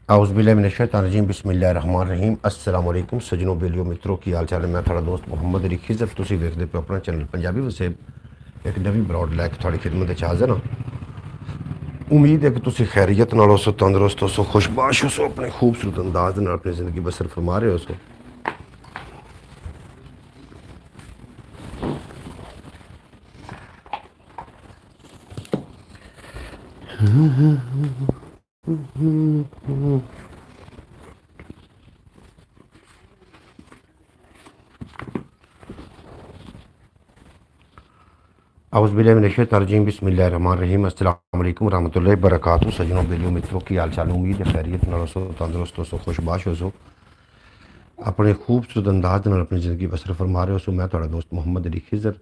आउज़ुबिल्लाहिमिनश्शैतानिर्रजीम बिस्मिल्लाहिर्रहमानिर्रहीम अस्सलाम वालेकुम सजनों बेलियो मित्रों की हाल चाल है। मैं थोड़ा दोस्त मुहम्मद अली खिज़र, तुसी देखते पे अपना चैनल पंजाबी वसेब एक नवी ब्रॉड लैक थोड़ी खिदमत च हाज़र हाँ। उम्मीद है कि तुसी खैरियत नाल हो, तंदुरुस्त हो, खुशबाश हो, अपने खूबसूरत अंदाज नाल अपनी ज़िंदगी बसर फरमा रहे हो। आउज़ुबिल्लाहिमिनश्शैतानिर्रजीम बिस्मिल्लाहिर्रहमानिर्रहीम अस्सलाम वालेकुम रहमतुल्लाहि व बरकातुहू। सजनों बेलियो मित्रों की हाल चाल, उम्मीद है खैरियत नाल हो, तंदुरुस्त हो, खुशबाश हो, अपने खूबसूरत अंदाज नाल अपनी ज़िंदगी बसर फरमा रहे हो। मैं थोड़ा दोस्त मुहम्मद अली खिज़र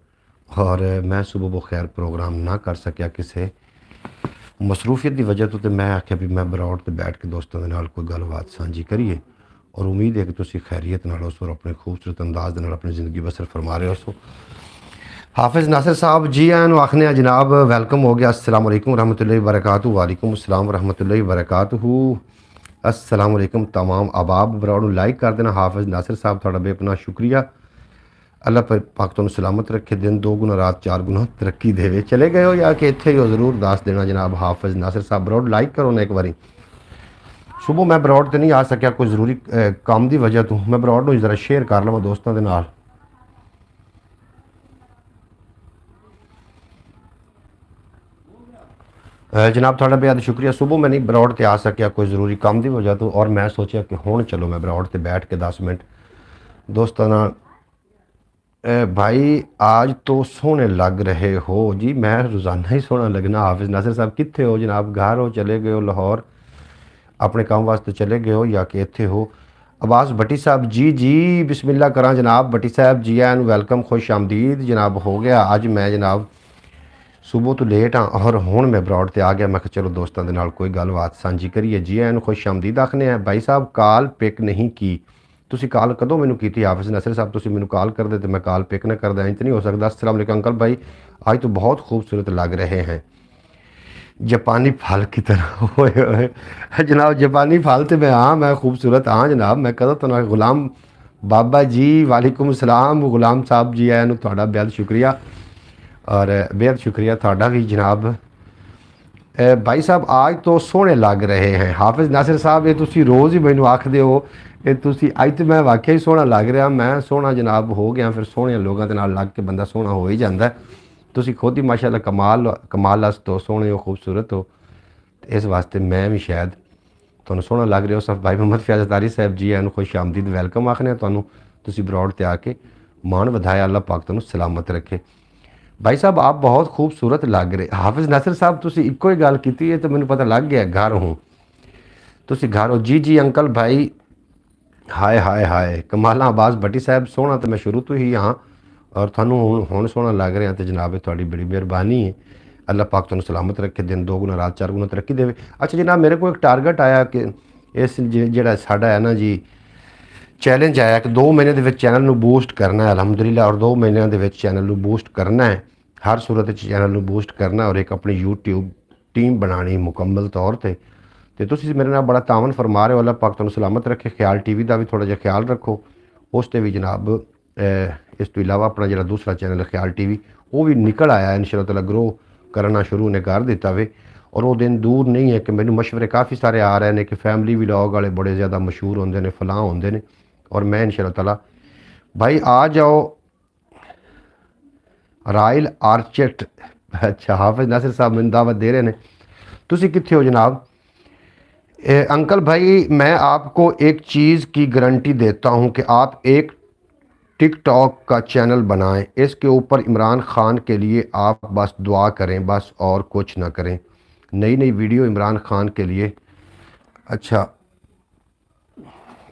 और मैं सुबह वो खैर प्रोग्राम ना कर सकिया किसी मसरूफियत की वजह तो मैं आख्या भी मैं ब्रॉड ते बैठ के दोस्तों के नाल कोई गलबात साझी करिए और उम्मीद है कि तुसी खैरियत नाल हो और अपने खूबसूरत अंदाज नाल अपनी ज़िंदगी बसर फरमा रहे हो। हाफिज़ नासिर साहब जी आन आखने जनाब वेलकम हो गया। अस्सलाम वालेकुम रहमतुल्लाहि व बरकातुहू। वालेकुम अस्सलाम रहमतुल्लाहि व बरकातुहू। अस्सलाम वालेकुम तमाम अबाब ब्रॉड लाइक कर देना। हाफिज़ नासिर साहब थोड़ा बेपना शुक्रिया। अल्लाह पाक तुहानू सलामत रखे, दिन दो गुना रात चार गुना तरक्की देवे। चले गए हो या कि इत्थे ही हो, ज़रूर दस देना जनाब। हाफिज़ नासिर साहब ब्रॉड लाइक करो ना एक बारी। सुबह मैं ब्रॉड तो नहीं आ सकिया, कोई ज़रूरी काम की वजह तो मैं ब्रॉड में ज़रा शेयर कर लवां दोस्तों के नाल। जनाब थोड़ा बेहद शुक्रिया। सुबह मैं नहीं ब्रॉड ते आ सकिया, कोई ज़रूरी काम की वजह तो, और मैं सोचा कि हुण चलो मैं ब्रॉड ते बैठ के 10 मिनट दोस्तों नाल। भाई आज तो सोहने लग रहे हो जी। मैं रोज़ाना ही सोहना लगना। हाफिज़ नासिर साहब कित्थे हो जनाब? घर हो, चले गए हो लाहौर अपने काम वास्ते चले गए हो या कि इत्थे हो? अब्बास भट्टी साहब जी जी बिस्मिल्लाह करा जनाब। भट्टी साहब जी एन वेलकम, खुश आमदीद जनाब। हो गया अज मैं जनाब सुबह तो लेट हाँ और हुण मैं ब्रॉड ते आ गया। मैं चलो दोस्तों के नाल कोई गलबात साझी करिए। जी एन खुश आमदीद आखने हैं। भाई साहब कॉल पिक नहीं की, तुसी कॉल कदों मैनू की? हाफिज़ नासिर साहब तुसी मैनू कॉल कर दे तो मैं कॉल पिक ना करदा, इंज नहीं हो सकता। अस्सलाम वालेकुम अंकल भाई, आज तो बहुत खूबसूरत लग रहे हैं, जापानी फल की तरह। ओए ओए जनाब जापानी फल तो मैं हाँ, मैं खूबसूरत हाँ जनाब। मैं कदों तो ना गुलाम बाबा जी वालेकुम सलाम। गुलाम साहब जी आया थोड़ा बेहद शुक्रिया और बेहद शुक्रिया थोड़ा भी जनाब। भाई साहब आज तो सोहने लग रहे हैं। हाफिज़ नासिर साहब ये तुसी रोज़ ही मैनू आखदे हो, ये तुसी अज तो मैं वाकई ही सोहना लग रहा। मैं सोहना जनाब हो गया, फिर सोहने लोगों के नाल लग के बंदा सोहना हो ही जाता है। तुसी खुद ही माशाअल्लाह कमाल कमाल अस्त हो, सोहने हो, खूबसूरत हो, इस वास्ते मैं भी शायद तुहानू सोहना लग रहा हो। सब भाई मोहम्मद फयाज अतारी साहब जी एन खुश आमदीद वेलकम आखने तुहानू। तुसी ब्रॉड ते आके मान वधाया, अल्लाह पाक तुहानू सलामत रखे। भाई साहब आप बहुत खूबसूरत लग रहे। हाफिज़ नासिर साहब तुसी इक्को ही गल कीती है तो मैनू पता लग गया घर हूँ, तुसी घर हो। जी जी अंकल भाई, हाय हाय हाय कमाला। अब्बास भट्टी साहब सोहना तो मैं शुरू तो ही हाँ और थानू हुण सोहना लग रहा तो जनाब थोड़ी बड़ी मेहरबानी है। अल्लाह पाक तुहानू सलामत रखे, दिन दो गुना रात चार गुना तरक्की देवे। अच्छा जनाब मेरे को एक टारगेट आया कि इस जिहड़ा साडा है ना जी चैलेंज आया कि 2 महीने के चैनल में बूस्ट करना है अलहमदुलिल्लाह, और 2 महीनों के चैनल में बूस्ट करना है, हर सूरत चैनल में बूस्ट करना और एक अपनी यूट्यूब टीम बनानी मुकम्मल तौर पर। तो तुसीं मेरे नाल बड़ा तावन फरमा रहे हो। अल्लाह पाक तुहानू सलामत रखे। ख्याल टीवी का भी थोड़ा जिहा ख्याल रखो, उस पर भी जनाब इस तो इलावा अपना जो दूसरा चैनल है ख्याल टीवी वो भी निकल आया इंशाअल्लाह ताला, ग्रो करना शुरू उन्हें कर दिता वे। और वो दिन दूर नहीं है कि मैंने मशवरे काफ़ी सारे आ रहे हैं कि फैमिली व्लॉग वाले बड़े ज़्यादा मशहूर होंगे ने, फलां होंगे ने, और मैं इंशाअल्लाह ताला भाई आ जाओ रायल आर्चेट। अच्छा हाफिज़ नासिर साहब मैंने दावत दे रहे हैं। तुसी कित्थे हो जनाब? अंकल भाई मैं आपको एक चीज़ की गारंटी देता हूँ कि आप एक टिकटॉक का चैनल बनाएं, इसके ऊपर इमरान खान के लिए आप बस दुआ करें, बस और कुछ ना करें। नई नई वीडियो इमरान खान के लिए अच्छा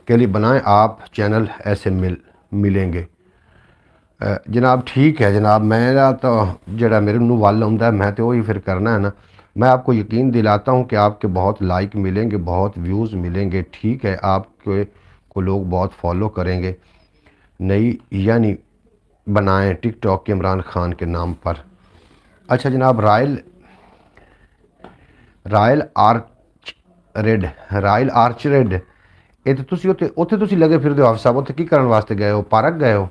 के लिए बनाएं आप चैनल, ऐसे मिलेंगे। जनाब ठीक है जनाब, मेरा तो जरा मेरे नू वल आउंदा मैं तो वही फिर करना है ना। मैं आपको यकीन दिलाता हूँ कि आपके बहुत लाइक मिलेंगे, बहुत व्यूज़ मिलेंगे, ठीक है, आपके को लोग बहुत फॉलो करेंगे। नई यानी बनाएं टिकटॉक के इमरान खान के नाम पर। अच्छा जनाब royal royal arch ਰਿਡ, royal arch ਰਿਡ, ਇਹ ਤਾਂ ਤੁਸੀਂ ਉੱਥੇ ਤੁਸੀਂ ਲੱਗੇ ਫਿਰਦੇ ਹੋ ਹਾਫਿਜ਼ ਸਾਹਿਬ, ਉੱਥੇ ਕੀ ਕਰਨ ਵਾਸਤੇ ਗਏ ਹੋ? ਪਾਰਕ ਗਏ ਹੋ?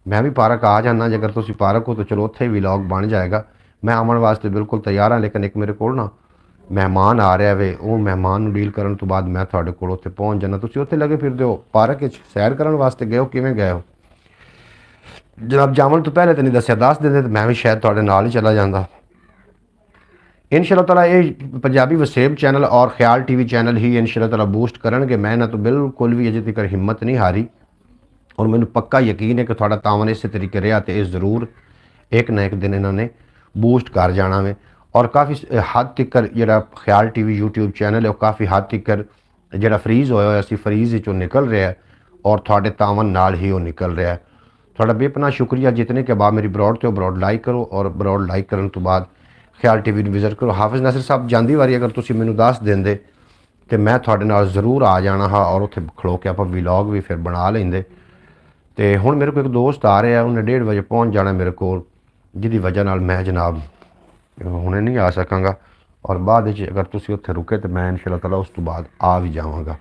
ਮੈਂ ਵੀ ਪਾਰਕ ਆ ਜਾਣਾ, ਜੇਕਰ ਤੁਸੀਂ ਪਾਰਕ ਹੋ ਤਾਂ ਚਲੋ ਉੱਥੇ ਵੀ ਵਲੌਗ ਬਣ ਜਾਏਗਾ। ਮੈਂ ਆਉਣ ਵਾਸਤੇ ਬਿਲਕੁਲ ਤਿਆਰ ਹਾਂ, ਲੇਕਿਨ ਇੱਕ ਮੇਰੇ ਕੋਲ ਨਾ ਮਹਿਮਾਨ ਆ ਰਿਹਾ ਵੇ, ਉਹ ਮਹਿਮਾਨ ਨੂੰ ਡੀਲ ਕਰਨ ਤੋਂ ਬਾਅਦ ਮੈਂ ਤੁਹਾਡੇ ਕੋਲ ਉੱਥੇ ਪਹੁੰਚ ਜਾਣਾ। ਤੁਸੀਂ ਉੱਥੇ ਲੱਗੇ ਫਿਰਦੇ ਹੋ ਪਾਰਕ ਵਿੱਚ ਸੈਰ ਕਰਨ ਵਾਸਤੇ ਗਏ ਹੋ, ਕਿਵੇਂ ਗਏ ਹੋ? ਜਨਾਬ ਜਾਵਣ ਤੋਂ ਪਹਿਲੇ ਤਾਂ ਨਹੀਂ ਦੱਸਿਆ, ਦੱਸ ਦਿੰਦੇ ਤਾਂ ਮੈਂ ਵੀ ਸ਼ਾਇਦ ਤੁਹਾਡੇ ਨਾਲ ਹੀ ਚਲਾ ਜਾਂਦਾ। इंशाअल्लाह ताला ये पंजाबी वसेब चैनल और ख्याल टीवी चैनल ही इंशाअल्लाह ताला बूस्ट करनगे। मैं ना तो बिल्कुल भी अजे तक हिम्मत नहीं हारी और मैनू पक्का यकीन है कि थोड़ा तावन इस तरीके रहा तो इस ज़रूर एक ना एक दिन इन्होंने बूस्ट कर जाना वे। और काफ़ी हद तक जो ख्याल टीवी यूट्यूब चैनल है वो काफ़ी हद तक जो फ्रीज़ होया सी फ्रीज़ चो निकल रहा है और थोड़े तावन नाल ही वो निकल रहा है। थोड़ा बेपना शुक्रिया जितने के बाद मेरी ब्रॉड तो ब्रॉड लाइक करो और ब्रॉड लाइक करने तो बाद ख्याल टीवी ਨੂੰ ਵਿਜ਼ਿਟ ਕਰੋ। ਹਾਫਿਜ਼ ਨਾਸਿਰ ਸਾਹਿਬ ਜਾਂਦੀ ਵਾਰੀ ਅਗਰ ਤੁਸੀਂ ਮੈਨੂੰ ਦੱਸ ਦਿੰਦੇ ਤੇ ਮੈਂ ਤੁਹਾਡੇ ਨਾਲ ਜ਼ਰੂਰ ਆ ਜਾਣਾ ਹਾਂ ਔਰ ਉੱਥੇ ਖਲੋ ਕੇ ਆਪਾਂ ਵਲੌਗ ਵੀ ਫਿਰ ਬਣਾ ਲੈਂਦੇ। ਤੇ ਹੁਣ ਮੇਰੇ ਕੋਲ ਇੱਕ ਦੋਸਤ ਆ ਰਿਹਾ, ਉਹਨੇ 1:30 ਵਜੇ ਪਹੁੰਚ ਜਾਣਾ ਮੇਰੇ ਕੋਲ, ਜਿਹਦੀ ਵਜ੍ਹਾ ਨਾਲ ਮੈਂ ਜਨਾਬ ਹੁਣੇ ਨਹੀਂ ਆ ਸਕਾਂਗਾ ਔਰ ਬਾਅਦ ਵਿੱਚ ਅਗਰ ਤੁਸੀਂ ਉੱਥੇ ਰੁਕੇ ਤਾਂ ਮੈਂ ਇਨਸ਼ਾ ਅੱਲਾਹ ਤਾਲਾ ਉਸ ਤੋਂ ਬਾਅਦ ਆ ਵੀ ਜਾਵਾਂਗਾ।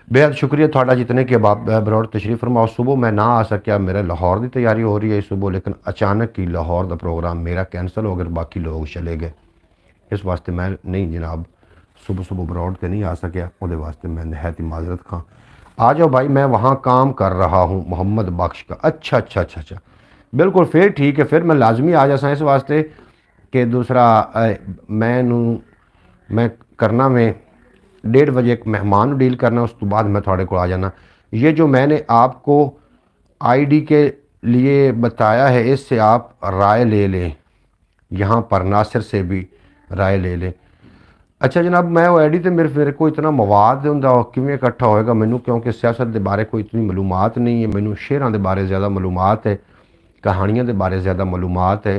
बेहद शुक्रिया थोड़ा जितने के बाद बरौर तशरीफ़ फरमाओ। सुबह मैं ना आ सकिया, मेरे लाहौर की तैयारी हो रही है सुबह, लेकिन अचानक ही लाहौर का प्रोग्राम मेरा कैंसल हो गया, बाकी लोग चले गए, इस वास्ते मैं नहीं जनाब सुबह सुबह बरौर से नहीं आ सकिया, वो वास्ते मैं नहायत माजरत खां। आ जाओ भाई, मैं वहाँ काम कर रहा हूँ मोहम्मद बख्श का। अच्छा अच्छा अच्छा अच्छा, बिल्कुल फिर ठीक है, फिर मैं लाजमी आ जासा इस वास्ते कि दूसरा मैं करना में 1:30 बजे एक मेहमान डील करना, उस तो बाद मैं थोड़े को आ जाना। ये जो मैंने आपको आईडी के लिए बताया है इससे आप राय ले लें, यहाँ पर नासिर से भी राय ले लें। अच्छा जनाब, मैं वो आईडी तो मेरे को इतना मवाद होंदा किवें इकट्ठा होएगा मैनू, क्योंकि सियासत के बारे कोई इतनी मालूमात नहीं है। मैनू शेरां के बारे ज़्यादा मालूमात है, कहानियां के बारे ज़्यादा मालूमात है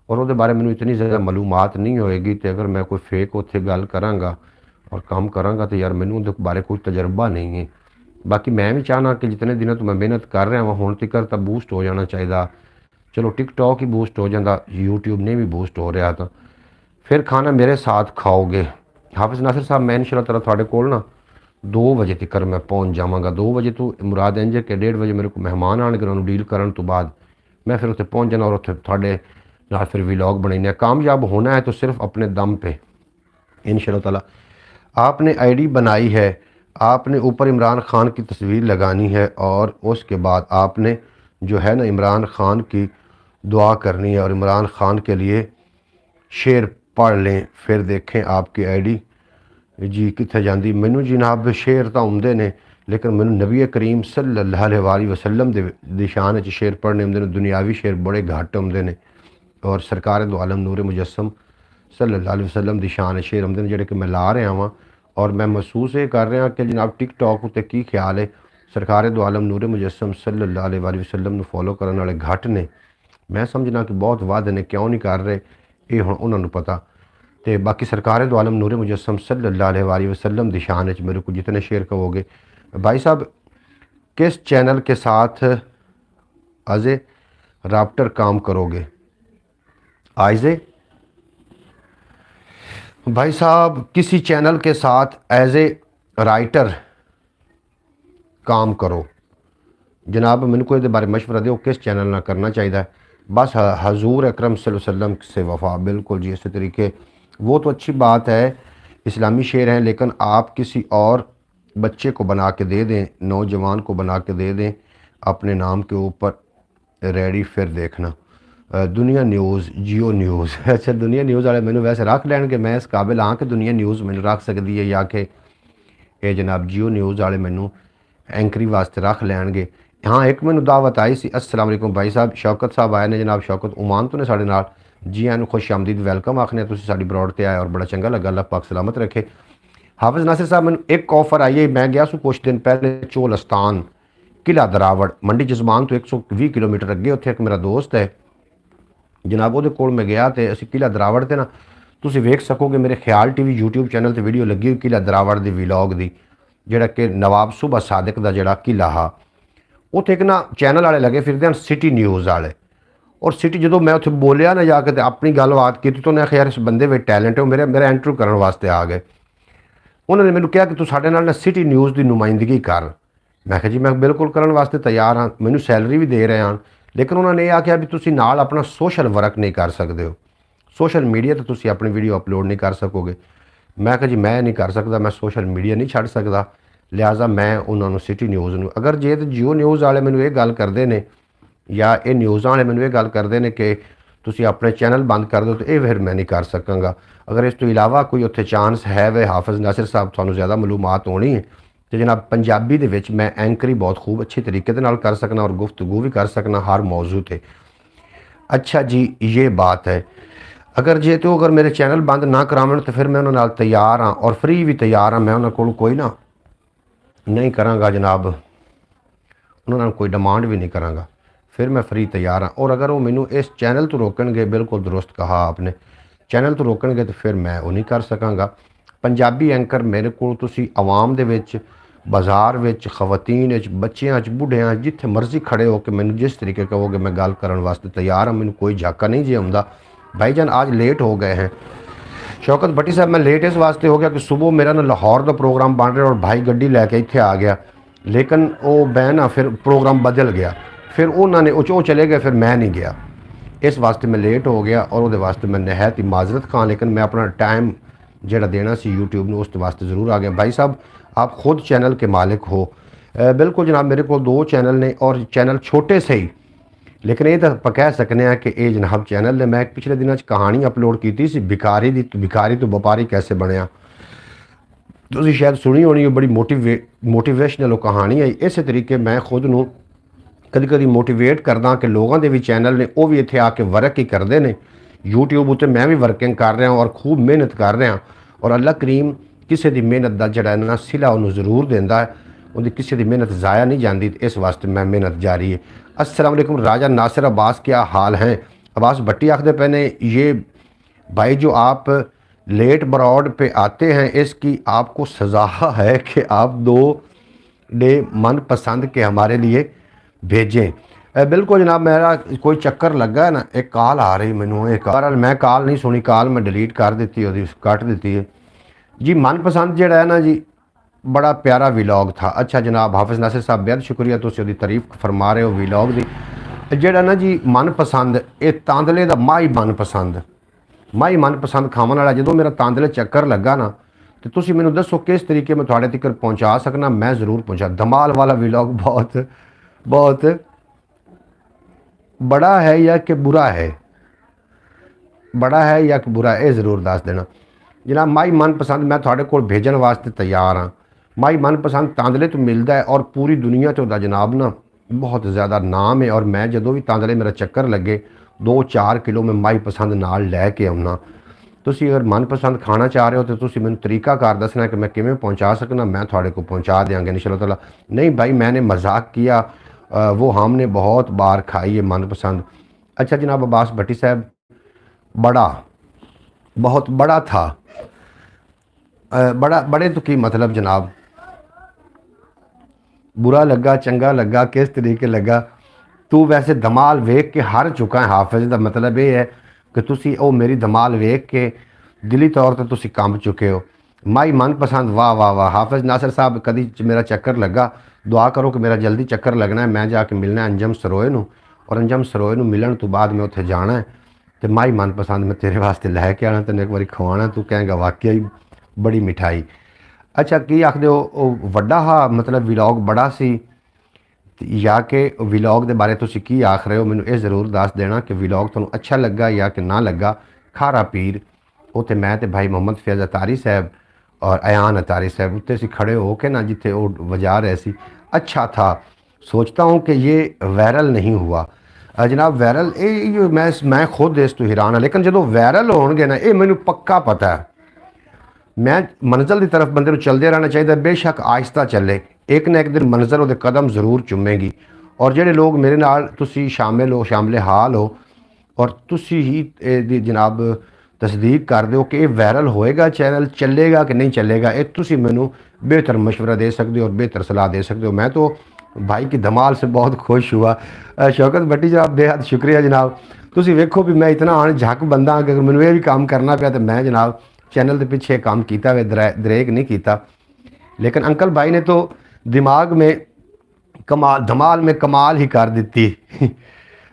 और वो बारे मैनू इतनी ज़्यादा मालूमात नहीं होएगी। तो अगर मैं कोई फेक उत्थे गल करांगा और काम करांगा तो यार मैनू उहदे बारे कोई तजर्बा नहीं है। बाकी मैं भी चाहना कि जितने दिनों तो मैं मेहनत कर रहा वहाँ हुण तक तो बूस्ट हो जाना चाहिए। चलो टिकटॉक ही बूस्ट हो जाता, यूट्यूब ने भी बूस्ट हो रहा था, फिर खाना मेरे साथ खाओगे। हाफिज़ नासिर साहब मैं इंशाअल्लाह ताला थोड़े कोल ना 2 बजे तक मैं पहुँच जावांगा। 2 बजे तो मुराद इंज है कि 1:30 बजे मेरे को मेहमान आने उन्होंने डील करने तो बाद मैं फिर उत्थे पहुँच जाना और उत्थे थोड़े नाल फिर व्लॉग बनाने। कामयाब होना है तो सिर्फ अपने दम पे इंशाअल्लाह ताला। आपने आईडी बनाई है, आपने ऊपर इमरान खान की तस्वीर लगानी है और उसके बाद आपने जो है ना इमरान खान की दुआ करनी है और इमरान खान के लिए शेर पढ़ लें, फिर देखें आपकी आईडी जी कित्थे जाती। मैनू जनाब शेर तो आउंदे ने, लेकिन मैनू नबी करीम सल्लल्लाहु अलैहि वसल्लम दी शान च शेर पढ़ने आउंदे ने, दुनियावी शेर बड़े घट आउंदे ने और सरकार दो आलम नूर मुजस्सम सल्लल्लाहु अलैहि वसल्लम दी शान शेर आउंदे ने जिहड़े कि मैं ला रहा वां। और मैं महसूस ये कर रहा कि जनाब टिकटॉक उत्ते की ख्याल है, सरकार दो आलम नूर मुजस्सम सल्लल्लाहु अलैहि वसल्लम नूं फॉलो करने वाले घट ने। मैं समझना कि बहुत वध ने, क्यों नहीं कर रहे ये हुण उन्हां नूं पता। तो बाकी सरकार दो आलम नूर मुजस्सम सल्लल्लाहु अलैहि वसल्लम दी शान च मेरे को जितने शेर कहोगे। भाई साहब किस चैनल के साथ अजे राप्टर काम करोगे? आइजे भाई साहब किसी चैनल के साथ एज ए राइटर काम करो। जनाब मैंने को बारे मशवरा दो किस चैनल ना करना चाहिए। बस हजूर अकरम सल्लल्लाहु अलैहि वसल्लम से वफ़ा, बिल्कुल जी इसी तरीके। वो तो अच्छी बात है, इस्लामी शेर हैं, लेकिन आप किसी और बच्चे को बना के दे दें, नौजवान को बना के दे दें अपने नाम के ऊपर, रेडी फिर देखना। दुनिया न्यूज़, जियो न्यूज़। अच्छा दुनिया न्यूज़ वाले मैंने वैसे रख लैणगे, मैं इस काबिल हाँ कि दुनिया न्यूज़ मैंने रख सकती है, या कि ये जनाब जियो न्यूज़ वाले मैनू एंकरी वास्ते रख लैणगे। हाँ एक मैनू दावत आई सी। अस्सलाम वालेकुम भाई साहब, शौकत साहब आए ने जनाब, शौकत उमान तो ने साढ़े नाल जी आनू खुश आमदीद वेलकम आखने, तुसीं साडी ब्रॉड ते आए और बड़ा चंगा लगा, अल्लाह पाक सलामत रखे। हाफिज़ नासिर साहब मैनू एक ऑफर आई है, मैं गया सू कुछ दिन पहले चोलस्तान किला दरावड़ मंडी जजमान तो 120 किलोमीटर अगे, उत्थे एक मेरा दोस्त है जनाब, वो कोल मैं गया तो असीं किला दरावड़ ते ना तुसीं वेख सकोगे मेरे ख्याल टीवी यूट्यूब चैनल ते वीडियो लगी हुई किला दरावड़ दी व्लॉग दी, जिहड़ा कि नवाब सूबा सादिक दा जिहड़ा किला हा। उत्थे एक ना चैनल वाले लगे फिरदे हैं सिटी न्यूज़ वाले, और सिटी जो मैं उत्थे बोलिया ना जाके अपनी गलबात की तो उन्हें आखिया यार इस बंदे में टैलेंट है, वो मेरा इंटरव्यू करने वास्ते आ गए। ਉਹਨਾਂ ਨੇ ਮੈਨੂੰ ਕਿਹਾ ਕਿ ਤੂੰ ਸਾਡੇ ਨਾਲ ਨਾ ਸਿਟੀ ਨਿਊਜ਼ ਦੀ ਨੁਮਾਇੰਦਗੀ ਕਰ। ਮੈਂ ਕਿਹਾ ਜੀ ਮੈਂ ਬਿਲਕੁਲ ਕਰਨ ਵਾਸਤੇ ਤਿਆਰ ਹਾਂ, ਮੈਨੂੰ ਸੈਲਰੀ ਵੀ ਦੇ ਰਹੇ ਹਨ, ਲੇਕਿਨ ਉਹਨਾਂ ਨੇ ਇਹ ਆਖਿਆ ਵੀ ਤੁਸੀਂ ਨਾਲ ਆਪਣਾ ਸੋਸ਼ਲ ਵਰਕ ਨਹੀਂ ਕਰ ਸਕਦੇ ਹੋ, ਸੋਸ਼ਲ ਮੀਡੀਆ 'ਤੇ ਤੁਸੀਂ ਆਪਣੀ ਵੀਡੀਓ ਅਪਲੋਡ ਨਹੀਂ ਕਰ ਸਕੋਗੇ। ਮੈਂ ਕਿਹਾ ਜੀ ਮੈਂ ਨਹੀਂ ਕਰ ਸਕਦਾ, ਮੈਂ ਸੋਸ਼ਲ ਮੀਡੀਆ ਨਹੀਂ ਛੱਡ ਸਕਦਾ, ਲਿਹਾਜ਼ਾ ਮੈਂ ਉਹਨਾਂ ਨੂੰ ਸਿਟੀ ਨਿਊਜ਼ ਨੂੰ, ਅਗਰ ਜੇ ਤਾਂ ਜੀਓ ਨਿਊਜ਼ ਵਾਲੇ ਮੈਨੂੰ ਇਹ ਗੱਲ ਕਰਦੇ ਨੇ ਜਾਂ ਇਹ ਨਿਊਜ਼ਾਂ ਵਾਲੇ ਮੈਨੂੰ ਇਹ ਗੱਲ ਕਰਦੇ ਨੇ ਕਿ ਤੁਸੀਂ ਆਪਣੇ ਚੈਨਲ ਬੰਦ ਕਰ ਦਿਓ, ਤਾਂ ਇਹ ਫਿਰ ਮੈਂ ਨਹੀਂ ਕਰ ਸਕਾਂਗਾ। ਅਗਰ ਇਸ ਤੋਂ ਇਲਾਵਾ ਕੋਈ ਉੱਥੇ ਚਾਂਸ ਹੈ ਵੇ ਹਾਫਿਜ਼ ਨਾਸਿਰ ਸਾਹਿਬ ਤੁਹਾਨੂੰ ਜ਼ਿਆਦਾ ਮਾਲੂਮਾਤ ਹੋਣੀ ਹੈ ਤੇ ਜਨਾਬ ਪੰਜਾਬੀ ਦੇ ਵਿੱਚ ਮੈਂ ਐਂਕਰੀ ਬਹੁਤ ਖੂਬ ਅੱਛੇ ਤਰੀਕੇ ਦੇ ਨਾਲ ਕਰ ਸਕਣਾ ਔਰ ਗੁਫ਼ਤਗੂ ਵੀ ਕਰ सकना हर मौजू पे। अच्छा जी ये बात है, अगर जे तो अगर मेरे चैनल बंद ना करावन तो फिर मैं उन्होंने नाल तैयार हाँ और फ्री भी तैयार हाँ, मैं उन्होंने कोल कोई ना नहीं कराँगा जनाब, उन्होंने कोई डिमांड भी नहीं कराँगा, फिर मैं फ्री तैयार हाँ। और अगर वो मैनू इस चैनल तो रोकणगे, बिल्कुल दुरुस्त कहा आपने, चैनल तो रोकणगे तो फिर मैं वो नहीं कर सकांगा। पंजाबी एंकर मेरे को तुसी आवाम दे विच, बाज़ार विच, खवातीन विच, बच्चियां च, बुढ़ियां जिथे मर्जी खड़े हो के मैनू जिस तरीके कहोगे मैं गल करन वास्ते तैयार हाँ, मैनू कोई झाका नहीं जे आउंदा। भाईजान आज लेट हो गए हैं शौकत भट्टी साहब, मैं लेट इस वास्ते हो गया कि सुबह मेरा ना लाहौर का प्रोग्राम बन रहा और भाई गड्डी लैके इत्थे आ गया, लेकिन वो मैं ना फिर प्रोग्राम बदल गया, फिर उन्होंने वो चले गए, फिर मैं नहीं गया, इस वास्ते मैं लेट हो गया और वो वास्ते मैं नहायत ही माजरत खां, लेकिन मैं अपना टाइम जेड़ा देना सी यूट्यूब में उस वास्ते ज़रूर आ गया। भाई साहब आप खुद चैनल के मालिक हो। बिल्कुल जनाब मेरे को 2 चैनल ने और चैनल छोटे से ही, लेकिन ये तो आप कह सकते हैं कि ये जनाब चैनल ने, मैं पिछले दिनों कहानी अपलोड की थी भिखारी दी, भिखारी तो व्यापारी कैसे बनया, तुसीं शायद सुनी होनी, बड़ी मोटिवेशनल कहानी है। इस तरीके मैं खुद नूं कभी कभी मोटिवेट करदा कि लोगों के भी चैनल ने वो भी इत्थे आके वर्क ही करते हैं यूट्यूब उत्ते, मैं भी वर्किंग कर रहा और खूब मेहनत कर रहा, और अल्लाह करीम किसी की मेहनत का जड़ा ना सिला उन्होंने जरूर देंदा है, उनकी किसी की मेहनत ज़ाया नहीं जाती, इस वास्ते मैं मेहनत जारी है। अस्सलाम वालेकुम राजा नासिर अब्बास, क्या हाल हैं? अब्बास भट्टी आखते पे ने, ये भाई जो आप लेट ब्रॉड पे आते हैं इसकी आपको सज़ा है कि आप 2 डे मनपसंद के हमारे लिए भेजें। बिल्कुल जनाब मेरा कोई चक्कर लगा है ना, एक कॉल आ रही मैनू, एक मैं कॉल नहीं सुनी, कॉल मैं डिलीट कर दी, वो कट दी है जी। मनपसंद जोड़ा है ना जी, बड़ा प्यारा व्लॉग था। अच्छा जनाब हाफिज़ नासिर साहब बेहद शुक्रिया, तुम उसकी तारीफ फरमा रहे हो व्लॉग की। जोड़ा ना जी मनपसंद, ये तांदले का माही मनपसंद खावन वाला, जो मेरा तांदले चक्कर लगा ना तो तुम मैनू दसो किस तरीके मैं थोड़े तक पहुँचा सकना, मैं ज़रूर पहुँचा। धमाल वाला व्लॉग बहुत बड़ा है या कि बुरा है, बड़ा है या कि बुरा है, ये ज़रूर दस देना जनाब। माई मनपसंद मैं थोड़े को भेजन वास्ते तैयार हाँ। माई मनपसंद तांदले तो मिलता है और पूरी दुनिया तो जनाब ना बहुत ज़्यादा नाम है, और मैं जो भी तांदले मेरा चक्कर लगे 2-4 किलो मैं माई पसंद नाल लैके आउना। तुसी अगर मनपसंद खाना चाह रहे हो तो तुसी मैनू तरीकाकार दसना कि मैं किमें पहुँचा सकना, मैं थोड़े को पहुँचा देंगे इंशाअल्लाह ताला। नहीं भाई मैंने मजाक किया, वो हमने बहुत बार खाई है मनपसंद। अच्छा जनाब अब्बास भट्टी साहब, बहुत बड़ा था, बड़े तो की मतलब जनाब, बुरा लगा चंगा लगा किस तरीके लगा? तू वैसे धमाल वेख के हार चुका है हाफिज़, का मतलब ये है कि तुसी ओ मेरी धमाल वेख के दिली तौर पर तुसी कंब चुके हो। माई मनपसंद, वाह वाह वाह हाफिज़ नासिर साहब, कभी मेरा चक्कर लगा दुआ करो कि मेरा जल्दी चक्कर लगना है, मैं जाके मिलना है अंजम सरोए नूं, और अंजम सरोए नूं मिलन तो बाद मैं उत्थे जाना है तो माई मनपसंद मैं तेरे वास्ते लैके आना, तेन एक बार खवाना, तू कहेंगा वाकई बड़ी मिठाई। अच्छा की आखदे हो वड्डा हा मतलब व्लॉग बड़ा सी, या कि व्लॉग के बारे तुसीं की आख रहे हो, मैनू ये ज़रूर दस देना कि व्लॉग तुहानूं अच्छा लगा या कि ना लगा। खारा पीर उत्ते मैं तो भाई मोहम्मद फैज़ अतारी साहब और अयान अतारी साहब उत्ते से खड़े हो के ना जिथे वो वजा रहे सी, अच्छा था। सोचता हूँ कि ये वायरल नहीं हुआ जनाब, वायरल ये मैं खुद इस तो हैरान हाँ, लेकिन जो वायरल होणगे ना ये मैनू पक्का पता है, मैं मंजिल की तरफ बंदे चलते रहना चाहिए, बेशक आहिस्ता चले, एक ना एक दिन मंजिल वो कदम जरूर चुमेगी। और जोड़े लोग मेरे नाल तुसी शामिल हाल हो और तुसी ही जनाब तस्दीक कर दो कि ये वायरल होएगा, चैनल चलेगा कि नहीं चलेगा, ये तुसी मैनू बेहतर मशवरा दे सकते हो और बेहतर सलाह दे सकते हो। मैं तो भाई की धमाल से बहुत खुश हुआ। शौकत भट्टी जनाब बेहद शुक्रिया जनाब, तुसी वेखो भी मैं इतना झक बंदा कि अगर मैनू ये भी काम करना पाया तो मैं जनाब चैनल के पिछे काम किया वे दरेक नहीं किया, लेकिन अंकल भाई ने तो दिमाग में कमाल धमाल में कमाल ही कर दी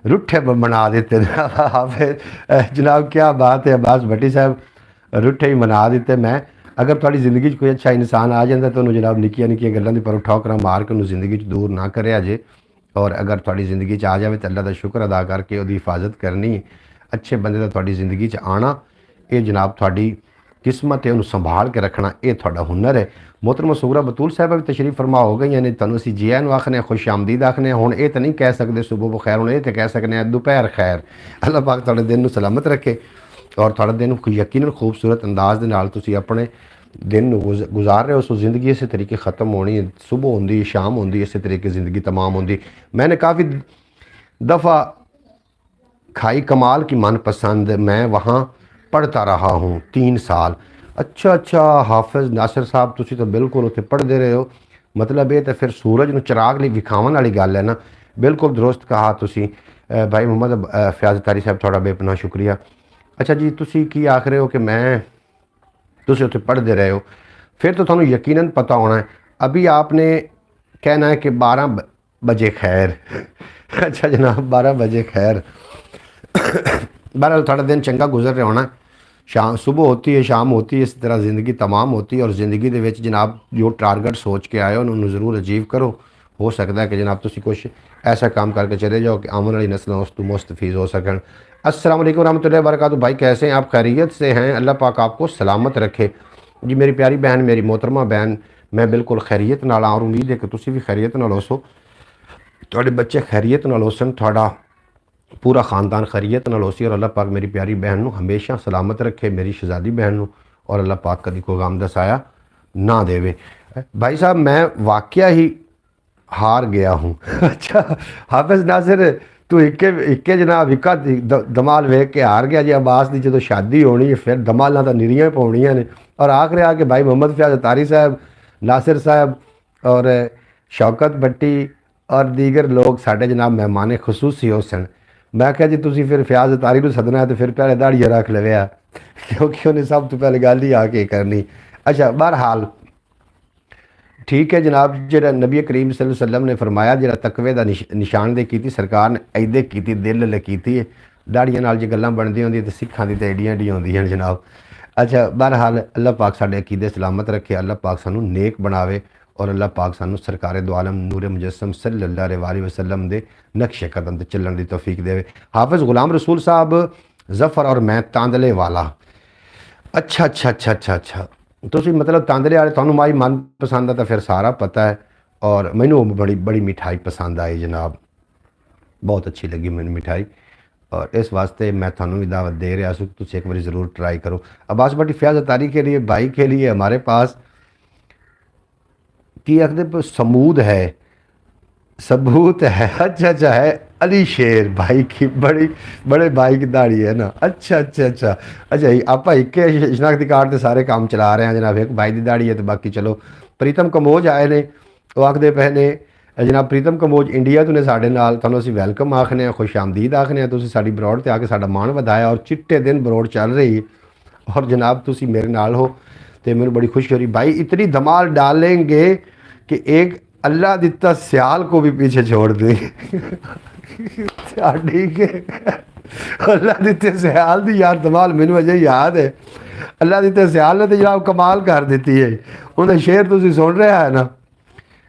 रुठे बना देते जनाब। क्या बात है अब्बास भट्टी साहब, रुठे ही बना देते। मैं अगर थोड़ी ज़िंदगी कोई अच्छा इंसान आ जाता तो जनाब निक्कियां निक्कियां गल्लां दी पर ठोकरां मार के उन्होंने ज़िंदगी दूर ना करे जे। और अगर थोड़ी ज़िंदगी आ जाए तो अल्लाह का शुक्र अदा करके उसकी हिफाजत करनी, अच्छे बंदे का थोड़ी ज़िंदगी आना, ये जनाब थोड़ी किस्मत है, उन्होंने संभाल के रखना ये थोड़ा हुनर है। मोहतरमा सूरा बतूल साहब भी तशरीफ फरमा हो गई ने, तुहानूं असीं जी आइयां आखने, खुश आमदीद आखने। हुण ये तो नहीं कह सकते सुबह बखैर, हुण ये तो कह सकते दोपहर खैर। अल्लाह पाक तुहाडे दिन नूं सलामत रखे और तुहाडे दिन यकीनन खूबसूरत अंदाज दे नाल तुसीं अपने दिन गुजार रहे हो। सो ज़िंदगी इस तरीके ख़त्म होनी है, सुबह होंदी शाम होंदी, इस तरीके ज़िंदगी तमाम होंदी। मैंने काफ़ी दफ़ा खाई कमाल की मनपसंद, मैं वहाँ पढ़ता रहा हूँ 3 साल। अच्छा अच्छा हाफिज़ नासिर साहब तुसी तो बिल्कुल उत्थे पढ़ते रहे हो, मतलब ये तो फिर सूरज नूं चिराग लई विखावन वाली गल है ना। बिल्कुल दुरुस्त कहा तुसी भाई मोहम्मद फयाज़ तारी साहब, थोड़ा बेपनाह शुक्रिया। अच्छा जी तुसी की आख रहे हो कि मैं तुसी उत्थे पढ़ते रहे हो, फिर तो थानू यकीनन पता होना है। अभी आपने कहना है कि 12 बजे खैर अच्छा जनाब 12 बजे खैर बहरहाल थोड़ा दिन चंगा गुजर रहा होना। शाम सुबह होती है शाम होती है, इस तरह ज़िंदगी तमाम होती है। और ज़िंदगी के विच जनाब जो टारगेट सोच के आए हो उन्होंने ज़रूर अचीव करो। हो सकता है कि जनाब तुसी कुछ ऐसा काम करके चले जाओ कि आने वाली नस्लें उस तो मुस्तफ़ीज़ हो सकन। अस्सलाम वालेकुम रहमतुल्लाहि व बरकातुहू। भाई कैसे हैं आप, खैरियत से हैं? अल्लाह पाक आपको सलामत रखे जी। मेरी प्यारी बहन, मेरी मोहतरमा बहन, मैं बिल्कुल खैरियत नाल और उम्मीद है कि तुसी भी खैरियत नाल होसो, तुहाडे बच्चे खैरियत नाल होसन, तुहाडा पूरा ख़ानदान खैरियत नाल होसी। और अल्लाह पाक मेरी प्यारी बहन नूं हमेशा सलामत रखे, मेरी शहजादी बहन नूं, और अल्लाह पाक कदी कोई गम दा साया ना देवे। भाई साहब मैं वाकया ही हार गया हूँ अच्छा हाफिज़ नासिर तू इक्के जनाब इक्का दमाल वेख के हार गया जी। अब्बास की जो शादी होनी है फिर दमालां तो निरियां पाउणियां ने। और आखिर आके भाई मोहम्मद फयाज़ तारी साहब, नासिर साहब और शौकत भट्टी और दीगर लोग साढ़े जनाब मेहमान खसूसी हो सन। मैं क्या जी तुसी फिर फयाज़ तारी को सदना है तो फिर पहले दाड़ियाँ रख लवे क्योंकि उन्हें सब तो पहले गल ही आके करनी। अच्छा बहरहाल ठीक है जनाब, जो नबी करीम सल्लल्लाहु अलैहि वसल्लम ने फरमाया जो तकवे का निशानदेही की सरकार ने ऐदे की दिल लकी है। दाड़ियां नाल जो गल्लां बनदी होंदी तो सिखां दी तो एडियां एडियां होंदियां जनाब। अच्छा बहरहाल अल्लाह पाक साडे अकीदे सलामत रखे, अल्लाह पाक सानू नेक बनावे और अल्लाह पाक सानू सरकार दो आलम नूर मुजस्सम सल्लल्लाहु अलैहि वसल्लम दे नक्शे कदम ते चलण दी तौफीक देवे। हाफिज़ गुलाम रसूल साहब जफ़र और मैं तांदले वाला। अच्छा अच्छा अच्छा अच्छा अच्छा तुसी मतलब तांदले वाले थानू माई मन पसंद है तो फिर सारा पता है। और मैनू बड़ी बड़ी मिठाई पसंद आई जनाब, बहुत अच्छी लगी मैंने मिठाई, और इस वास्ते मैं थानू भी दावत दे रहा हूँ तुम एक बार ज़रूर ट्राई करो। अब्बास भट्टी फयाज़ तारी के लिए भाई के लिए हमारे पास की आखते समूद है, सबूत है। अच्छा अच्छा है अली शेर भाई की बड़ी बड़े भाई की दाढ़ी है ना। अच्छा अच्छा अच्छा अच्छा आप एक शनाख्ती कार्ड से सारे काम चला रहे हैं जनाब। एक भाई की दाढ़ी है तो बाकी चलो। प्रीतम कमोज आए ने, वो आखते पे ने जनाब प्रीतम कमोज इंडिया तो ने साढ़े नाल, तुहानूं असीं वैलकम आखने, खुश आमदीद आखने। तुसीं साडी बरौड़ ते आके साडा मान वधाया और चिट्टे दिन बरौड़ चल रही है और जनाब तुसीं मेरे नाल हो तो मैंने बड़ी खुशी हो रही। भाई इतनी धमाल डालेंगे कि एक अल्लाह दिता सियाल को भी पीछे छोड़ देंगे ठीक है अल्लाह दिते सियाल दी यार धमाल मैनू अजे याद है। अल्लाह दिते सियाल ने तो जनाब कमाल कर दी है, उन्हें शेर तुसीं सुन रहा है ना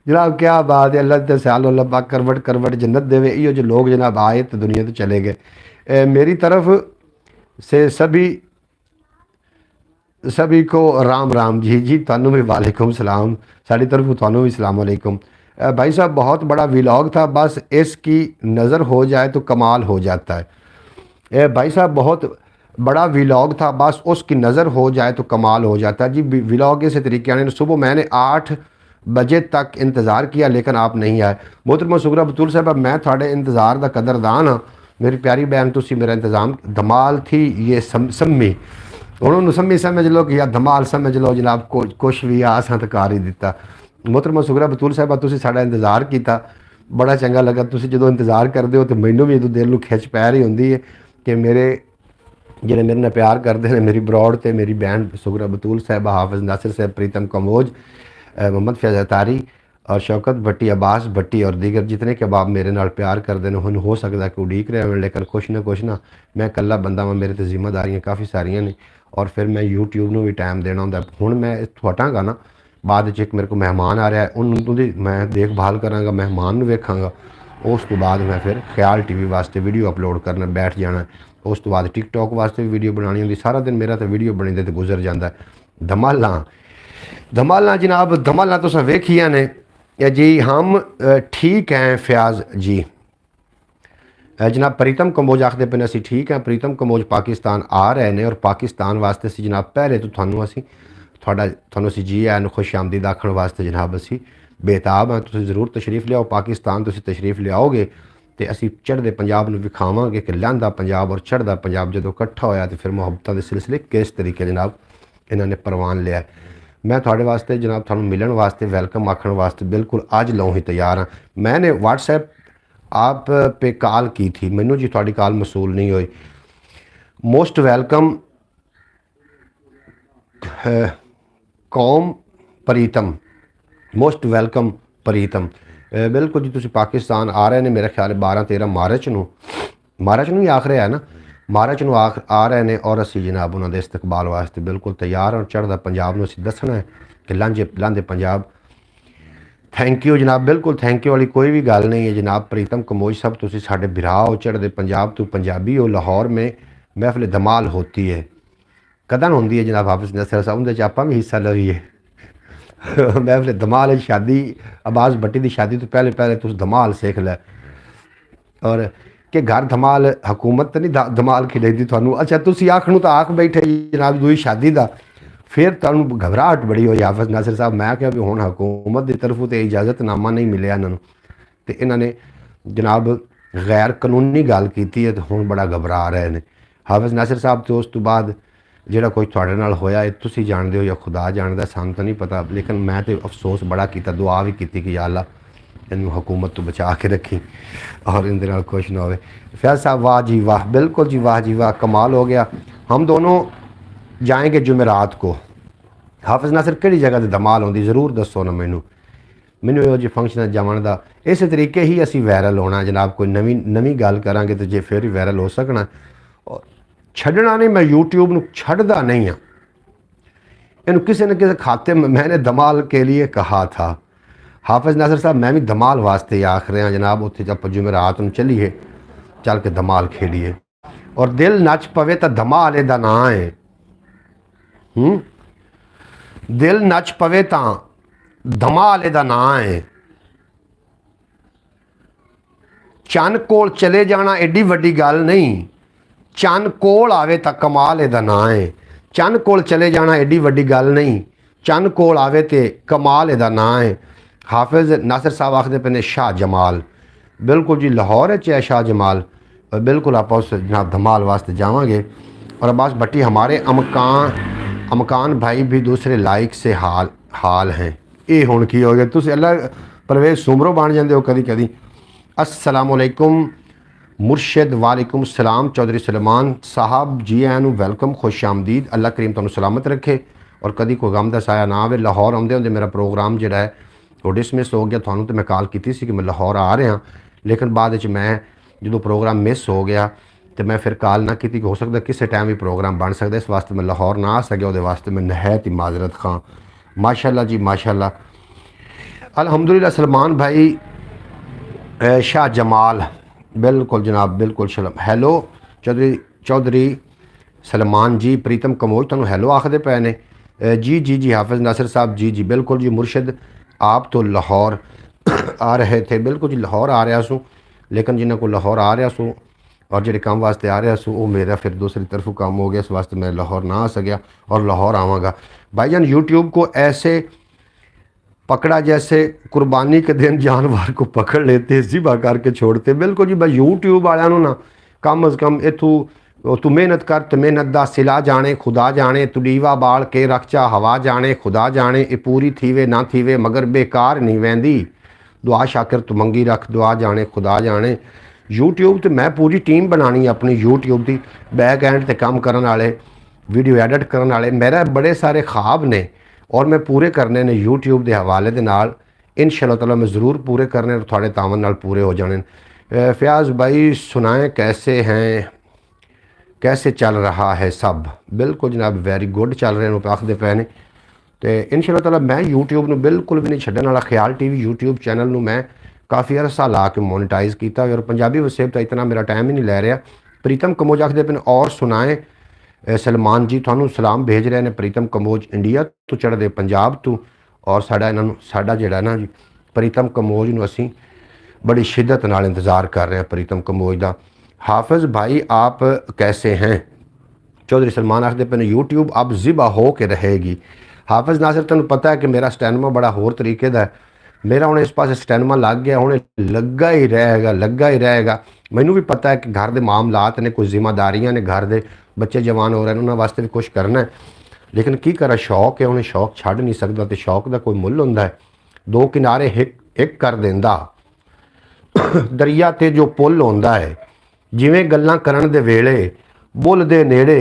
जनाब। क्या बात है, अल्लाह दिते सियाल अल्लाह पाक करवट करवट जन्नत देवे। इो जो लोग जनाब आए तो दुनिया तो चले गए। मेरी तरफ से सभी को राम राम जी जी, थानू भी वालेकुम सलाम, साड़ी तरफ थानू भी सलाम वालेकुम। भाई साहब बहुत बड़ा व्लॉग था, बस इसकी नज़र हो जाए तो कमाल हो जाता है। भाई साहब बहुत बड़ा व्लॉग था, बस उसकी नज़र हो जाए तो कमाल हो जाता है जी। व्लॉग इस तरीके आने सुबह मैंने 8 बजे तक इंतज़ार किया लेकिन आप नहीं आए। मोहतरमा सुगरा बतूल साहब मैं थोड़े इंतज़ार का कदरदान हाँ। मेरी प्यारी बहन तुसी मेरा इंतज़ाम धमाल थी ये सम्मी उन्होंने सम्मी समझ लो कि या धमाल समझ लो जनाब, कुछ भी आस तो कर ही दिता। मोहतरमा सुगरा बतूल साहब तुसी साडा इंतज़ार किया, बड़ा चंगा लगा। तुसी जो इंतज़ार करते हो तो मैनू भी जो दिल में खिच पै रही होंगी है कि मेरे ਜਿਹੜੇ ਮੇਰੇ ਨਾਲ ਪਿਆਰ ਕਰਦੇ ਨੇ, मेरी ब्रॉड ਤੇ मेरी बहन सुगरा बतूल साहबा, हाफिज़ नासिर साहब, प्रीतम कम्बोज, मोहम्मद फैज़ अतारी और शौकत भट्टी, अब्बास भट्टी और दीगर जितने के बाप मेरे नाल प्यार करते हैं। हो सकता कि उड़ीक रहे हैं, लेकिन कुछ ना मैं कल्ला बंदा वां, मेरे तो जिम्मेदारियां काफ़ी सारियां ने और फिर मैं यूट्यूब में भी टाइम देना होंगे। हुण मैं इत्थों हटांगा ना, बाद विच एक मेरे को मेहमान आ रहा है, उन्होंने मैं देखभाल करांगा, मेहमान वेखांगा। उस तो बाद मैं फिर ख्याल टीवी वास्ते वीडियो अपलोड करना बैठ जाना। उस तो बाद टिकटॉक वास्ते भी वीडियो बनानी होंगी। सारा दिन मेरा तो वीडियो बनी तो गुजर जाता है। धमालां जनाब, धमालां तुसां वेखियां ने जी। हम ठीक हैं फयाज जी। जनाब प्रीतम कंबोज आखते पे असी ठीक हैं। प्रीतम कंबोज पाकिस्तान आ रहे हैं और पाकिस्तान वास्ते असी जनाब पहले तो थानू असी जी आया खुश आमदीद आखण वास्ते जनाब असी बेताब हाँ। तुसीं ज़रूर तशरीफ़ लियाओ पाकिस्तान। तुसीं तशरीफ़ लियाओगे तो असी चढ़ते पंजाब नूं विखावांगे कि लहंदा पंजाब और चढ़दा पंजाब जदों इकट्ठा होया तो फिर मुहब्बतां दे सिलसिले किस तरीके जनाब इन्होंने परवान लिया। मैं थोड़े वास्ते जनाब थानू मिलन वास्ते वेलकम आखण वास्ते बिल्कुल अज लौं ही तैयार हाँ। मैंने व्हाट्सएप आप पे कॉल की थी, मैनू जी थोड़ी कॉल मसूल नहीं हुई। मोस्ट वेलकम कौम प्रीतम, मोस्ट वेलकम प्रीतम। बिल्कुल जी, तुसीं पाकिस्तान आ रहे हैं मेरा ख्याल 12-13 मार्च नूं ही आख रहा है ना, मार्च नूं आ रहे हैं और असी जनाब उन्होंने इस्तकबाल वास्ते बिल्कुल तैयार और चढ़दा पंजाब नूं असीं दसना है कि लांदे पंजाब। थैंक यू जनाब, बिल्कुल थैंक यू वाली कोई भी गल नहीं है जनाब। प्रीतम कंबोज साहब तुसीं साडे बिरा हो, चढ़दे पंजाब तो पंजाबी हो। लाहौर में महफिल धमाल होती है, कदन होंदी है जनाब हाफिज़ नासिर साहब, उहदे च आपां भी हिस्सा लईए। महफिल धमाल शादी अब्बास भट्टी की शादी तो पहले तुस धमाल सीख लै और कि घर धमाल हुकूमत नहीं धमाल खिलाती थानू। अच्छा तुसीं आखणू तो आख बैठे जनाब दूई शादी का, फिर तुहानू घबराहट बड़ी हुई हाफिज़ नासिर साहब। मैं क्या भी हुण हुकूमत की तरफों तो इजाज़तनामा नहीं मिलिया इन्होंने, तो इन्होंने जनाब गैर कानूनी गल की है तो हुण बड़ा घबरा रहे हैं हाफिज़ नासिर साहब। तो उस तो बाद जिहड़ा कुछ तुहाडे नाल होया है तुसीं जाणदे हो या खुदा जाणदा, सानूं तां नहीं पता, लेकिन मैं तो अफसोस बड़ा किया, दुआ भी की कि या अल्लाह इन्हूं हुकूमत तो बचा के रखी और इनदे नाल कुछ ना होवे। फैज़ साहब वाह जी वाह, बिल्कुल जी वाह जी वाह, कमाल हो गया। हम दोनों जाएंगे जुमेरात को। हाफिज़ नासिर किहड़ी जगह ते धमाल होंदी ज़रूर दसो ना मैनू इहो जिहे फंक्शन जाण दा। इस तरीके ही असी वायरल होना जनाब, कोई नवीं गल करांगे तो जे फिर ही वायरल हो सकना। छड्डना नहीं, मैं यूट्यूब नूं छड्डदा नहीं हाँ। इन्हूं किसी न किसी खाते में मैंने धमाल के लिए कहा था। हाफिज़ नासिर साहब मैं भी धमाल वास्ते ही आख रहा जनाब, उत्थे आप जुमेरात नूं चलीए, चल के धमाल खेलीए और दिल नच पवे तो धमाल इहदा नां है। दिल नच पवे तो धमाल इहदा नां है। चन कोल चले जाना एडी वड्डी गल नहीं, चन कोल आवे तो कमाल इहदा नां है। चन कोल चले जाना एडी वड्डी गल नहीं, चन कोल आवे तो कमाल इहदा नां है। हाफिज़ नासिर साहब आखदे पे ने शाह जमाल, बिल्कुल जी लाहौर है शाह जमाल, और बिल्कुल आप उस जनाब धमाल वास्ते जावांगे। और अब्बास भट्टी हमारे अमकान भाई भी दूसरे लाइक से हाल हैं। ये हुण की हो गया, तुसीं अल्लाह परवेज़ सुमरो बन जाते हो कदी कदी। अस्सलाम वालेकुम मुर्शद, वालेकुम सलाम चौधरी सलमान साहब जी आयां नूं वेलकम, खुश आमदीद। अल्लाह करीम तुहानूं सलामत रखे और कदी कोई गम दा साया ना आवे। लाहौर आउंदे हुंदे मेरा प्रोग्राम जिहड़ा है वो डिसमिस हो गया। तुहानूं तो मैं कॉल की सी कि मैं लाहौर आ रहा, लेकिन बाद विच मैं जो प्रोग्राम मिस हो गया तो मैं फिर कॉल ना की। हो सकता किसी टाइम भी प्रोग्राम बन सकता, इस वास्ते मैं लाहौर ना आ सकिया, वो वास्ते मैं नहायत ही माजरत खां। माशाल्लाह जी माशाल्लाह, अल्हम्दुलिल्लाह। सलमान भाई शाह जमाल, बिल्कुल जनाब बिल्कुल हैलो चौधरी सलमान जी। प्रीतम कंबोज तुहानूं हैलो आखदे पे ने जी जी जी। हाफिज़ नासिर साहब जी जी बिल्कुल जी। मुर्शद आप तो लाहौर आ रहे थे, बिल्कुल जी लाहौर आ रहा सूँ, लेकिन जिन्हों को लाहौर आ रहा सूँ और जो काम वास्ते आ रहा सूँ वो मेरा फिर दूसरी तरफों काम हो गया, इस वास्ते मैं लाहौर ना आ सकिया और लाहौर आवाँगा। भाईजान यूट्यूब को ऐसे पकड़ा जैसे कुर्बानी के दिन जानवर को पकड़ लेते, ज़िबा करके छोड़ते। बिल्कुल जी भाई, यूट्यूब वालों ना कम अज़ कम इथू तू मेहनत कर तो मेहनत दा सिला जाने खुदा जाने, तू लीवा बाल के रखचा हवा जाने खुदा जाने, ये पूरी थीवे ना थीवे मगर बेकार नहीं वैंदी। दुआ शाकिर तू मंगी रख दुआ जाने खुदा जाने। YouTube ਤੇ मैं पूरी टीम बनानी अपनी YouTube की बैक एंड ते काम करने वाले वीडियो एडिट करने वाले मेरा बड़े सारे ख्वाब ने और मैं पूरे करने ने YouTube के हवाले दे नाल इंशाअल्लाह ताला मैं ज़रूर पूरे करने और थोड़े तावन नाल पूरे हो जाने। फयाज भाई सुनाएं कैसे हैं, कैसे चल रहा है सब? बिल्कुल जनाब वेरी गुड चल रहे हैं आखते पे ने। तो इंशाअल्लाह ताला मैं यूट्यूब में बिल्कुल भी नहीं छड्डण वाला। ख्याल TV यूट्यूब चैनल में मैं काफ़ी अरसा ला के मोनेटाइज़ किया और पंजाबी वसेब तो इतना मेरा टाइम ही नहीं लै रहा। प्रीतम कमोज आखते पे और सुनाएं सलमान जी थानू सलाम भेज रहे हैं। प्रीतम कमोज इंडिया तो चढ़ते पंजाब तो और साडा इन्हां साडा जिहड़ा ना जी प्रीतम कमोज नूं असीं बड़ी शिद्दत नाल इंतज़ार कर रहे हैं प्रीतम कमोज का। हाफिज़ भाई आप कैसे हैं? चौधरी सलमान आखते पे यूट्यूब अब ज़िबा हो के रहेगी। हाफिज़ नासिर तेन पता है कि मेरा स्टैंडमा बड़ा होर तरीके का है। मेरा हूँ इस पास स्टैंडमा लग गया, हूँ लगा ही रहेगा। मैनू भी पता है कि घर के मामलात ने, कुछ जिम्मेदारियां ने, घर के बच्चे जवान हो रहे हैं, उन्होंने वास्ते भी कुछ करना है। लेकिन की करा शौक है, उन्हें शौक छड्ड नहीं सकता तो शौक का कोई मुल होंदा है। दो किनारे एक कर देंदा दरिया ते जो पुल होंदा है, जिवें गल्लां करन दे वेले बुल दे नेड़े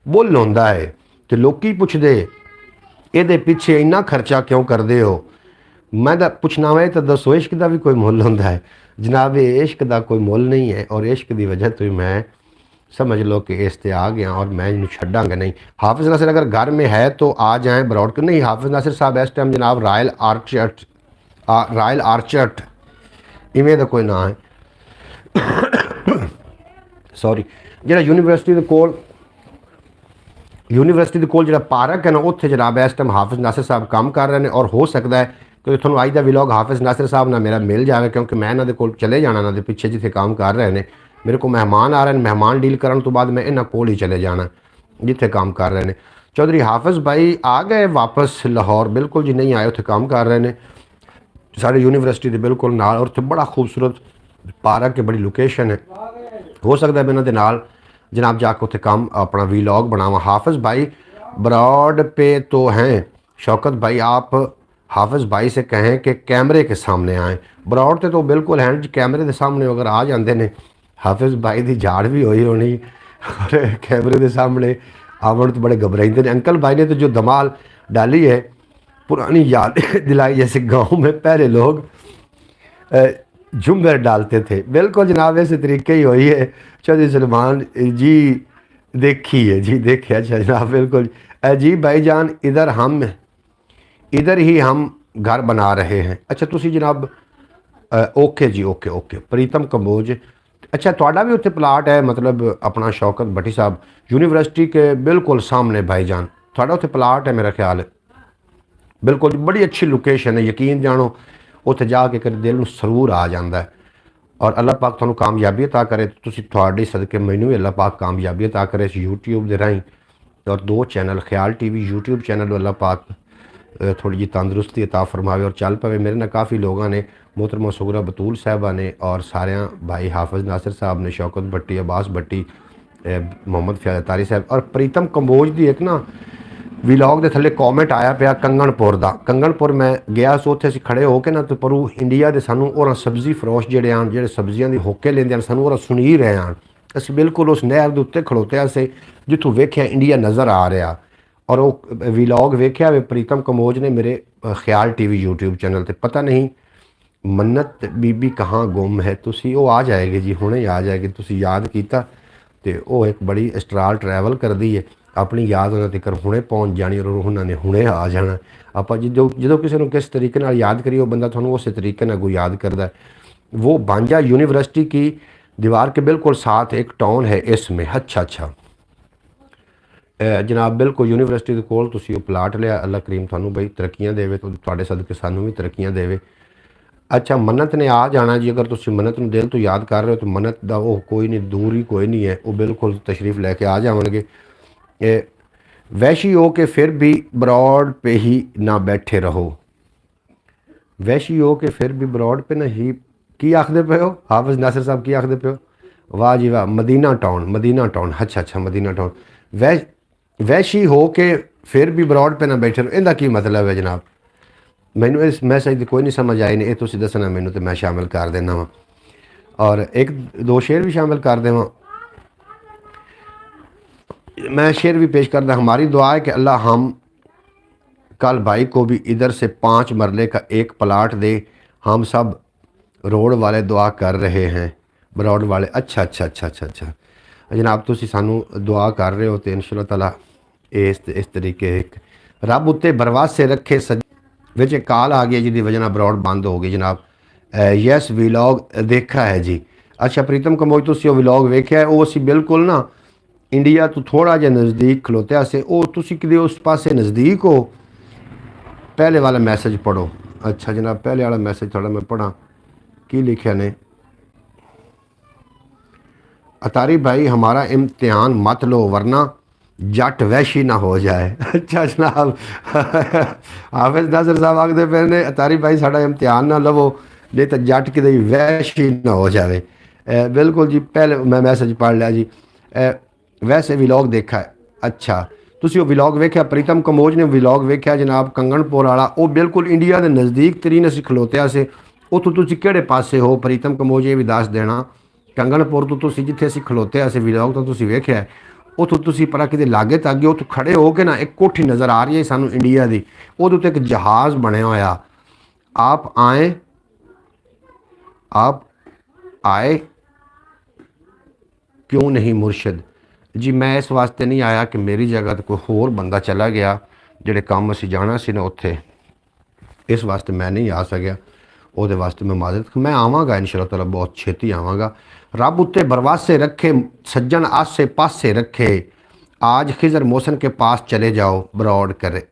बुल होंदा है। तो लोकी पुछदे इहदे पिछे इन्ना खर्चा क्यों करदे हो? मैं तो पुछना वा तो दसो इश्क का भी कोई मुल होंदा है? जनाब इश्क का कोई मुल नहीं है और इश्क की वजह तो मैं समझ लो कि इस ते आ गया और मैं इन्हूं छड्डांगा नहीं। हाफिज़ नासिर अगर घर में है तो आ जाएँ ब्रॉड। नहीं हाफिज़ नासिर साहब इस टाइम जनाब रॉयल आर्चर्ट इवें दा कोई ना है सॉरी जिहड़ा यूनीवर्सिटी के कोल जिहड़ा पार्क है ना उत्थे जनाब इस टाइम हाफिज़ नासिर साहब काम कर रहे हैं। और हो सकता है कि तुहानूं अज दा व्लॉग हाफिज़ नासिर साहब नाल मेरा मिल जाए क्योंकि मैं इन्हां दे कोल चले जाना। इन्हां दे पिछे जिथे काम कर रहे हैं मेरे को मेहमान आ रहे हैं, मेहमान डील करने तो बाद मैं इन्हां कोल ही चले जाना जिथे काम कर रहे हैं। चौधरी हाफिज़ भाई आ गए वापस लाहौर? बिल्कुल जी नहीं आए, उत्थे काम कर रहे हैं साढ़े यूनीवर्सिटी के बिल्कुल नाल और बड़ा खूबसूरत पार्क है, बड़ी लोकेशन है। हो सकता है मैं इन्हां दे नाल जनाब जाके उत्थे काम अपना व्लॉग बनावा। हाफिज़ भाई ब्रॉड पे तो हैं। शौकत भाई आप हाफिज़ भाई से कहें कि कैमरे के सामने आएँ। ब्रॉड पे तो बिल्कुल हैं जी, कैमरे के सामने अगर आ जाते हैं हाफिज़ भाई की झाड़ भी हुई होनी और कैमरे के सामने आवन तो बड़े घबराइंदे ने। अंकल भाई ने तो जो धमाल डाली है पुरानी याद दिलाई, जैसे गाँव में पहले लोग झुमर डालते थे। बिल्कुल जनाब इस तरीके ही हुई है। चौधरी सलमान जी देखी है जी, देखे। अच्छा जनाब बिल्कुल जी भाईजान इधर ही हम घर बना रहे हैं। अच्छा तुसी जनाब ओके जी ओके प्रीतम कंबोज। अच्छा थोड़ा भी उत्थे प्लाट है मतलब अपना शौकत भट्टी साहब यूनीवर्सिटी के बिल्कुल सामने भाईजान थोड़ा उत्थे प्लाट है मेरा ख्याल है। बिल्कुल बड़ी अच्छी लोकेशन है, यकीन जानो उत्थे जाके कर दिल में सरूर आ जाता है। और अल्लाह पाक तुहानूं कामयाबी अता करे। तुसीं तुहाडे सदके मैनूं भी अल्लाह पाक कामयाबी अता करे इस यूट्यूब के राहीं। और दो चैनल ख्याल TV यूट्यूब चैनल अल्लाह पाक थोड़ी जी तंदुरुस्ती अता फरमावे और चल पवे। मेरे ना काफ़ी लोगों ने मोहतरमा सुगरा बतूल साहबा ने और सारे भाई हाफिज़ नासिर साहब ने, शौकत भट्टी, अब्बास भट्टी, मोहम्मद फयाज तारी साहब और प्रीतम कंबोज की एक ना व्लॉग के थले कॉमेंट आया पाया कंगणपुर का। कंगणपुर मैं गया सो उत्थे असीं खड़े होके ना तो परू इंडिया के सानूं और सब्जी फरोश जिहड़े आन जिहड़े सब्जियां दी होके लेंदे आन सानूं और सुनी ही रहे हैं। असीं बिल्कुल उस नहर के उत्ते खड़ोते से जिथों वेख्या इंडिया नज़र आ रहा और वो व्लॉग वेख्या वे प्रीतम कंबोज ने मेरे ख्याल TV यूट्यूब चैनल पर। पता नहीं मन्नत बीबी कहाँ गुम है, तुसी वो आ जाएगी जी, हुणे ही आ जाएगी। तुसी याद किया तो वो एक बड़ी स्ट्राल ट्रैवल कर दी है, अपनी याद उन्होंने तक हुणे पहुँच जानी और उन्होंने हुणे आ जाना। आप जो किसी को किस तरीके नाल याद करिए वो बंदा थोड़ा उस तरीके नाल कोई याद करता है। वो बांजा यूनीवर्सिटी की दीवार के बिल्कुल साथ एक टाउन है इसमें। अच्छा जनाब बिल्कुल यूनीवर्सिटी के कोल तुसी वो प्लाट लिया। अल्लाह करीम थानू बई तरक्कियां देवे तो तुहाडे सदके सानू भी तरक्कियां देवे। अच्छा मन्नत ने आ जाना जी, अगर तुसी मन्नत नूं दिल तो याद कर रहे हो तो मन्नत दा वो कोई नहीं, दूर ही कोई नहीं है, वो बिल्कुल तशरीफ़ लैके आ जाएंगे। वैशी हो के फिर भी ब्रॉड पे ही ना बैठे रहो। वैशी हो के फिर भी ब्रॉड पे ना ही की आखदे पे हो हाफिज़ नासिर साहब, की आखदे पे हो? वाह जी वाह, मदीना टाउन। अच्छा मदीना टाउन। वैशी हो के फिर भी ब्रॉड पे ना बैठे रहो, इहदा की मतलब है जनाब? मैनू इस मैसेज की कोई नहीं समझ आई नहीं, ये तुसीं दसना मैनू तो मैं शामिल कर देना वा। और एक दो शेर भी शामिल कर दें। मैं शेर भी पेश करता, हमारी दुआ है कि अल्लाह हम कल भाई को भी इधर से 5 मरले का एक प्लाट दे, हम सब रोड वाले दुआ कर रहे हैं, बरौड वाले। अच्छा अच्छा अच्छा अच्छा अच्छा जनाब, तुसी सानू दुआ कर रहे हो तो इंशाअल्लाह ताला इस तरीके एक रब उत्ते बरवासे रखे सज विच एक कॉल आ गई जिसकी वजह बरौड बंद हो गई जनाब। यस व्लॉग देखा है जी। अच्छा प्रीतम कंबोज, तुसी व्लॉग वेख्या है? वो असी बिल्कुल ना इंडिया तो थोड़ा जिहा नज़दीक खलोत्या से, वो तुसी किते उस पासे नज़दीक हो। पहले वाला मैसेज पढ़ो। अच्छा जनाब, पहले वाला मैसेज थोड़ा मैं पढ़ा की लिखा ने। अतारी भाई हमारा इम्तिहान मत लो वरना जट वैशी ना हो जाए। अच्छा जनाब, हाफिज नासिर साहब आखते पे ने अतारी भाई साड़ा इम्तिहान ना लवो नहीं तो जट कि वैशी ना हो जाए। बिल्कुल जी, पहले मैं मैसेज पढ़ लिया जी। वैसे व्लॉग देखा है। अच्छा तुसी वो व्लॉग वेख्या? प्रीतम कंबोज ने व्लॉग वेख्या जनाब कंगनपुर वाला, वो बिल्कुल इंडिया के नज़दीक तरीन असी खलोत्या से। उतों तुसी किहड़े पासे हो प्रीतम कंबोज, ये भी दस देना। कंगनपुर तो तुसी जिथे असी खलोते असी व्लॉग तो तुसी वेख्या है, उतों तुसी परा किते लागे तागे उतों खड़े हो के ना एक कोठी नज़र आ रही है सानू इंडिया की, उहदे उत्ते एक जहाज़ बनया होया। आप आए, आप आए क्यों नहीं मुर्शद जी? मैं इस वास्ते नहीं आया कि मेरी जगह तो कोई होर बंदा चला गया जिहड़े काम असी जाना सी ना उत्थे, इस वास्ते मैं नहीं आ सकिया। ਉਹਦੇ वास्ते मैं माजरत, मैं आवागा इंशाअल्लाह ताला, बहुत छेती आवागा। रब उत्ते बरवासे रखे, सज्जन आसे पासे रखे। आज खिजर मोहसन के पास चले जाओ, ब्रॉड करे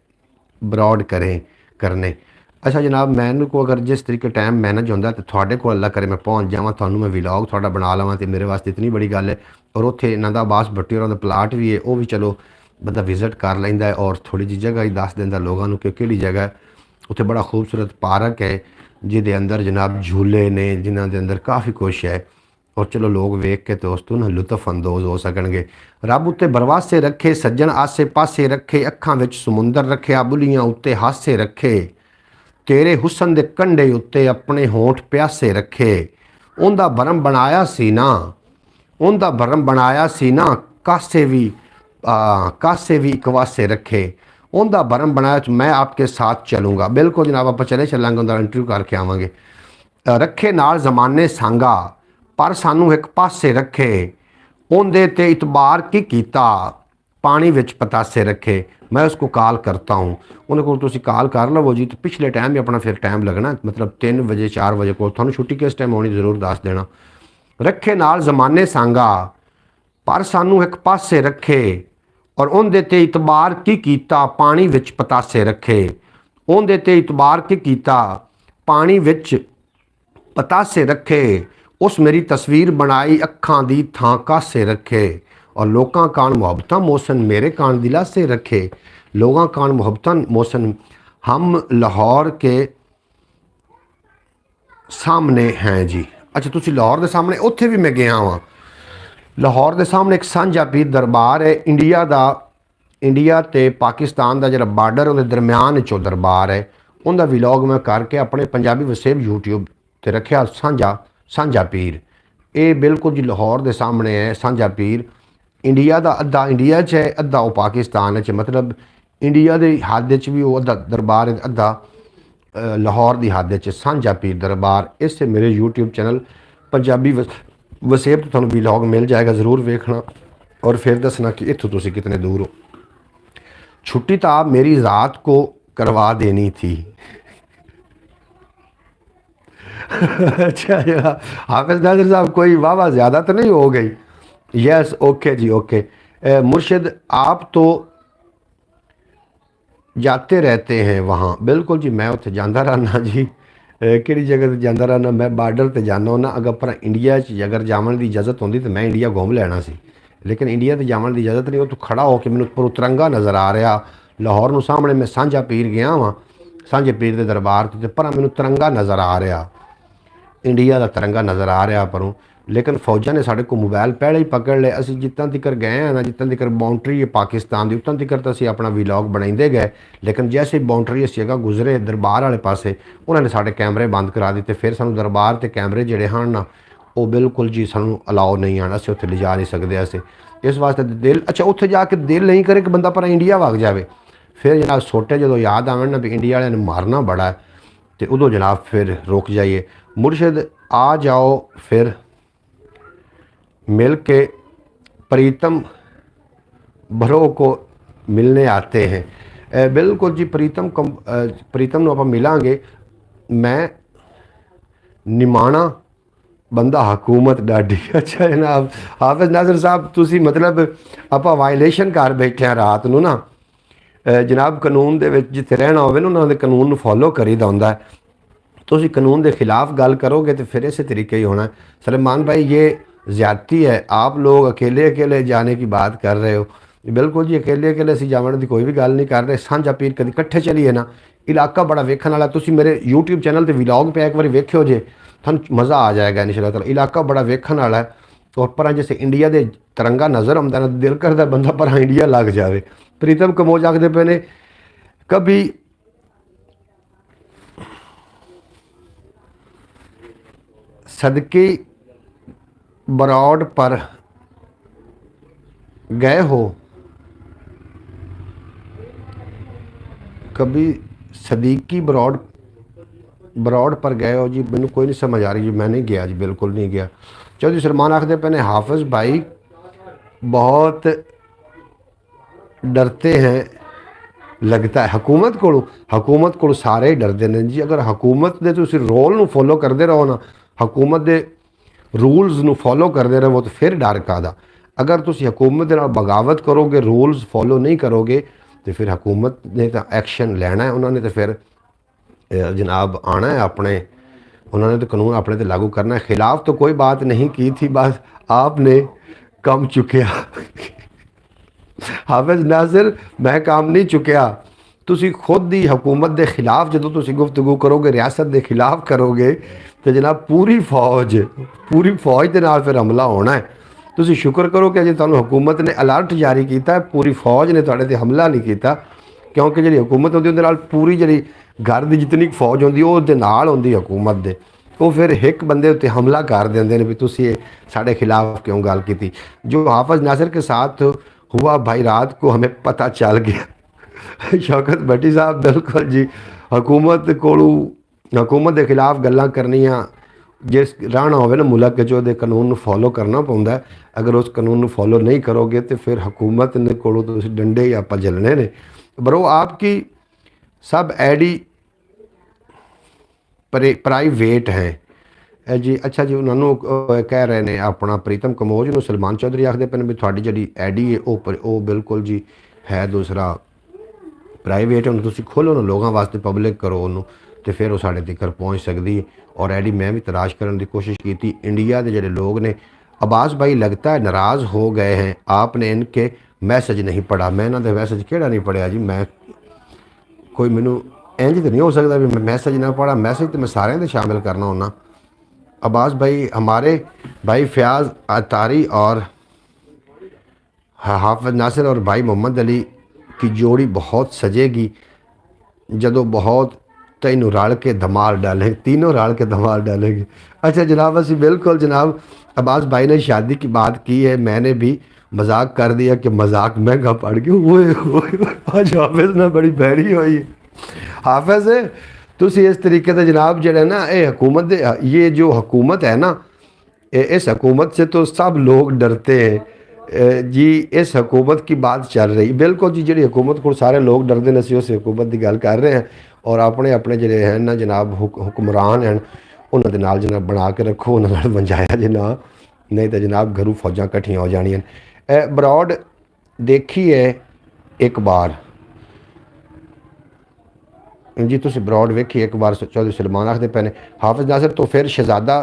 ब्रॉड करें करने। अच्छा जनाब, मैनू को अगर जिस तरीके टाइम मैनेज होंदा तो थोड़े को अल्लाह करे मैं पहुँच जावां, थानू मैं व्लॉग थोड़ा बना लवां तो मेरे वास्ते इतनी बड़ी गल है। और उत्थे इन्हां दा अब्बास भट्टी होरां दा प्लाट भी है, वो भी चलो बंदा विजिट कर लैंदा है और थोड़ी जी जगह ही दस दिंदा लोगों नूं कि किहड़ी जगह है। उत्थे बड़ा खूबसूरत पार्क है जिहदे अंदर जनाब झूले ने, जिन्हां दे अंदर काफ़ी कुछ है। और चलो लोग वेख के तो उस तो ना लुत्फ अंदोज़ हो सकणगे। रब उत्ते बरवासे रखे, सज्जन आसे पासे रखे, अखां विच समुंदर रखे, बुलियां उत्ते हासे रखे। तेरे हुसन दे कंढे उत्ते अपने होंठ प्यासे रखे। उंदा भरम बनाया सी ना, उंदा भरम बनाया सी ना, कासे भी एक वासे रखे। उनका भरम बनाया मैं आपके साथ चलूँगा। बिल्कुल जनाब, आप चले चलांगे, उनका इंटरव्यू करके आवांगे। रखे नाल जमाने सांगा पर सानू एक पासे रखे। उनदे ते इतबार की कीता, पानी विच पतासे रखे। मैं उसको कॉल करता हूँ, उन्हें को तुसी कॉल कर लवो जी। तो पिछले टाइम भी अपना फिर टाइम लगना, मतलब 3 बजे 4 बजे को थानू छुट्टी किस टाइम होनी ज़रूर दस देना। रखे नाल जमाने सांगा पर सानू एक पासे रखे। और उनदे ते इतबार की कीता, पानी विच पतासे रखे। उनदे ते इतबार की कीता, पानी विच पतासे रखे। उस मेरी तस्वीर बनाई, अखां दी थां कासे रखे। और लोकां कान मुहब्बतां मोहसन, मेरे कान दिलासे रखे। लोगां कान मुहब्बतां मोहसन, हम लाहौर के सामने हैं जी। अच्छा तुसी लाहौर के सामने, उत्थे भी मैं गया वां। लाहौर के सामने एक सांझा पीर दरबार है, इंडिया ते पाकिस्तान का जो बार्डर उहदे दरम्यान चो दरबार है। उनका व्लॉग मैं करके अपने पंजाबी वसेब यूट्यूब ते रखा, सांझा पीर। ये बिल्कुल जी लाहौर के सामने है सांझा पीर। इंडिया का अद्धा इंडिया च है, अद्धा वो पाकिस्तान च, मतलब इंडिया के हद च भी वो अद्धा दरबार है, अद्धा लाहौर की हद च सांझा पीर दरबार। इससे मेरे यूट्यूब चैनल पंजाबी वसेब तो थानू व्लॉग मिल जाएगा, ज़रूर देखना और फिर दसना कि इत्थों तुसी कितने दूर हो। छुट्टी तो आप मेरी ज़ात को करवा देनी थी। अच्छा यार हाफिज नासिर साहब, कोई वाह ज़्यादा तो नहीं हो गई? यस ओके जी ओके। मुर्शिद आप तो जाते रहते हैं वहाँ? बिल्कुल जी, मैं उत्थे जाता रहना जी। किहड़ी जगह जाता रहना? मैं बार्डर पर जाना होना। अगर पर इंडिया अगर जाने की इजाज़त होंदी तो मैं इंडिया घूम लेना सी, लेकिन इंडिया तो जाने की इजाज़त नहीं। तो खड़ा होकर मैंने उपर तिरंगा नज़र आ रहा लाहौर नूं सामने। मैं सांझा पीर गया वहाँ, सांझे पीर के दरबार तो पर मैंने तिरंगा नज़र आ रहा, इंडिया का तिरंगा नज़र आ रहा परों। लेकिन फौजा ने साढ़े को मोबाइल पहले ही पकड़ ले। असी जितना तिकर गए हैं ना, जितना तिकर बाउंड्री है पाकिस्तान की, उतना तिकर तो असी अपना व्लॉग बनाते गए। लेकिन जैसे बाउंड्री असी अगर गुजरे दरबार वाले पासे, उन्होंने साढ़े कैमरे बंद करा दिते। फिर सानू दरबार ते कैमरे जिहड़े हैं ना ਉਹ ਬਿਲਕੁਲ ਜੀ ਸਾਨੂੰ ਅਲਾਓ ਨਹੀਂ ਆਣਾ, ਅਸੀਂ ਉੱਥੇ ਲਿਜਾ ਨਹੀਂ ਸਕਦੇ। ਅਸੀਂ ਇਸ ਵਾਸਤੇ ਦਿਲ, ਅੱਛਾ ਉੱਥੇ ਜਾ ਕੇ ਦਿਲ ਨਹੀਂ ਕਰੇ ਕਿ ਬੰਦਾ ਪਰ ਇੰਡੀਆ ਵਗ ਜਾਵੇ। ਫਿਰ ਜਨਾਬ ਛੋਟੇ ਜਦੋਂ ਯਾਦ ਆਵਣ ਨਾ ਵੀ ਇੰਡੀਆ ਵਾਲਿਆਂ ਨੂੰ ਮਾਰਨਾ ਬੜਾ ਹੈ, ਤੇ ਉਦੋਂ जनाब फिर रुक जाइए। मुर्शिद आ जाओ फिर मिल के प्रीतम भरो को मिलने आते हैं। बिल्कुल जी, प्रीतम ਨੂੰ ਆਪਾਂ ਮਿਲਾਂਗੇ। मैं निमाणा ਬੰਦਾ ਹਕੂਮਤ ਡਾਢੀ। ਅੱਛਾ ਜਨਾਬ ਹਾਫਿਜ਼ ਨਾਜ਼ਰ ਸਾਹਿਬ, ਤੁਸੀਂ ਮਤਲਬ ਆਪਾਂ ਵਾਇਲੇਸ਼ਨ ਕਰ ਬੈਠੇ ਹਾਂ ਰਾਤ ਨੂੰ ਨਾ। ਜਨਾਬ ਕਾਨੂੰਨ ਦੇ ਵਿੱਚ ਜਿੱਥੇ ਰਹਿਣਾ ਹੋਵੇ ਨਾ, ਉਹਨਾਂ ਦੇ ਕਾਨੂੰਨ ਨੂੰ ਫੋਲੋ ਕਰੀਦਾ ਹੁੰਦਾ ਹੈ। ਤੁਸੀਂ ਕਾਨੂੰਨ ਦੇ ਖਿਲਾफ गल करोगे तो फिर इसी तरीके ही होना है। सलेमान भाई ये ज़्यादती है, आप लोग अकेले अकेले जाने की बात कर रहे हो। बिल्कुल जी, अकेले अकेले असीं जावन की कोई भी गल नहीं कर रहे। सांझा पीर कभी इकट्ठे चलीए ना, इलाका बड़ा वेखण वाला। तुसीं मेरे यूट्यूब चैनल पर व्लॉग पे एक बार वेखियो जे, थानू मज़ा आ जाएगा इंशाअल्लाह ताला। इलाका बड़ा वेखण वाला है। और पर जैसे इंडिया के तिरंगा नज़र आउंदा ना, दिल करदा बंदा पर इंडिया लग जाए। प्रीतम कमोज आखदे पे ने कभी सदके बरौड पर गए हो, कभी सदीकी बरौड पर गए हो जी? मैनू कोई नहीं समझ आ रही जी, मैं नहीं गया जी, बिल्कुल नहीं गया। चौधरी सलमान आखते पे ने हाफिज़ भाई बहुत डरते हैं लगता है हुकूमत को सारे ही डरते हैं जी। अगर हुकूमत के तुसीं रोल नूं फॉलो करते रहो ना, हुकूमत के रूल्स नूं फॉलो करते रहो, तो फिर डर कादा। अगर तुसीं हुकूमत दे नाल बगावत करोगे, रूल्स फॉलो नहीं करोगे, तो फिर हुकूमत ने तो एक्शन लेना है। उन्होंने तो फिर जनाब आना है अपने, उन्होंने तो कानून अपने ते लागू करना है। खिलाफ तो कोई बात नहीं की थी, बस आपने कम चुकिया। हाफिज़ नासिर, मैं काम नहीं चुकिया। तुसी खुद ही हुकूमत के खिलाफ जो तुसी गुफ्तगू करोगे, रियासत के खिलाफ करोगे, तो जनाब पूरी फौज के नाल फिर हमला होना है। तुसी शुक्र करो कि अजे तुहानू हुकूमत ने अलर्ट जारी किया, पूरी फौज ने तुहाडे ते हमला नहीं किया। क्योंकि जी हुकूमत होंदी उहदे नाल पूरी जी घर की जितनी फौज होंदी उहदे नाल होंदी हुकूमत दे, वो फिर एक बंदे उत्ते हमला कर देंदे ने भी तुसी साडे खिलाफ क्यों गल की। जो हाफिज़ नासिर के साथ हुआ भाई रात को हमें पता चल गया। शौकत भट्टी साहब, बिल्कुल जी, हुकूमत के खिलाफ गल्लां करनियां, जिस रहना होवे ना मुल्क जो दे कानून नूं फॉलो करना पौंदा है। अगर उस कानून नूं फॉलो नहीं करोगे तो फिर हुकूमत ने कोलों तुसीं डंडे ही आपां झलने ने। बरो आपकी सब आईडी प्राइवेट हैं जी। अच्छा जी, उन्होंने कह रहे हैं अपना प्रीतम कमोज नूं सलमान चौधरी आखते पे भी थोड़ी जी आईडी है वो बिल्कुल जी है दूसरा प्राइवेट। उन्होंने तुसीं खोलो ना, लोगों वास्ते पब्लिक करो उन्होंने, तो फिर वो साढ़े तक पहुँच सकती है। और आईडी मैं भी तलाश करने की कोशिश की थी। इंडिया के जोड़े लोग ने, अब्बास भाई लगता है नाराज़ हो गए हैं, आपने इनके मैसेज नहीं पढ़ा। मैं इन्होंने मैसेज केड़ा नहीं पढ़िया जी, मैं कोई मैनू इंज तो नहीं हो सकता भी मैं मैसेज ना पढ़ा। मैसेज तो मैं सारे दे शामिल करना होना। अब्बास भाई, हमारे भाई फयाज अतारी और हाफिज़ नासिर और भाई मोहम्मद अली की जोड़ी बहुत सजेगी जदों बहुत तीनों रल के धमाल डालेंगे, तीनों रल के धमाल डालेंगे। अच्छा जनाब, असी बिल्कुल जनाब, अब्बास भाई ने शादी की बात की है, मैंने भी मजाक कर दिया कि मजाक महंगा पड़ गया। आज हाफिज़ ना बड़ी भैड़ी हुई है। हाफिज़ तुसी इस तरीके से जनाब जो ना ये हुकूमत ये जो हुकूमत है ना, इस हुकूमत से तो सब लोग डरते हैं जी। इस हुकूमत की बात चल रही, बिल्कुल जी, जी हुकूमत को सारे लोग डरते हैं, असीं उस हुकूमत की गल कर रहे हैं। और अपने अपने जोड़े हैं ना जनाब हुक्मरान हैं, उन्होंने नाल जनाब बना के रखो, उन्होंने वंजाया जे ना, नहीं तो जनाब घरों फौजां कट्ठियां हो जानियां। बरौड देखी है एक बार जी, तुसी बरौड वेखी एक बार? चौधरी सलमान आखते पे ने हाफिज़ नासिर तो फिर शहजादा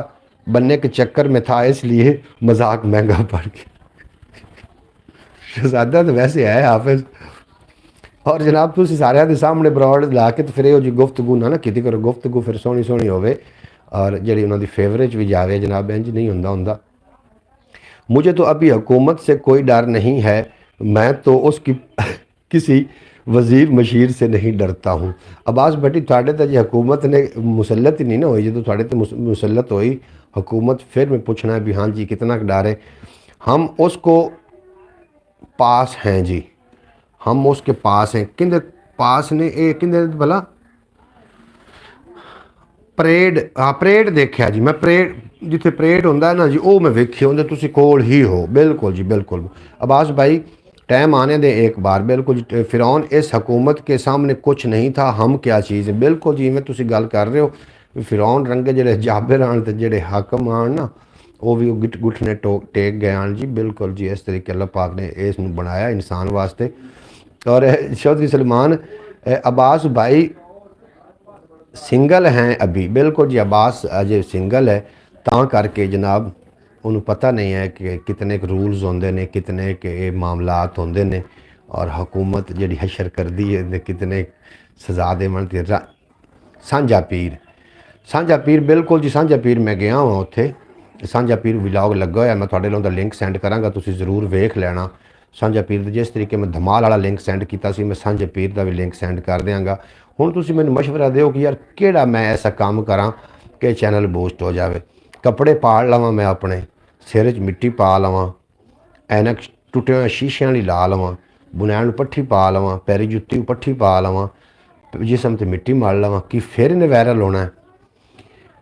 बनने के चक्कर में था, इसलिए मजाक महंगा पड़ गया। शहजादा तो वैसे है हाफिज़। और जनाब तुसी सारे के सामने बरौड ला के तो फिर जी गुफ्तगू ना की करो, गुफ्तगू फिर सोहनी सोहनी होवे और जी उन्होंने फेवरेट भी जाए। जनाब इंज नहीं होंदा। मुझे तो अभी हुकूमत से कोई डर नहीं है, मैं तो उसकी किसी वज़ीर मशीर से नहीं डरता हूँ। अब्बास भट्टी तुहाडे ते जी हुकूमत ने मुसलत ही नहीं ना हुई, जो तुहाडे ते मुसलत हुई हुकूमत, फिर मैं पूछना है भी हाँ जी कितना डर है। हम उसको पास हैं जी, हम उसके पास हैं। किंदे पास ने ये किंदे भला परेड, हाँ परेड देखा जी मैं, परेड जिथे परेड होंगे ना जी वो मैं वेखी, उन्हें तुसी कोल ही हो। बिल्कुल जी बिल्कुल अब्बास भाई, टाइम आने दे एक बार। बिल्कुल जी, फिरौन इस हुकूमत के सामने कुछ नहीं था, हम क्या चीज़ है। बिल्कुल जी मैं तुसी गल कर रहे हो, फिरौन रंगे जेडे जाबिर आन ते जेडे हाकम आन ना, वो भी गिट गुठने टेक गए आन जी। बिल्कुल जी इस तरीके अल्लाह पाक ने इस बनाया इंसान वास्ते। और चौधरी सलमान अब्बास भाई सिंगल हैं अभी। बिल्कुल जी अब्बास अजय सिंगल है, ता करके जनाब उन्होंने पता नहीं है कि कितने रूल्स होंगे ने, कितने के मामलात होंगे ने, और हुकूमत जी हशर कर दी है कितने सजा देवन। सांझा पीर, सांझा पीर बिल्कुल जी सांझा पीर मैं गया हाँ उत्थे, सांझा पीर व्लॉग लगा होया, मैं थोड़े लोगों का लिंक सेंड कराँगा, तुसी जरूर वेख लेना। सांझा पीर जिस तरीके मैं धमाल वाला लिंक सेंड किया सी, मैं सांझा पीर का भी लिंक सेंड कर देंगा। हुण तुसी मैनूं मशवरा दिओ कि यार केड़ा मैं ऐसा काम करा कि चैनल बूस्ट हो जाए। कपड़े पाड़ लवां मैं अपने, सिर च मिट्टी पा लवां, ऐनक टुटे हुए शीशियां वाली ला लवां, बुनैन पट्ठी पा लवां, पैरी जुत्ती पट्ठी पा लवां, जिसम ते मिट्टी मार लवां, कि फिर इन्हें वायरल होना है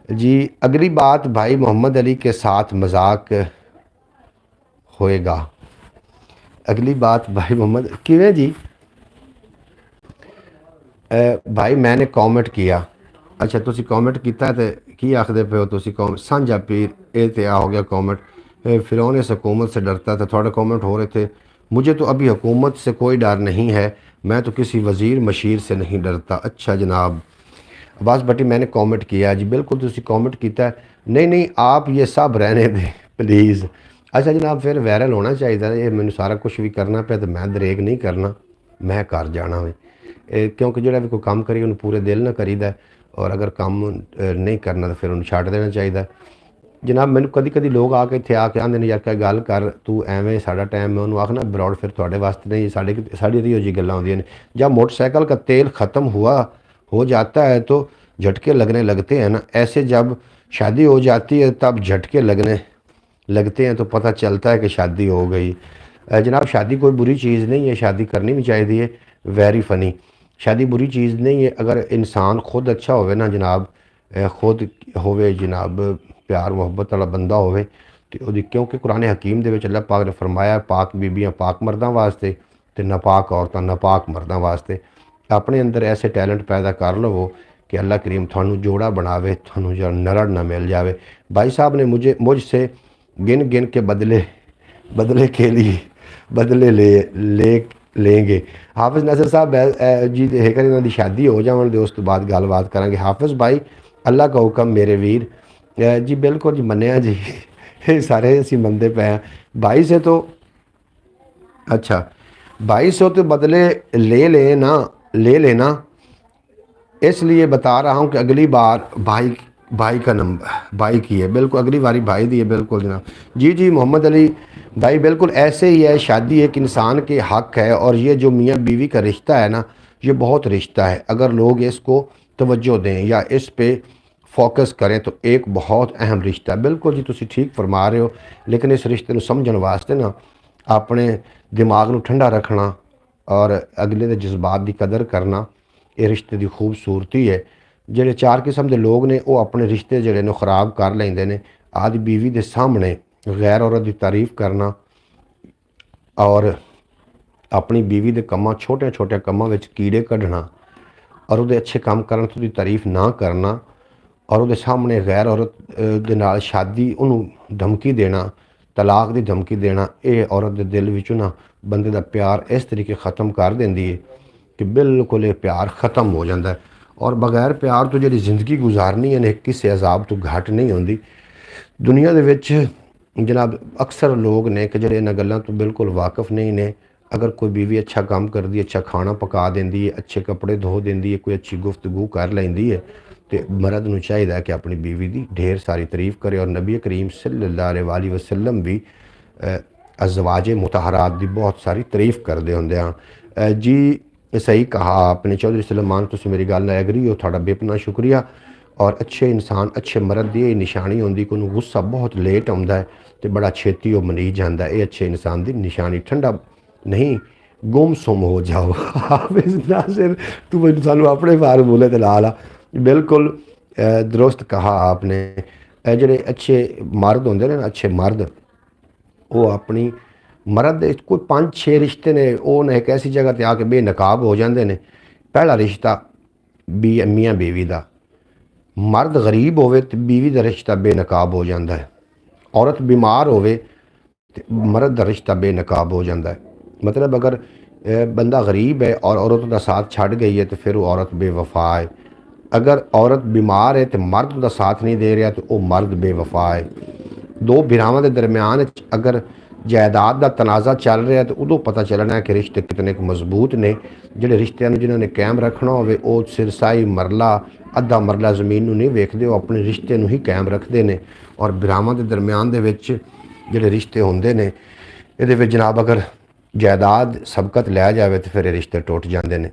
जी। अगली बात भाई मोहम्मद अली के साथ मजाक होएगा। अगली बात भाई मोहम्मद किवें जी भाई मैंने कॉमेंट किया। अच्छा तुसी कॉमेंट किया तो की आखते पे हो तुसी कॉमेंट सांझा पीर ये तो आ हो गया कॉमेंट। फिरौन इस हुकूमत से डरता था, थोड़े कॉमेंट हो रहे थे। मुझे तो अभी हुकूमत से कोई डर नहीं है, मैं तो किसी वज़ीर मशीर से नहीं डरता। अच्छा जनाब अब्बास भट्टी मैंने कमेंट किया जी, बिल्कुल तुसी कमेंट किया है। नहीं नहीं आप ये सब रहने दें प्लीज़। अच्छा जनाब फिर वायरल होना चाहिए, ये मैंने सारा कुछ भी करना पे तो मैं दरेक नहीं करना, मैं कर जाना वे। क्योंकि जो भी कोई काम करिए उन्हें पूरे दिल ना करीदा, और अगर काम नहीं करना तो फिर उन्हें छड्ड देना चाहिए। जनाब मैंने कभी कभी लोग आके इतने आके आते हैं यार क्या गल कर तू एवें साड़ा टाइम मैं उन्होंने आखना ब्रॉड फिर थोड़े वास्ते नहीं, साड़ी तो जी गल्लां होंदियां ने। जब मोटरसाइकिल का तेल ख़त्म हुआ हो जाता है तो झटके लगने लगते हैं ना, ऐसे जब शादी हो जाती है तब झटके लगने लगते हैं तो पता चलता है कि शादी हो गई। जनाब शादी कोई बुरी चीज़ नहीं है, शादी करनी भी चाहिए। वेरी फ़नी, शादी बुरी चीज़ नहीं है अगर इंसान खुद अच्छा होवे ना जनाब, खुद होवे जनाब प्यार मुहब्बत वाला बंदा होवे तो ਉਹਦੀ, क्योंकि कुरान हकीम ਦੇ ਵਿੱਚ अल्लाह पाक ने फरमाया पाक बीबियाँ पाक मर्दां वास्ते ते नापाक औरतां नापाक मर्दां वास्ते। अपने अंदर ऐसे टैलेंट पैदा कर लवो कि अल्लाह करीम थानू जोड़ा बनावे, थानू जो नरड़ ना मिल जावे। भाई साहब ने मुझसे गिन गिन के बदले बदले के लिए बदले ले लेंगे। हाफिज़ नासिर साहब जी जेकर इन्हों की शादी हो जाए तो उस तो बाद गलबात करांगे। हाफिज़ भाई अल्लाह का हुक्म मेरे वीर जी बिल्कुल जी मन्निया जी ये सारे असी मनते पे हैं। भाई से तो अच्छा भाई से तो बदले ले लेना, इसलिए बता रहा हूँ कि अगली बार भाई भाई का नंबर भाई की है, बिल्कुल अगली बारी भाई दी है। बिल्कुल जनाब जी जी मोहम्मद अली भाई बिल्कुल ऐसे ही है। शादी एक इंसान के हक है, और ये जो मियाँ बीवी का रिश्ता है ना ये बहुत रिश्ता है। अगर लोग इसको तवज्जो दें या इस पे फोकस करें तो एक बहुत अहम रिश्ता है। बिल्कुल जी तुसी ठीक फरमा रहे हो, लेकिन इस रिश्ते को समझने वास्ते ना अपने दिमाग को ठंडा रखना और अगले के जज्बात की कदर करना ये रिश्ते की खूबसूरती है। ਜਿਹੜੇ चार किस्म के लोग ने वो अपने रिश्ते ਜਿਹੜੇ ਨੇ खराब कर लेंदे ने। आदि बीवी के सामने गैर औरत की तारीफ करना और अपनी बीवी के कामों छोटे छोटे कामों में कीड़े कढ़ना और वो अच्छे काम करने तो उसकी तारीफ ना करना और वो सामने गैर औरत के नाल शादी उन्होंने धमकी देना, तलाक की धमकी देना, ये औरत के दिल विचों ना बंदे का प्यार इस तरीके ख़त्म कर देंदी है कि बिल्कुल ये प्यार ख़त्म हो जाता है। और बगैर प्यार तो जी जिंदगी गुजारनी है किसी अजाब तो घट नहीं होंदी दुनिया दे विच। जनाब अक्सर लोग ने कि जेडे इन्हां गल्लां तो बिल्कुल वाकफ नहीं ने। अगर कोई बीवी अच्छा काम करती है, अच्छा खाना पका देंदी है, अच्छे कपड़े धो देंदी है, कोई अच्छी गुफ्तगू कर लैंदी है तो मर्द नूं चाहिए कि अपनी बीवी की ढेर सारी तारीफ़ करे। और नबी करीम सल्लल्लाहु अलैहि वसल्लम भी अज़वाजे मुतहरात की बहुत सारी तारीफ़ करते होंदे हैं जी। ये सही कहा आपने चौधरी सलेमान, तुसी मेरी गल नाल एग्री हो, थोड़ा बेपना शुक्रिया। और अच्छे इंसान अच्छे मर्द की निशानी होंगी कि उन्होंने गुस्सा बहुत लेट आता है तो बड़ा छेती वो मनी जाता है। ये अच्छे इंसान की निशानी, ठंडा नहीं गुमसुम हो जाओ। हाफिज़ नासिर तू मैं सानू अपने फार्मूले ते ला ला। बिल्कुल दुरुस्त कहा आपने। जोड़े अच्छे मर्द होंगे ना, अच्छे मर्द वो अपनी मर्द दे कोई 5-6 रिश्ते ने वो ने एक ऐसी जगह ते आके बेनकाब हो जाते हैं। पहला रिश्ता मियाँ बीवी का, मर्द गरीब होवे तो बीवी का रिश्ता बेनकाब हो जाता है। औरत बीमार होवे ते मर्द का रिश्ता बेनकाब हो जाता है। मतलब अगर बंदा गरीब है और औरत का साथ छड़ गई है तो फिर वो औरत बेवफा है। अगर औरत बीमार है तो मर्द का साथ नहीं दे रहा तो वो मर्द बेवफा है। दो बिरावां के दरम्यान अगर जायदाद का तनाज़ा चल रहा है तो उदों पता चलना है कि रिश्ते कितने मजबूत ने। जिहड़े रिश्तिਆਂ ਨੂੰ जिन्होंने कायम रखना होवे वो सिरसाई मरला अद्धा मरला ज़मीन ਨੂੰ नहीं वेखते, वो अपने रिश्ते ਨੂੰ ही कायम रखते हैं। और बिरावां के दरम्यान दे विच जिहड़े रिश्ते होंदे ने इहदे विच जनाब अगर जायदाद सबकत लै जाए तो फिर रिश्ते टुट जाते हैं।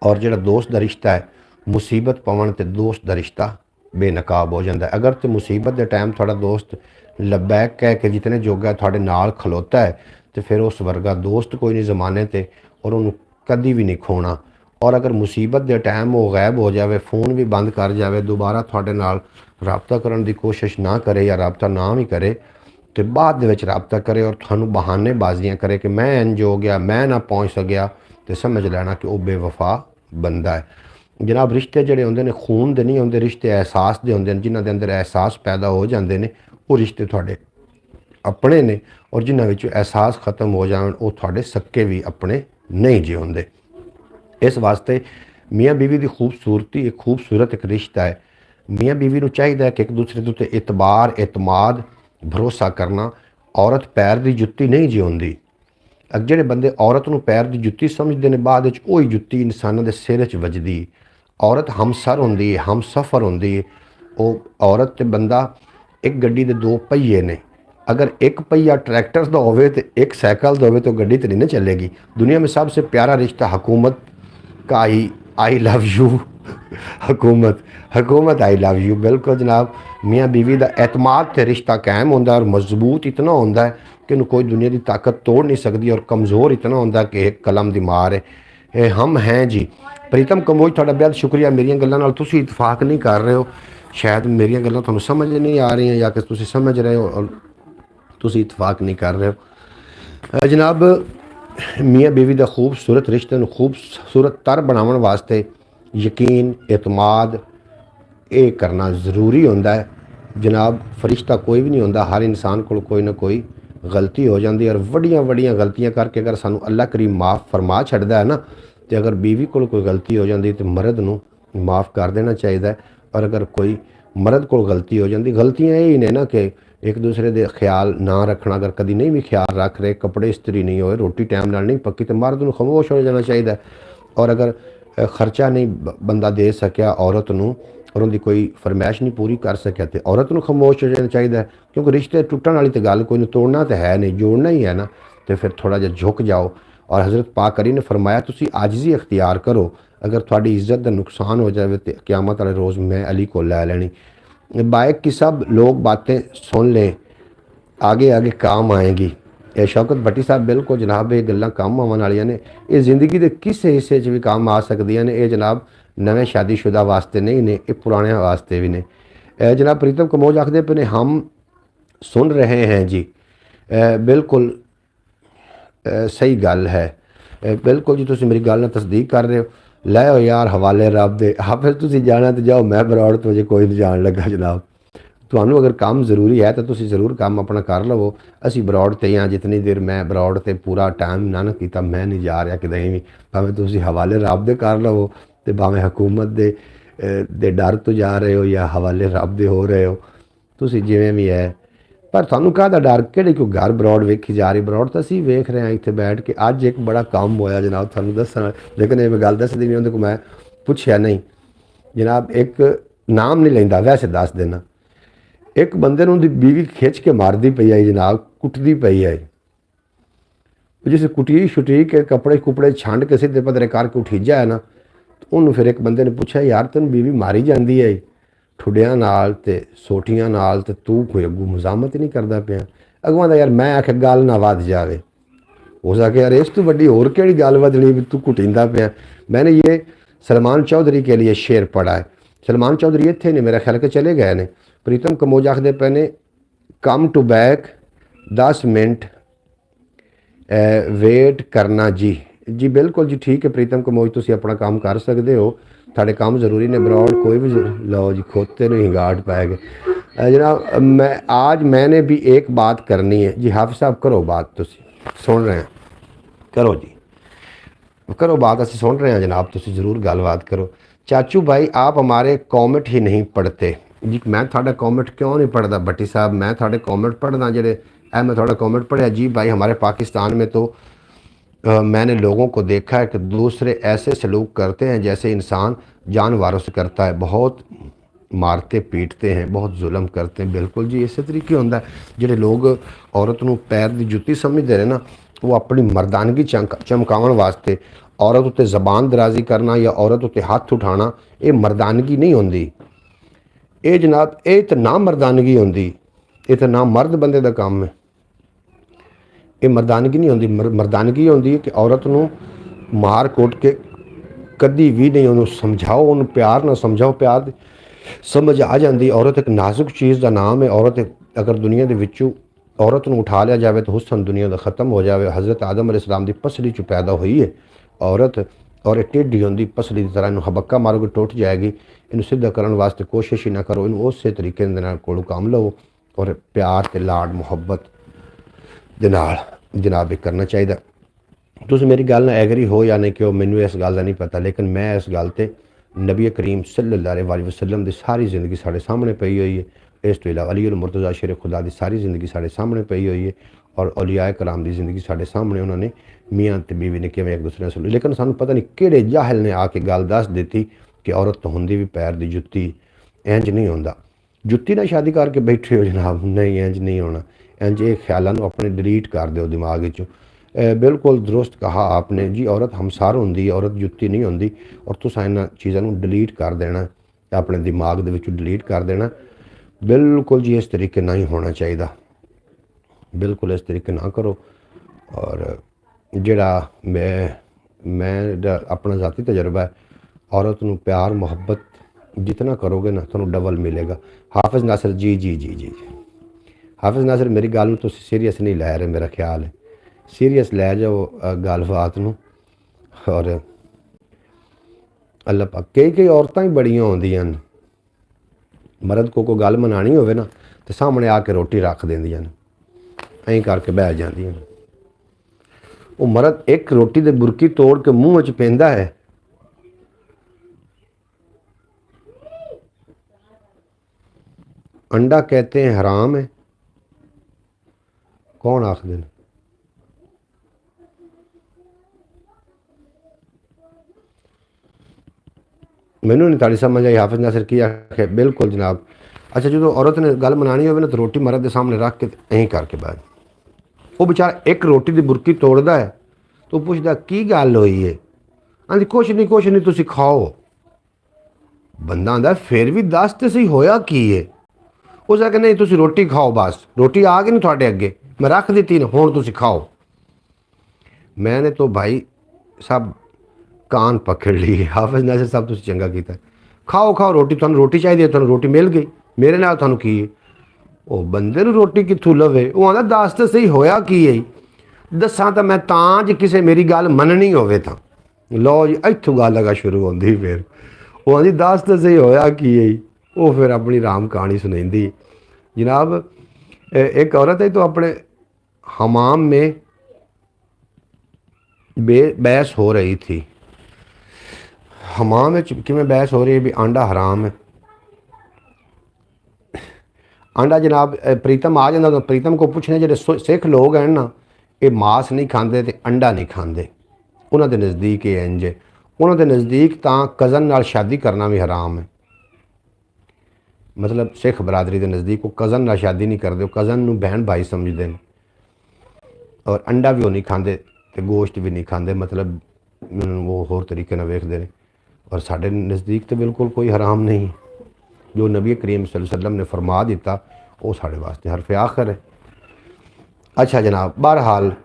और जिहड़ा दोस्त का रिश्ता है मुसीबत पवन तो दोस्त का रिश्ता बेनकाब हो जाता है। अगर तो मुसीबत के टाइम थोड़ा दोस्त लबैक कह के जितने जोगा थोड़े नाल खलोता है तो फिर उस वर्गा दोस्त कोई नहीं ज़माने ते और उन्होंने कभी भी नहीं खोना। और अगर मुसीबत के टाइम वो गायब हो जाए, फ़ोन भी बंद कर जाए, दोबारा थोड़े नाल रबता करने की कोशिश ना करे या रबता ना भी करे तो बाद विच रबता करे और थानू बहानेबाजियाँ करे कि मैं इंज हो गया, मैं ना पहुँच सकिया, तो समझ लेना कि वह बेवफा बंदा है। जनाब रिश्ते जोड़े होंगे ने खून के नहीं होंगे, रिश्ते एहसास के होंगे, जिन्हों के अंदर एहसास पैदा हो जाते हैं वो रिश्ते थोड़े अपने ने। और जिन्होंने एहसास खत्म हो जाए वो थोड़े सक्के भी अपने नहीं जे होंगे। इस वास्ते मियाँ बीवी की खूबसूरती एक खूबसूरत एक रिश्ता है। मियाँ बीवी को चाहिए कि एक दूसरे के उत्ते इतबार एतमाद भरोसा करना। औरत पैर की जुत्ती नहीं जी होंगी। जोड़े बंदे औरत को पैर की जुत्ती समझते हैं बाद वही जुत्ती इंसानों के सिर च वजदी। औरत हमसर होंगी है, हम सफ़र होंगी है। वो औरत ते बंदा एक गड्डी के दो पहिए ने। अगर एक पहिया ट्रैक्टर का होवे तो एक साइकिल का होवे तो गड्डी तो नहीं ना चलेगी। दुनिया में सबसे प्यारा रिश्ता हुकूमत का ही आई लव यू। हुकूमत हुकूमत आई लव यू। बिल्कुल जनाब, मियाँ बीवी का एतमाद से रिश्ता कायम होता है और मजबूत इतना होता है कि उन्हें कोई दुनिया की ताकत तोड़ नहीं सकती। और कमज़ोर इतना होता है कि एक कलम की मार है। हम हैं जी। प्रीतम कंबोज थोड़ा बेहद शुक्रिया। मेरिया गल्लां नाल तुसीं इतफाक नहीं कर रहे हो, शायद मेरिया गल्लां तुहानूं समझ नहीं आ रही या कि तुसीं समझ रहे हो और तुसीं इतफाक नहीं कर रहे हो। जनाब मियाँ बीवी का खूबसूरत रिश्ते नूं खूबसूरत तर बनाने वास्ते यकीन एतमाद ये करना ज़रूरी होंदा है। जनाब फरिश्ता कोई भी नहीं होंदा, हर इंसान को कोई ना कोई गलती हो जाती है। और वड्डियां वड्डियां गलतियां करके अगर सानू अल्लाह करीम माफ़ फरमा छड्डदा है ना, तो अगर बीवी को कोई गलती हो जाती तो मर्द नूं माफ़ कर देना चाहिए। और अगर कोई मर्द को गलती हो जाती, गलतियां यही ने ना कि एक दूसरे के ख्याल ना रखना। अगर कभी नहीं भी ख्याल रख रहे, कपड़े इस्त्री नहीं होए, रोटी टाइम नाल नहीं पक्की, तो मर्द नूं खामोश हो जाना चाहिए। और अगर खर्चा नहीं बंदा दे सकिया औरत नूं और उनकी कोई फरमैश नहीं पूरी कर सकिया तो औरत को खामोश हो जाना चाहिए। क्योंकि रिश्ते टुटन वाली तो गल कोई नहीं, तोड़ना तो है नहीं, जोड़ना ही है ना। तो फिर थोड़ा जहा झुक जाओ। और हज़रत पाक करी ने फरमाया तुसी आजिज़ी अख्तियार करो। अगर थोड़ी इज्जत का नुकसान हो जाए तो क़यामत वाले रोज़ मैं अली को लै लैनी। बाइक की सब लोग बातें सुन लें, आगे आगे काम आएंगी। ये शौकत भट्टी साहब बिल्कुल जनाब ये गल्लां काम आवन वालियां ने। ये जिंदगी के किस हिस्से भी काम आ सकदियां ने। ये जनाब नवे शादीशुदा वास्ते नहीं ने, ये पुराने वास्ते भी ने। जनाब प्रीतम कमोज आखदे पे ने हम सुन रहे हैं जी। बिल्कुल सही गल है। बिल्कुल जी तुसीं मेरी गल नाल तस्दीक कर रहे हो। लै यार हवाले रब दे। हाफिज़ तुसीं जाना तो जाओ, मैं बरौड़ तो अजे कोई नहीं जान लगा जनाब। ਤੁਹਾਨੂੰ अगर काम जरूरी है तो तुसीं ज़रूर काम अपना कर लवो। असी बरौड़ ते हाँ, जितनी देर मैं बरौड़ ते पूरा टाइम ना किया मैं नहीं जा रहा कितें भी। भावें तुसीं हवाले रब दे कर लवो तो भावें हुकूमत दे डर तो जा रहे हो या हवाले रब दे हो रहे हो, तुसीं जिवें भी है। पर थानू काहदा डर, किहड़ी कोई घर बरौड़ वेखी जा रही। बरौड़ तो असीं वेख रहे हैं इत्थे बैठ के। अज एक बड़ा काम होया जनाब थानू दस्सण, लेकिन ये गल दसदी नहीं उहदे को मैं पुछया नहीं जनाब। एक नाम नहीं लैंदा, वैसे दस देना। एक बंदे नूं उहदी बीवी खिच के मारदी पई है जनाब, कुटदी पई है। ਜਿਸ ਕੁਟੀ ਛੁਟੀ ਕੇ ਕੱਪੜੇ ਕੁਪੜੇ ਛੰਡ ਕੇ ਸਿੱਧੇ ਪੱਧਰੇ ਕਰਕੇ ਉਠੀਜਾ ਹੈ ਨਾ, ਉਹਨੂੰ ਫਿਰ ਇੱਕ ਬੰਦੇ ਨੇ ਪੁੱਛਿਆ, ਯਾਰ ਤੈਨੂੰ ਬੀਵੀ ਮਾਰੀ ਜਾਂਦੀ ਹੈ ਠੁੱਡਿਆਂ ਨਾਲ ਤੇ ਸੋਟੀਆਂ ਨਾਲ, ਤੇ ਤੂੰ ਕੋਈ ਅੱਗੂ ਮਜ਼ਾਮਤ ਹੀ ਨਹੀਂ ਕਰਦਾ ਪਿਆ। ਅਗਵਾਂ ਦਾ ਯਾਰ ਮੈਂ ਆਖਿਆ ਗੱਲ ਨਾ ਵੱਧ ਜਾਵੇ, ਹੋ सके यार इस तो बड़ी और केड़ी गल बदली भी तू कुटिंदा पे। मैंने ये सलमान चौधरी के लिए शेर पढ़ा है। सलमान चौधरी इत्थे ने, मेरा ख्याल के चले गए ने। प्रीतम कमोज आखदे पे ने, come to back 10 minute wait करना जी। जी बिल्कुल जी ठीक है प्रीतम कमोज, तुसी अपना काम कर सकते हो, थाड़े काम जरूरी ने ब्रॉड कोई भी। लो जी खोते नहीं गाट पै गए जनाब। आज मैंने भी एक बात करनी है जी। हाफिज साहब करो बात, तुसी सुन रहे हैं, करो जी करो बात, असं सुन रहे हैं जनाब, तुसी ज़रूर गलबात करो। चाचू भाई आप हमारे कॉमेंट ही नहीं पढ़ते जी। मैं थोड़ा कॉमेंट क्यों नहीं पढ़ता भट्टी साहब, मैं थोड़े कॉमेंट पढ़ना जेडे मैं थोड़ा कॉमेंट पढ़िया जी। भाई हमारे पाकिस्तान में तो मैंने लोगों को देखा है कि दूसरे ऐसे सलूक करते हैं जैसे इंसान जानवरों से करता है, बहुत मारते पीटते हैं, बहुत जुल्म करते हैं। बिल्कुल जी इस तरीके होंदा है। ਜਿਹੜੇ लोग औरत ਨੂੰ पैर ਦੀ ਜੁੱਤੀ ਸਮਝਦੇ ਨੇ ਨਾ, ਉਹ ਆਪਣੀ ਮਰਦਾਨਗੀ ਚਮਕਾਉਣ ਵਾਸਤੇ औरत ਉੱਤੇ ਜ਼ਬਾਨ ਦਰਾਜ਼ੀ ਕਰਨਾ ਜਾਂ औरत ਉੱਤੇ ਹੱਥ ਉਠਾਉਣਾ, ਇਹ ਮਰਦਾਨਗੀ ਨਹੀਂ ਹੁੰਦੀ। ਇਹ ਜਨਾਬ ਇਹ ਤਾਂ ਨਾ ਮਰਦਾਨਗੀ ਹੁੰਦੀ, ਇਹ ਤਾਂ ਨਾ ਮਰਦ ਬੰਦੇ ਦਾ ਕੰਮ ਹੈ। ਇਹ ਮਰਦਾਨਗੀ ਨਹੀਂ ਹੁੰਦੀ। ਮਰਦਾਨਗੀ ਹੁੰਦੀ ਹੈ ਕਿ ਔਰਤ ਨੂੰ ਮਾਰ ਕੁੱਟ ਕੇ ਕਦੀ ਵੀ ਨਹੀਂ ਉਹਨੂੰ ਸਮਝਾਓ, ਉਹਨੂੰ ਪਿਆਰ ਨਾਲ ਸਮਝਾਓ, ਪਿਆਰ ਦੀ समझ आ जाती। औरत एक नाजुक चीज़ का नाम है। औरत अगर दुनिया के विचों औरत को उठा लिया जाए तो हुसन दुनिया का ख़त्म हो जाए। हज़रत आदम अलैहिस्सलाम की पसली चो पैदा हुई है औरत, और टेढ़ी होंगी पसली की तरह, इन्हू हबक्का मारोगे टुट जाएगी। इन्हू सीधा करने वास्ते कोशिश ही ना करो, इन्हू उस तरीके को काम लो और प्यार ते लाड मुहब्बत दे नाल जनाब करना चाहिए। तुम मेरी गल नाल एग्री हो या नहीं कि मैनू इस गल का नहीं पता, लेकिन मैं इस गल ते नबी करीम सल्लल्लाहु अलैहि वसल्लम की सारी जिंदगी साढ़े सामने पई हुई है। इस तो इलावा अली मुर्तज़ा शेर खुदा की सारी जिंदगी साढ़े सामने पई हुई है, और औलिया कराम की जिंदगी साढ़े सामने उन्होंने मियाँ ते बीवी ने किवें एक दूसरे से। लेकिन सानू पता नहीं किहड़े जाहिल ने आके गल दस दी कि औरत तो होंदी भी पैर की जुत्ती, इंज नहीं होंदा। जुत्ती ना शादी करके बैठे हो जनाब, नहीं इंज नहीं होना। इंज ये ख्यालों अपने डिलीट कर दो दिमाग चो। बिल्कुल दुरुस्त कहा आपने जी। औरत हमसार होंदी, औरत जुत्ती नहीं होंदी, और तुसां इन्हां चीज़ों को डिलीट कर देना, अपने दिमाग दे विचों डिलीट कर देना। बिल्कुल जी इस तरीके नहीं होना चाहिए, बिल्कुल इस तरीके ना करो। और जिहड़ा मैं अपना ज़ाती तजर्बा है, औरत नूं प्यार मुहब्बत जितना करोगे ना तुहानूं डबल मिलेगा। हाफिज़ नासिर जी जी जी जी हाफिज़ नासिर मेरी गल नूं तुसीं सीरियस नहीं लै रहे, मेरा ख्याल है सीरीयस लै जाओ गलबात नूं। और अल्लाह पाक कई औरतां ही बड़ियां होंदियां न, मर्द को गल मनानी होवे ना तो सामने आके रोटी रख देंदियां न, ऐं करके बह जांदियां न। वो मर्द एक रोटी दे बुरकी तोड़ के मूँह च पैंदा है, अंडा कहते हैं हराम है, कौन आखदे ने? मैनू नहीं ताड़ी समझ आई हाफिज़ नासिर की आखे। बिल्कुल जनाब। अच्छा जो औरत ने गल मनानी हो ना तो रोटी मर्द के सामने रख के यहीं करके बैठ, वो बेचारा एक रोटी की बुरकी तोड़ता है तो पूछता की गल हुई है, आंदी कुछ नहीं तुसी खाओ। बंदा आंदा फिर भी दस तो सही होया की है। उस आखे नहीं तुसी रोटी खाओ, बस रोटी आ गई नहीं थोड़े अगे, मैं रख दी ना, हुण तुसी खाओ। मैंने तो भाई सब कान पकड़ ली। हाफिज़ नासिर साहब तुसीं चंगा कीता, खाओ खाओ रोटी, तुहानूं रोटी चाहिए, तुहानूं रोटी मिल गई, मेरे नाल तुहानूं की है। वो बंदे नूं रोटी कित्थों लवे, वो आंदा दस तो सही होया की है। दसां तो मैं तां जे किसे मेरी गल मननी होवे तां। लो जी इत्थों गल लगा शुरू होंदी, फिर वो आंदी दस तो सही होया की है। वो फिर अपनी राम कहानी सुनाइंदी। जनाब एक औरत है तो अपने हमाम में बहस हो रही थी। हमाम में किमें बहस हो रही है भी आंडा हराम है। आंडा जनाब प्रीतम आ जाता तो प्रीतम को पूछने जो सिख लोग हैं ना, ये मांस नहीं खाते तो अंडा नहीं खाते, उन्होंने नज़दीक ये इंज है। उन्होंने नज़दीक तो कज़न नाल शादी करना भी हराम है। मतलब सिख बरादरी के नज़दीक वो कज़न नाल शादी नहीं करते, कज़न नूं बहन भाई समझते हैं। और अंडा भी वो नहीं खाते तो गोश्त भी नहीं खाते, मतलब वो होर तरीके नाल वेखदे ने। और साढ़े नज़दीक तो बिल्कुल कोई हराम नहीं, जो नबी करीम सल्लल्लाहु अलैहि वसल्लम ने फरमा दिता वो साढ़े वास्ते हरफ आखर है। अच्छा जनाब, बहरहाल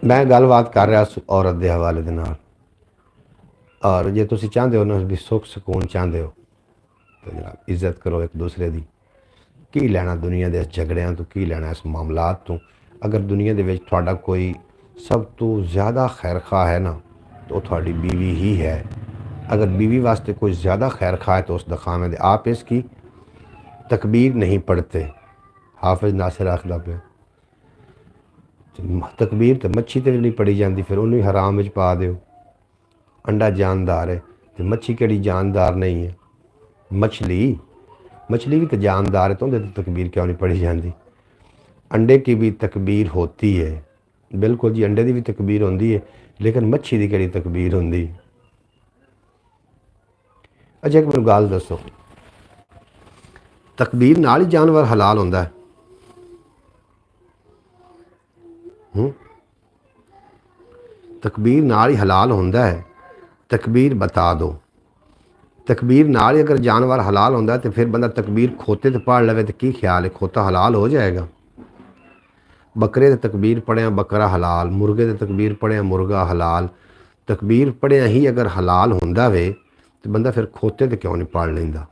मैं गलबात कर रहा औरत के हवाले दे नाल, और जे तुसी चाहते हो ना भी सुख सकून चाहते हो तो जनाब इज्जत करो एक दूसरे की। की लैना दुनिया के इस झगड़ियां तो, की लैना इस मामलात तो। अगर दुनिया के विच तुहाडा कोई सब तो ज़्यादा खैर खा है ना तो थोड़ी बीवी ही है। अगर बीवी वास्ते कोई ज़्यादा खैर खा है तो उसका खामिद आप इसकी तकबीर नहीं पढ़ते। हाफिज नासिर आखदा पे तकबीर तो मच्छी ते भी नहीं पढ़ी जाती, फिर उन्हें हराम में पा दो। अंडा जानदार है तो मच्छी केड़ी जानदार नहीं है? मछली मछली भी तो जानदार है, तो उन्हें तो तकबीर क्यों नहीं पढ़ी जाती? अंडे की भी तकबीर होती है, बिल्कुल जी, अंडे की भी तकबीर होती है, लेकिन मच्छी की केड़ी तकबीर होती? अच्छा एक मैनूं गल दसो, तकबीर नाल ही जानवर हलाल होंदा है? तकबीर नाल ही हलाल होंदा है? तकबीर बता दो। तकबीर नाल ही अगर जानवर हलाल होंदा है तो फिर बंदा तकबीर खोते तो पढ़ लवे तो की ख्याल है खोता हलाल हो जाएगा? बकरे ते तकबीर पढ़िया बकरा हलाल, मुर्गे ते तकबीर पढ़िया मुर्गा हलाल। तकबीर पढ़िया ही अगर हलाल होंदा वे तो बंदा फिर खोते तो क्यों नहीं पढ़ लेंदा?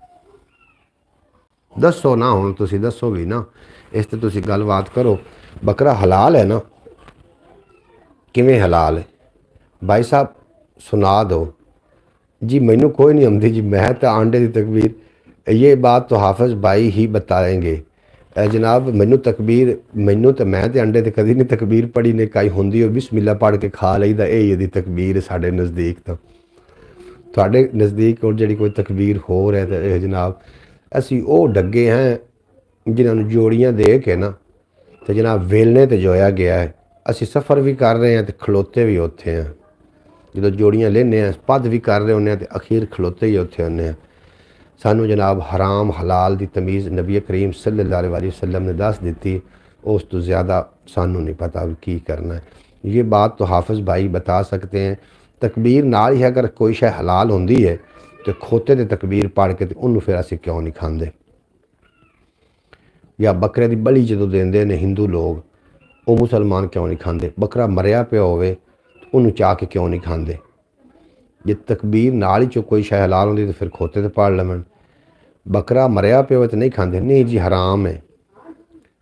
दसो ना, हुण तुसी दसो भी ना, इस ते तुसी गलबात करो। बकरा हलाल है ना? किवें हलाल है भाई साहब, सुना दो जी। मैनू कोई नहीं आती जी, मैं तो आंडे की तकबीर, ये बात तो हाफिज भाई ही बताएंगे। जनाब मैनू तकबीर, मैनू तो मैं तो अंडे तो कभी नहीं तकबीर पढ़ी ने, कई होंदी हो बिस्मिल्लाह पढ़ के खा लईदा, यही तकबीर है साढ़े नज़दीक। तो थोड़े नज़दीक और जी कोई तकबीर होर है तो जनाब असी वो डगे हैं जिन्होंने जोड़ियाँ दे के ना तो जनाब वेलने तो जोया गया है। असी सफ़र भी कर रहे हैं तो खलोते भी उत्थे हैं, जो जोड़ियाँ लेने पद भी कर रहे होंने तो अखीर खलोते ही उत्थे होंने हैं। सानू जनाब हराम हलाल की तमीज़ नबी करीम सल्लल्लाहु अलैहि वसल्लम ने दस दी, उस तो ज़्यादा सानू नहीं पता भी की करना है। ये बात तो हाफिज़ भाई बता सकते हैं। तकबीर नाल ही अगर कोई शय हलाल होंदी है तो खोते ते तकबीर पढ़ के उन्होंने फिर असी क्यों नहीं खाते? या बकरे की बलि जो देंदे ने हिंदू लोग, वो मुसलमान क्यों नहीं खाते? बकरा मरिया पिया होवे तो उन्होंने चाह के क्यों नहीं खाते? जे तकबीर नाल ही चो कोई शय हलाल होंदी तो फिर खोते तो पढ़ लवन। बकरा मरिया पिया हो तो नहीं खाते? नहीं जी हराम है।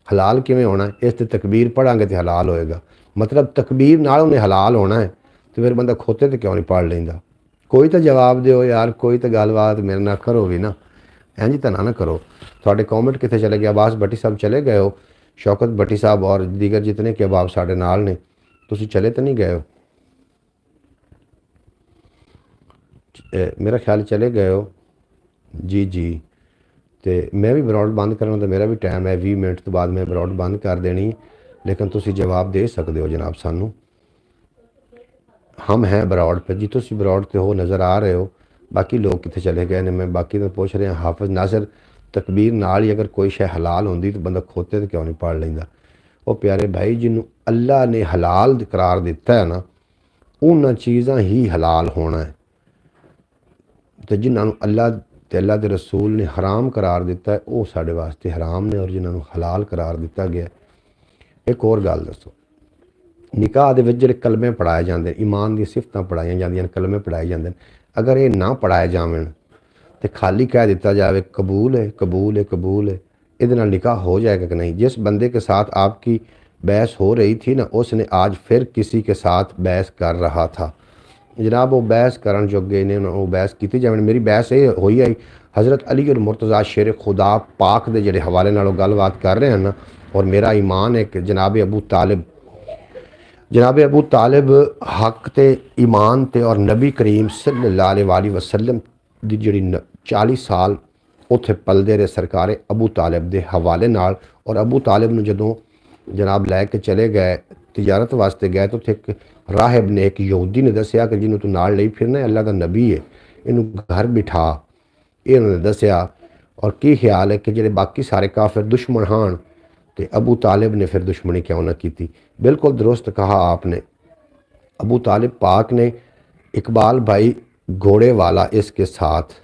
हलाल किवें होना? इस ते तकबीर पढ़ांगे तो हलाल होएगा, मतलब तकबीर नाल उन्हें हलाल होना है तो फिर बंदा खोते तो क्यों नहीं पढ़ लेंदा? कोई तो जवाब दो यार, कोई तो गलबात मेरे ना करो भी ना, इंज तो ना करो। थोड़े कॉमेंट कितने चले गए? अब्बास भट्टी साहब चले गए हो, शौकत भट्टी साहब और दीगर जितने के अहबाब साढ़े नाल ने, तुसी चले तो नहीं गए हो? मेरा ख्याल चले गए हो जी जी। तो मैं भी ब्रॉड बंद करना तो मेरा भी टाइम है, 20 मिनट तो बाद मैं ब्रॉड बंद कर देनी, लेकिन तुसी जवाब दे सकते हो जनाब सानू। हम हैं ब्रॉड पर जी, तुसी ब्रॉड तो हो नज़र आ रहे हो, बाकी लोग कितने चले गए ने? मैं बाकी तो पूछ रहा हाफिज नासिर, तकबीर नाल ही अगर कोई शय हलाल होंदी तो बंदा खोते तो क्यों नहीं पढ़ लेंदा? वो प्यारे भाई जिन्हों अल्लाह ने हलाल करार दिता है ना, उन्होंने चीज़ां ही हलाल होना है, तो जिन्होंने अल्लाह ते अल्लाह के रसूल ने हराम करार दिता है वो साढ़े वास्ते हराम ने, और जिन्होंने हलाल करार दिता गया। एक और गल दसो, निकाह दे विच जिहड़े कलमे पढ़ाए जाते हैं, ईमान दी सिफतां पढ़ाई जांदियां, कलमे पढ़ाए जाते हैं, अगर ये ना पढ़ाए जावन तो खाली कह दिता जाए कबूल है कबूल है कबूल है, इहदे नाल निकाह हो जाएगा कि नहीं? जिस बंदे के साथ आपकी बहस हो रही थी ना, उसने आज फिर किसी के साथ बहस कर रहा था। जनाब वो बहस करन जोगे ने, वो बहस की जाए। मेरी बहस ये हुई है हज़रत अली और मुर्तज़ा शेर खुदा पाक के जोड़े हवाले नाल गलबात कर रहे हैं ना, और मेरा ईमान है कि जनाब अबू तालिब हक ते ईमान ते और नबी करीम सल्लल्लाहु अलैहि वसल्लम दी जिहड़ी 40 साल उत्थे पलदे रहे सरकारे अबू तालिब के हवाले नाल। और अबू तालिब नूं जदों जनाब लैके चले गए तिजारत वास्ते गए तो उत्थे एक राहिब ने, एक यहूदी ने दसिया कि जिन्हों तू नाल लई फिरना अल्लाह का नबी है, इनू घर बिठा, ये उन्होंने दसिया। और की ख्याल है कि जेडे बाकी सारे काफिर दुश्मन हान तो अबू तालिब ने फिर दुश्मनी क्यों ना की। बिल्कुल दुरुस्त कहा आपने। अबू तालिब पाक ने इकबाल भाई घोड़े वाला इसके साथ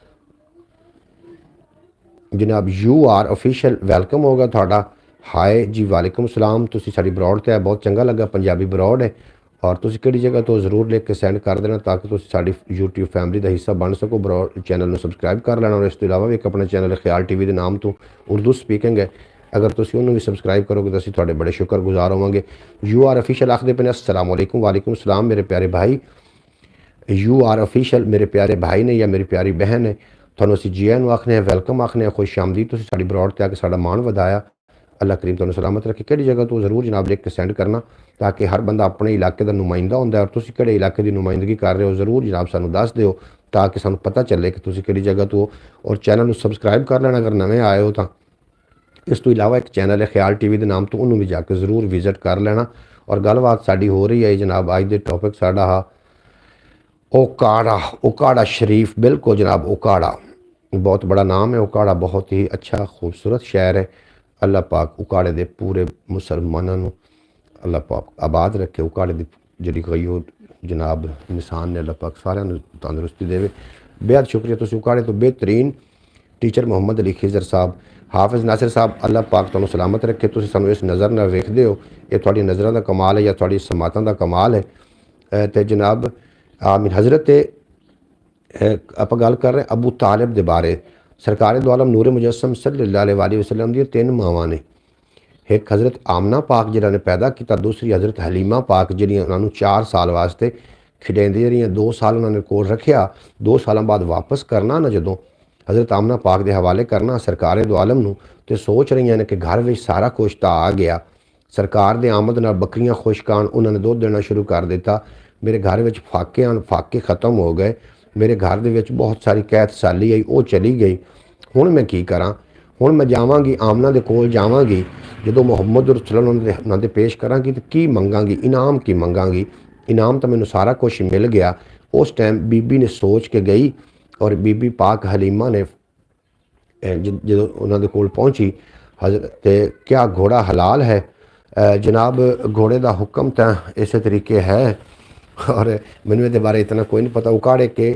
जनाब यू आर ऑफिशियल वेलकम होगा थोड़ा। हाय जी वालेकुम सलाम, तुसी साडी ब्रॉड ते बहुत चंगा लगा, पंजाबी ब्रॉड है और तुसी किहड़ी जगह तो ज़रूर लिख के सेंड कर देना ताकि तुसी साडी यूट्यूब फैमिली का हिस्सा बन सको। ब्रॉड चैनल में सबसक्राइब कर लेना और इस तो इलावा भी एक अपना चैनल ख्याल टीवी के नाम तो उर्दू स्पीकिंग है, अगर तुसी उन्होंने भी सबसक्राइब करोगे तो असीं तुहाडे बड़े शुक्रगुजार होवांगे। यू आर ऑफिशियल आखदे पे ने अस्सलाम वालेकुम। वालेकुम सलाम मेरे प्यारे भाई। यू आर ऑफिशियल मेरे प्यारे भाई ने या मेरी प्यारी बहन है, ਤੁਹਾਨੂੰ ਅਸੀਂ ਜੀ ਆਇਆਂ ਨੂੰ ਆਖਦੇ ਹਾਂ, ਵੈਲਕਮ ਆਖਦੇ ਹਾਂ, खुश आमदीद। ਤੁਸੀਂ ਸਾਡੀ ਬਰੋਡ ਤੇ ਆ ਕੇ ਸਾਡਾ ਮਾਣ ਵਧਾਇਆ। अल्लाह करीम ਤੁਹਾਨੂੰ सलामत रखे। ਕਿਹੜੀ जगह तो ज़रूर जनाब लिख के सेंड करना ताकि हर बंदा अपने इलाके का नुमाइंदा होंदा है और तुसी किहड़े इलाके की नुमाइंदगी कर रहे हो ज़रूर जनाब सानू दस दिओ ताकि सानू पता चले कि तुसी किहड़ी जगह तो। और चैनल को सबसक्राइब कर लेना अगर नवे आए हो तो। इस तो इलावा एक चैनल है ख्याल टीवी के नाम तो उन्होंने भी जाके ज़रूर विजिट कर लेना। और गलबात साडी हो रही है जनाब, अज दे टॉपिक साडा हा ओकाड़ा। ओकाड़ा शरीफ, बिल्कुल जनाब ओकाड़ा बहुत बड़ा नाम है। उकाड़ा बहुत ही अच्छा खूबसूरत शहर है। अल्लाह पाक उकाड़े दे पूरे मुसलमानों को अल्लाह पाक आबाद रखे। उकाड़े की जी गई जनाब इंसान ने अल्लाह पाक सारे तंदुरुस्ती देवे। बेहद शुक्रिया। तुम उकाड़े तो बेहतरीन टीचर मोहम्मद अली खिजर साहब, हाफिज़ नासिर साहब, अल्लाह पाक तुहानू सलामत रखे। तुम सानू इस नज़र नाल वेखदे हो, ये तुहाडी नज़रां दा कमाल है या तुहाडी समातां दा कमाल है। तो जनाब आमीन। हज़रत आप गल कर रहे अबू तालिब के बारे। सरकार दो आलम नूरे मुजस्सम सल्लल्लाहु अलैहि वसल्लम दी तीन मावां ने, एक हज़रत आमना पाक जिन्हां ने पैदा किया, दूसरी हज़रत हलीमा पाक जिहड़ियां उन्होंने 4 साल वास्ते खिडेंदियां रहियां, 2 साल उन्होंने कोल रखिया, 2 सालों बाद वापस करना ना जदों हज़रत आमना पाक के हवाले करना सरकार दो आलम नूं, ते सोच रही ने कि घर में सारा कुछ तो आ गया। सरकार के आमद नाल बकरियां खुश्क आन, उन्होंने दुध देना शुरू कर दिता। मेरे घर में फाके आन, फाके खत्म हो गए। मेरे घर दे विच बहुत सारी कैद साली आई, वो चली गई। हुण मैं की करा? हुण मैं जावांगी आमना दे कोल जावांगी, जदों मुहम्मद रसूल उन्हां दे पेश करांगी तो की मंगांगी? इनाम की मंगांगी? इनाम तो मैनूं सारा कुछ मिल गया। उस टाइम बीबी ने सोच के गई और बीबी पाक हलीमा ने जदों उन्हां दे कोल पहुंची हज़रत क्या घोड़ा हलाल है? जनाब घोड़े का हुक्म तो इस तरीके है और मैनूं इहदे बारे इतना कोई नहीं पता। उकाड़े के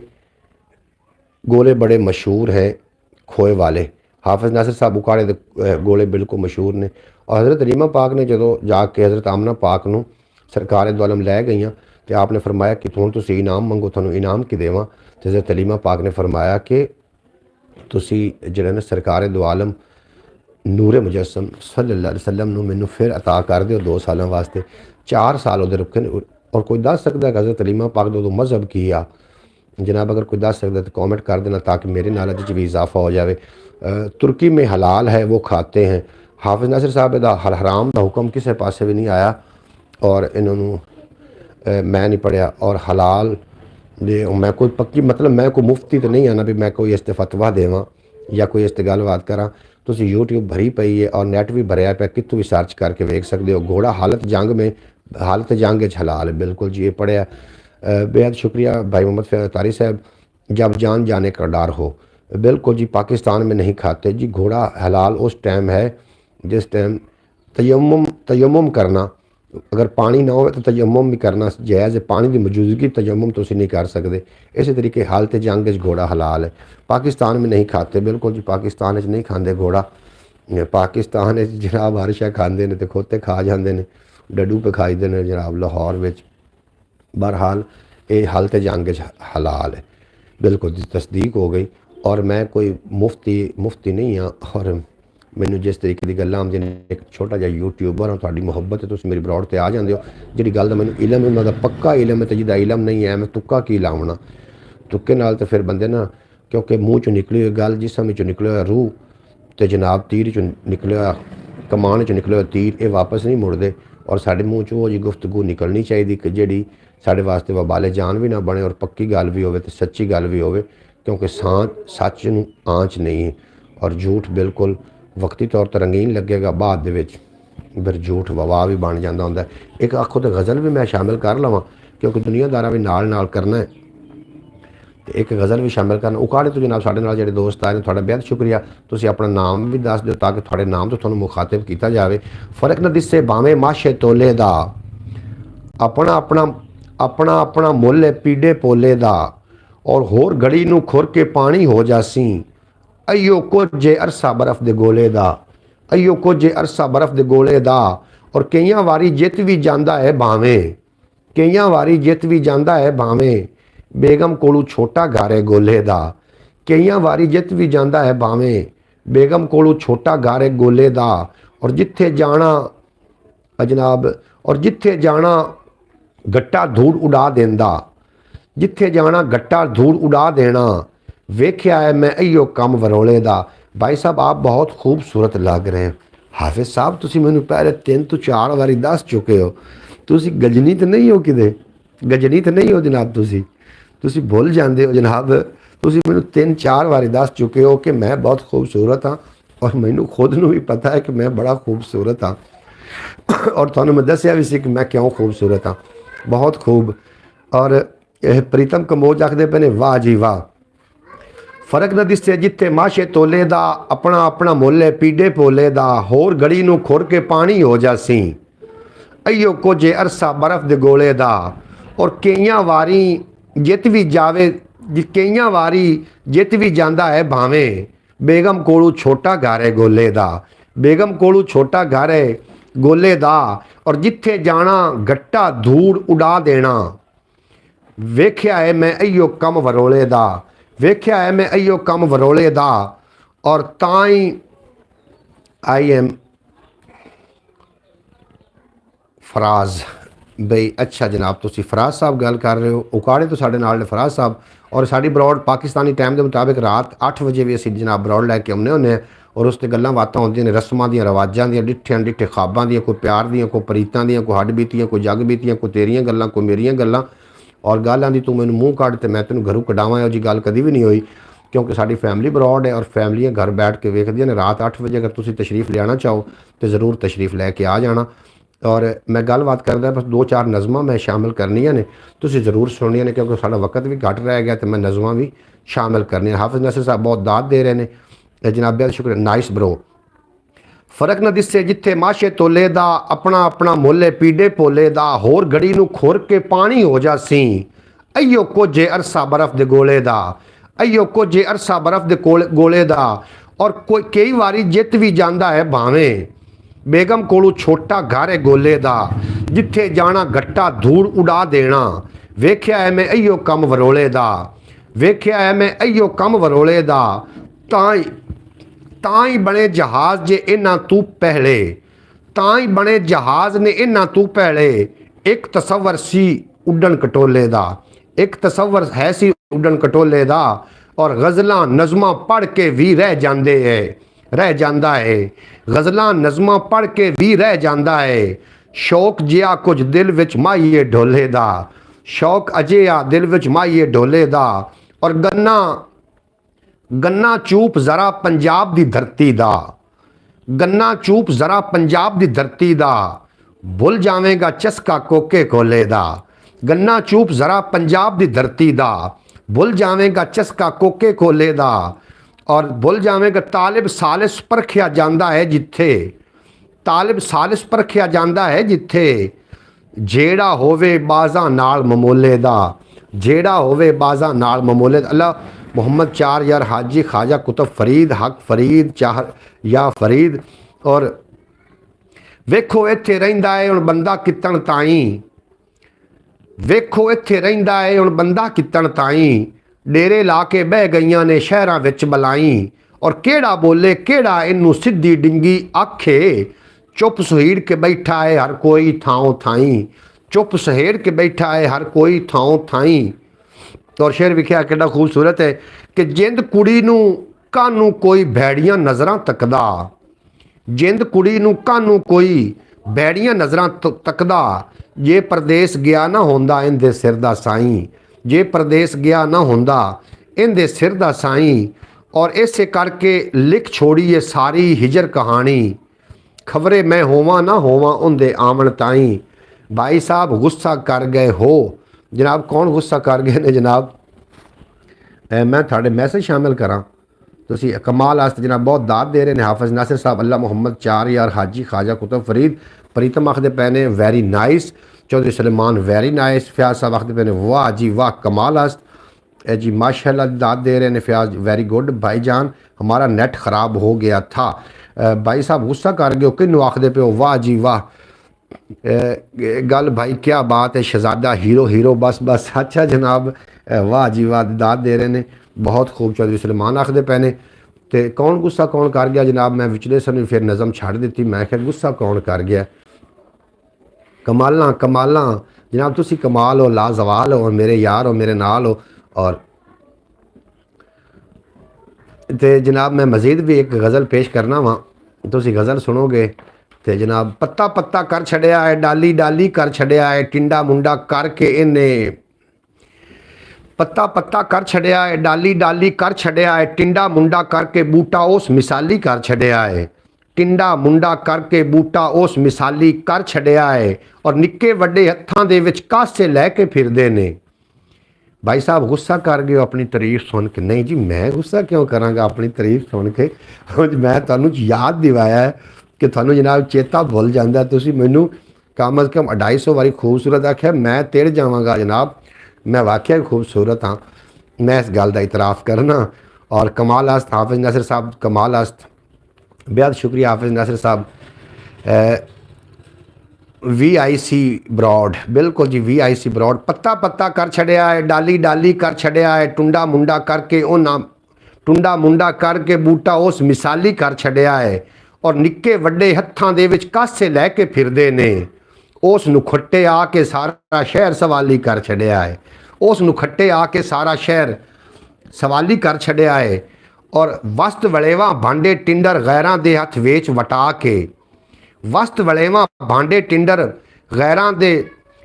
गोले बड़े मशहूर हैं खोए वाले। हाफिज़ नासिर साहब उकाड़े के गोले बिल्कुल मशहूर ने। और हज़रत हलीमा पाक ने जदों जाके हज़रत आमना पाक नूं सरकार दो आलम लै गईयां तो आपने फरमाया कि हुण तुसीं इनाम मंगो, तुहानूं इनाम की देवां। तो हज़रत हलीमा पाक ने फरमाया कि तुसीं जिहड़े ने सरकार दो आलम नूरे मुजस्सम सल्लल्लाहु अलैहि वसल्लम नूं मैनूं फिर अता कर दिओ 2 सालों वास्ते। 4 साल उहदे रुके ने। और कोई दस सकता है कि हज़रत हलीमा पाक दो मज़हब की आ? जनाब अगर कोई दस सकता तो कमेंट कर देना ताकि मेरे नॉलेज भी इजाफा हो जाए। तुर्की में हलाल है वो खाते हैं। हाफिज़ नासिर साहब दा हराम का हुक्म किसी पासे भी नहीं आया और इन्होंने मैं नहीं पढ़िया। और हलाल दे मैं कोई पक्की मतलब मैं कोई मुफ्ती तो नहीं आना भी मैं कोई इस ते फतवा देवां या कोई इस ते गलबात करा। तुसीं यूट्यूब भरी पई है और नैट भी भरिया पे, कितों भी सर्च करके वेख सकते हो। घोड़ा हालत जंग में, हालत जंग हलाल है, बिल्कुल जी ये पढ़िया। बेहद शुक्रिया भाई मोहम्मद तारी साहब। जब जान जाने का डर हो, बिल्कुल जी पाकिस्तान में नहीं खाते जी। घोड़ा हलाल उस टाइम है जिस टाइम तयम्मुम करना, अगर पानी ना हो तो तयम्मुम भी करना जायज़ है। पानी की मौजूदगी तयम्मुम तुसीं नहीं कर सकते। इस तरीके हालत जंग घोड़ा हलाल है, पाकिस्तान में नहीं खाते। बिल्कुल जी पाकिस्तान नहीं खाते घोड़ा। पाकिस्तान जनाब हर शै खाते हैं तो खोते खा जाते हैं, डड्डू पे खाईदे ने जनाब लाहौर में। बहरहाल ये हालत जंग हलाल है, बिल्कुल तस्दीक हो गई। और मैं कोई मुफ्ती नहीं हाँ और मैनू जिस तरीके की गल्लां आउंदियां ने, एक छोटा जिहा यूट्यूबर हाँ, तुहाडी मुहब्बत है, तुसीं मेरी ब्रॉड ते आ जांदे हो। जिहड़ी गल दा मैनू इलम है उन्हां दा पक्का इलम है, तो जिहदा इलम नहीं है मैं तुक्का की लावना। तुक्के नाल तो फिर बंदे ना, क्योंकि मूँह चों निकली हुई गल, जिसम चों निकलिया होया रूह तो जनाब तीर चों निकलिया होया कमान चों निकलिया होया तीर, ये वापस नहीं मुड़दे। और साडे मूँह चों वो जी गुफ्तगू निकलनी चाहिए कि जिहड़ी साडे वास्ते वबाले जान भी ना बने और पक्की गल भी होवे ते सच्ची गल भी होवे। क्योंकि सच नूं आँच नहीं है और झूठ बिल्कुल वक्ती तौर पर रंगीन लगेगा, बाद दे विच फिर झूठ ववा भी बन जाता होंदा है। एक आखो तो गज़ल भी मैं शामिल कर लवां क्योंकि दुनियादारा भी नाल नाल करना है। ਤੇ ਇੱਕ ਗਜ਼ਲ ਵੀ ਸ਼ਾਮਿਲ ਕਰਨ। ਉਕਾੜੇ ਤੋਂ ਜਨਾਬ ਸਾਡੇ ਨਾਲ ਜਿਹੜੇ ਦੋਸਤ ਆਏ ਨੇ, ਤੁਹਾਡਾ ਬੇहद ਸ਼ੁਕਰੀਆ। ਤੁਸੀਂ ਆਪਣਾ ਨਾਮ ਵੀ ਦੱਸ ਦਿਓ ਤਾਂ ਕਿ ਤੁਹਾਡੇ ਨਾਮ ਤੋਂ ਤੁਹਾਨੂੰ ਮੁਖਾਤਿਬ ਕੀਤਾ ਜਾਵੇ। ਫਰਕ ਨਾ ਦਿਸੇ ਭਾਵੇਂ ਮਾਸ਼ੇ ਤੋਲੇ ਦਾ, ਆਪਣਾ ਆਪਣਾ ਆਪਣਾ ਆਪਣਾ ਮੁੱਲ ਹੈ ਪੀੜੇ ਪੋਲੇ ਦਾ, ਔਰ ਹੋਰ ਗੜੀ ਨੂੰ ਖੁਰ ਕੇ ਪਾਣੀ ਹੋ ਜਾਸੀ, ਅਈਓ ਕੁਝ ਜੇ ਅਰਸਾ ਬਰਫ਼ ਦੇ ਗੋਲੇ ਦਾ, ਅਈਓ ਕੁਝ ਜੇ ਅਰਸਾ ਬਰਫ਼ ਦੇ ਗੋਲੇ ਦਾ। ਔਰ ਕਈਆਂ ਵਾਰੀ ਜਿੱਤ ਵੀ ਜਾਂਦਾ ਹੈ ਭਾਵੇਂ, ਕਈਆਂ ਵਾਰੀ ਜਿੱਤ ਵੀ ਜਾਂਦਾ ਹੈ ਭਾਵੇਂ, ਬੇਗਮ ਕੋਲੋਂ ਛੋਟਾ ਘਰ ਹੈ ਗੋਲੇ ਦਾ, ਕਈਆਂ ਵਾਰੀ ਜਿੱਤ ਵੀ ਜਾਂਦਾ ਹੈ ਭਾਵੇਂ, ਬੇਗਮ ਕੋਲੋਂ ਛੋਟਾ ਘਰ ਹੈ ਗੋਲੇ ਦਾ। ਔਰ ਜਿੱਥੇ ਜਾਣਾ ਜਨਾਬ, ਔਰ ਜਿੱਥੇ ਜਾਣਾ ਗੱਟਾ ਧੂੜ ਉਡਾ ਦਿੰਦਾ, ਜਿੱਥੇ ਜਾਣਾ ਗੱਟਾ ਧੂੜ उड़ा देना, वेख्या है मैं इो काम वरोले दा। भाई साहब आप बहुत खूबसूरत लग रहे हो। हाफिज़ साहब तुसी मैनू पहले 3 ਤੋਂ 4 वारी दस चुके हो, तुसी गजनी तो नहीं हो, किते गजनी तो नहीं हो जनाब, तुसी भुल जाते हो जनाब। तुसी मैनू 3-4 वारी दस चुके हो कि मैं बहुत खूबसूरत हाँ, और मैनू खुद नू भी पता है कि मैं बड़ा खूबसूरत हाँ, और तुहानू मैं दसिया भी सी कि मैं क्यों खूबसूरत हाँ। बहुत खूब। और यह प्रीतम कमोज आखते पे ने, वाह जी वाह। फर्क न दिसे जिथे माशे तोले दा, अपना अपना मुल है पीड़े पोले दा, होर गड़ी नू खुर के पानी हो जासी, अयो कुछ अरसा बर्फ दे गोले दा। और कईयां वारी जित भी जावे, कईयां वारी जित भी जांदा है भावें, बेगम कोलू छोटा घर है गोले दा, बेगम कोलू छोटा घर है गोले दा। और जिथे जाना गट्टा धूड़ उड़ा देना, वेख्या है मैं इो कम वरोले दा, वेख्या है मैं इो कम वरोले दा। और ताई आई एम फराज बई, अच्छा जनाब तुसी फराज साहब गल कर रहे हो, उकाड़े तो साढ़े नाल ने फराज साहब। और साड़ी ब्रॉड पाकिस्तानी टाइम के मुताबिक रात 8 बजे भी असीं जनाब ब्रॉड लैके आउने होंने हैं, और उस ते गल्लां बातां होंदियां ने रस्मां दियां रिवाजां दियां, डिठियां डिठे ख्वाबां दियां, कोई प्यार दियां, कोई प्रीतां दियां, कोई हड्ड बीतियां, कोई जग बीतियां, कोई तेरियां गल्लां, कोई मेरियां गल्लां। और गल आंदी तू मैनू मूँह कढ़ ते मैं तेनू घरों कढावां, इहो जी गल कदी भी नहीं हुई, क्योंकि साडी फैमिली ब्रॉड है और फैमिलियां घर बैठ के वेखदियां ने। रात 8 बजे अगर तुसीं तशरीफ़ लियाना चाहो तो ज़रूर तशरीफ़ लैके आ जाना। और मैं गलबात करदा बस 2-4 नज़मां मैं शामिल करनियां ने, तुसीं ज़रूर सुननियां ने, क्योंकि साडा वक्त भी घट रह गया तो मैं नज़मां भी शामिल करनी। हाफिज़ नसीर साहब बहुत दाद दे रहे हैं जनाब, बहुत शुक्रिया, नाइस ब्रो। फर्क न दिसे जिथे माशे तोले दा, अपना अपना मुल है पीड़े पोले दा, होर गड़ी नू खुर के पानी हो जासी, अयो कुछ अरसा बर्फ दे गोले दा, अयो कुछ अरसा बर्फ दे गोले दा। और कोई कई वारी जित भी जाता है भावें, बेगम कोलू छोटा घर है गोले दा, जिथे जाना गट्टा धूड़ उड़ा देना, वेख्या है मैं इो कम वरोले दा, वेख्या है मैं इो कम वरोले दा। ताई बने जहाज़ जे इन्हां तू पहले, ताई बने जहाज़ ने इन्हां तू पहले, एक तसव्वर सी उड्डन कटोले दा, एक तसव्वर है सी उड्डन कटोले दा। और गज़लां नज़मां पढ़ के भी रह जांदे है, रह जांदा है, गज़लां नज़मां पढ़ के भी रह जांदा है। शौक जिया कुछ दिल विच माईए ढोले दा, शौक अजिया दिल विच माईए ढोले दा। और गन्ना गन्ना चूप जरा पंजाब दी धरती दा, गन्ना चूप जरा पंजाब दी धरती दा, भुल जावेगा चस्का कोके कोले दा, गन्ना चूप जरा पंजाब दी धरती दा, भुल जावेगा चस्का कोके कोले दा। और भुल जावेगा तालिब सालिस परखिया जांदा है जिथे, तालिब सालिस परखिया जांदा है जिथे, जेड़ा होवे बाज़ां नाल ममोले दा, जेड़ा होवे बाज़ां नाल ममोले दा। अल्लाह मोहम्मद 4 यार हाजी ख्वाजा कुतुब फरीद हक फरीद चाह या फरीद। और वेखो इत्थे रहिंदा है हुण बंदा कितन ताई, वेखो इत्थे रहिंदा है हुण बंदा कितन ताई, डेरे ला के बह गईयां ने शहरां विच बलाई। और केड़ा बोले केड़ा इनू सीधी डिंगी आखे, चुप सहेड़ के बैठा है हर कोई थाओ थाई, चुप सहेड़ के बैठा है हर कोई थाओ थाई। और शेर विख्या कितना खूबसूरत है कि जिंद कुड़ी नू कानू कोई भैड़ियां नज़रां तकदा, जिंद कुड़ी नू कानू कोई भैड़ियां नज़रां तकदा, जे परदेस गया ना होंदा इनदे सिर दा साईं, जे परदेस गया ना होंदा इनदे सिर दा साईं। और इसे करके लिख छोड़ी ये सारी हिजर कहानी, खबरे मैं होवां ना होवां उनदे आमन ताई। भाई साहब गुस्सा कर गए हो जनाब, कौन गुस्सा कर गए ने जनाब? मैं थोड़े मैसेज शामिल करा तुसी कमाल आस्त जनाब बहुत दाद दे रहे हैं हाफिज़ नासिर साहब अल्लाह मोहम्मद 4 यार हाजी ख्वाजा कुतुब फरीद प्रीतम आखदे पे ने very nice Chaudhry Suleman very nice Fayyaz साहब आखदे पे ने वाह जी वाह कमाल आस्त जी माशाल्लाह दाद दे रहे हैं फ्याज वेरी गुड भाईजान हमारा नेट ख़राब हो गया था भाई साहब गुस्सा कर गए किन्नू आखदे पे हो वाह जी वाह गल भाई क्या बात है शहजादा हीरो हीरो बस बस अच्छा जनाब वाह जी वाह दाद दे रहे हैं बहुत खूब चौधरी सलमान आखदे पे ने ते कौन गुस्सा कौन कर गया जनाब मैं विचले सन फिर नज़म छड़ दी मैं क्या गुस्सा कौन कर गया कमाला कमाला जनाब तुसी कमाल हो लाजवाल हो मेरे यार हो मेरे नाल हो और ते जनाब मैं मज़ीद भी एक गज़ल पेश करना वा तुसी गज़ल सुनोगे तो जनाब पत्ता पत्ता कर छड़िया है डाली डाली कर छड़िया है टिंडा मुंडा करके इन्हें पत्ता पत्ता कर छड़िया है डाली डाली कर छड़िया है टिंडा मुंडा करके बूटा उस मिसाली कर छड़िया है टिंडा मुंडा करके बूटा उस मिसाली कर छड़िया है और निक्के वड्डे हत्थां दे विच कासे लैके फिरदे ने भाई साहब गुस्सा कर गए अपनी तारीफ सुन के नहीं जी मैं गुस्सा क्यों करांगा अपनी तारीफ सुन के मैं तुहानू याद दिवाया है कि थानू जनाब चेता भुल जाता तुसी मैनू कम अज़ कम 250 वारी खूबसूरत आख्या मैं तिड़ जावांगा जनाब मैं वाकई खूबसूरत हाँ मैं इस गल का इतराफ़ करना और कमाल आस्त हाफिज़ नासिर साहब कमाल आस्त बेहद शुक्रिया हाफिज़ नासिर साहब VIC ब्रॉड बिल्कुल जी VIC ब्रॉड पत्ता पत्ता कर छड़िया है डाली डाली कर छड़िया है टुंडा मुंडा करके उन्हां टुंडा मुंडा करके बूटा उस मिसाली कर छड़िया है और निक्के वड्डे हत्थां दे विच कासे लैके फिरदे ने उस नूं खट्टे आके सारा शहर सवाली कर छड़िया है उस नूं खट्टे आके सारा शहर सवाली कर छड़िया है और वस्त वलेवा भांडे टिंडर गैरां दे हथ वेच वटा के वस्त वलेवा भांडे टिंडर गैरां दे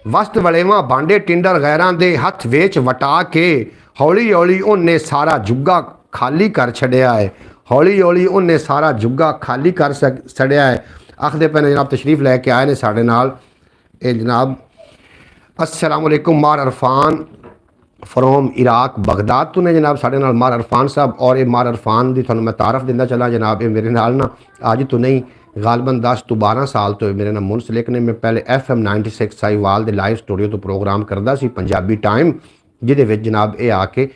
वस्त वलेवा भांडे टिंडर गैरां दे हथ वेच वटा के हौली हौली उन्हें सारा जुग्गा खाली कर छड़िया है हौली हौली उन्हें सारा जुग्गा खाली कर छड़िया है आखदे पे जनाब तशरीफ लैके आए ने साढ़े नाल ए जनाब अस्सलाम वालेकुम मार अरफान फ्रॉम इराक बगदाद तो ने जनाब साढ़े नाल मार अरफान साहब और ये मार अरफान की थानू मैं तारफ दिंदा चला जनाब ये मेरे नाल ना अज तो नहीं गालबन 10 तो 12 साल तो मेरे नाल मुंसलिक ने मैं पहले FM 96 साहिवाल के लाइव स्टूडियो तो प्रोग्राम करता सी पंजाबी टाइम जिहदे विच जनाब ये आके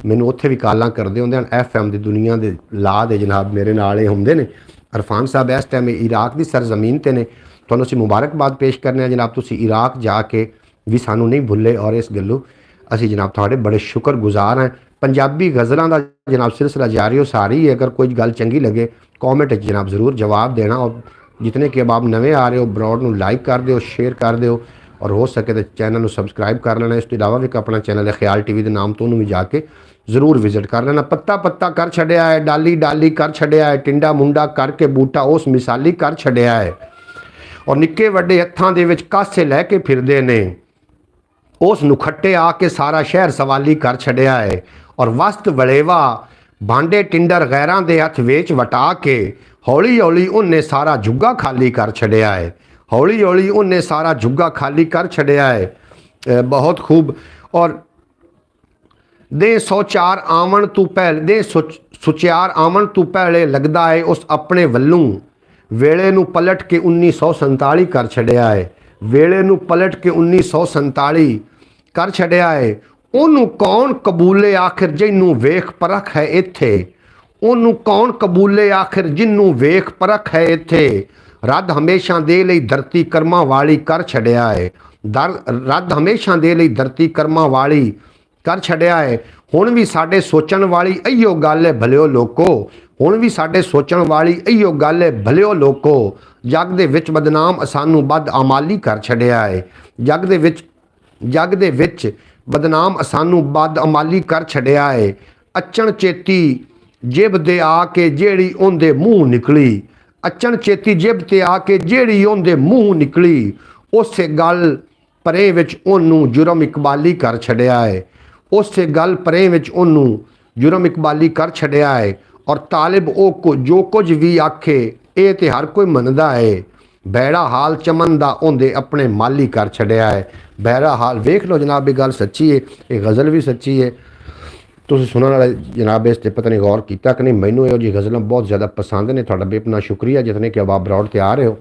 मैनू उत्थे भी कालां करदे हुंदे हन FM दी दुनिया दे ला दे जनाब मेरे नाल हुंदे ने अरफान साहब इस टाइम इराक की सरजमीन ते ने तुहानू असीं मुबारकबाद पेश करने जनाब तुसीं इराक जाके भी सानू नहीं भुल्ले और इस गल्लों असीं जनाब तुहाडे बड़े शुक्रगुजार हैं पंजाबी गज़लों का जनाब सिलसिला जारी हो सारी है अगर कोई गल चंगी लगे कॉमेंट जनाब ज़रूर जवाब देना और जितने कि अब आप नवे आ रहे हो ब्रॉड नू लाइक कर दो शेयर कर दो और हो सके तो चैनल को सबसक्राइब कर लेना इस तो इलावा भी एक अपना चैनल है ख्याल TV के नाम तो उन्होंने भी जाके ज़रूर विजिट कर लेना पत्ता पत्ता कर छड़िया है डाली डाली कर छड़िया है टिंडा मुंडा करके बूटा उस मिसाली कर छड़िया है और निक्के वड्डे हत्थां दे विच कासे लैके फिरदे ने उस नूं खट्टे आके सारा शहर सवाली कर छड़िया है और वस्त वलेवा भांडे टिंडर गैरां दे हथ वेच वटा के हौली हौली उन्हें सारा जुग्गा खाली कर छड़िया है हौली हौली उन्हें सारा जुग्गा खाली कर छड़िया है बहुत खूब और दे 104 आवन तू पहले दे सुचियार आवन तू पहले लगदा है उस अपने वल्लों वेले नू पलट के 1947 कर छड़िया है वेले नू पलट के 1947 कर छड़िया है ओनू कौन कबूले आखिर जिन्नू वेख परख है इत्थे ओनू कौन कबूले आखिर जिन्नू वेख परख है इत्थे रद हमेशा दे लई धरती कर्मा वाली कर छड़िया है रद हमेशा दे लई धरती कर्मा वाली कर छड़िया है हुण भी साडे सोचण वाली इहो गल है भलिओ लोको हुण भी साडे सोचण वाली इहो गल है भलिओ लोको जग दे विच बदनाम सानू बद अमाली कर छड़िया है जग दे विच बदनाम सानू बद अमाली कर छड़िया है अचन चेती जिब दे आके जेड़ी उनदे मुँह निकली अचन चेती जिब ते आके जेड़ी उनदे मुँह निकली उस गल परे विच ओनू जुर्म इकबाली कर छड़िया है उस गल परे विच ओनू जुर्म इकबाली कर छड़िया है और तालिब ओ को जो कुछ भी आखे ये तो हर कोई मनदा है बैड़ा हाल चमन दा ओंदे अपने माली कर छड़िया है बैड़ा हाल वेख लो जनाब ये गल सच्ची है ये गज़ल भी सच्ची है ਤੁਸੀਂ ਸੁਣਨ ਵਾਲੇ ਜਨਾਬ ਇਸ 'ਤੇ ਪਤਾ ਨਹੀਂ ਗੌਰ ਕੀਤਾ ਕਿ ਨਹੀਂ, ਮੈਨੂੰ ਇਹੋ ਜਿਹੀ ਗਜ਼ਲਾਂ ਬਹੁਤ ਜ਼ਿਆਦਾ ਪਸੰਦ ਨੇ। ਤੁਹਾਡਾ ਬੇਪਨਾ ਸ਼ੁਕਰੀਆ ਜਿਤਨੇ ਕਿ ਆਪ ਬਰੌਡ ਤੇ ਆ ਰਹੇ ਹੋ।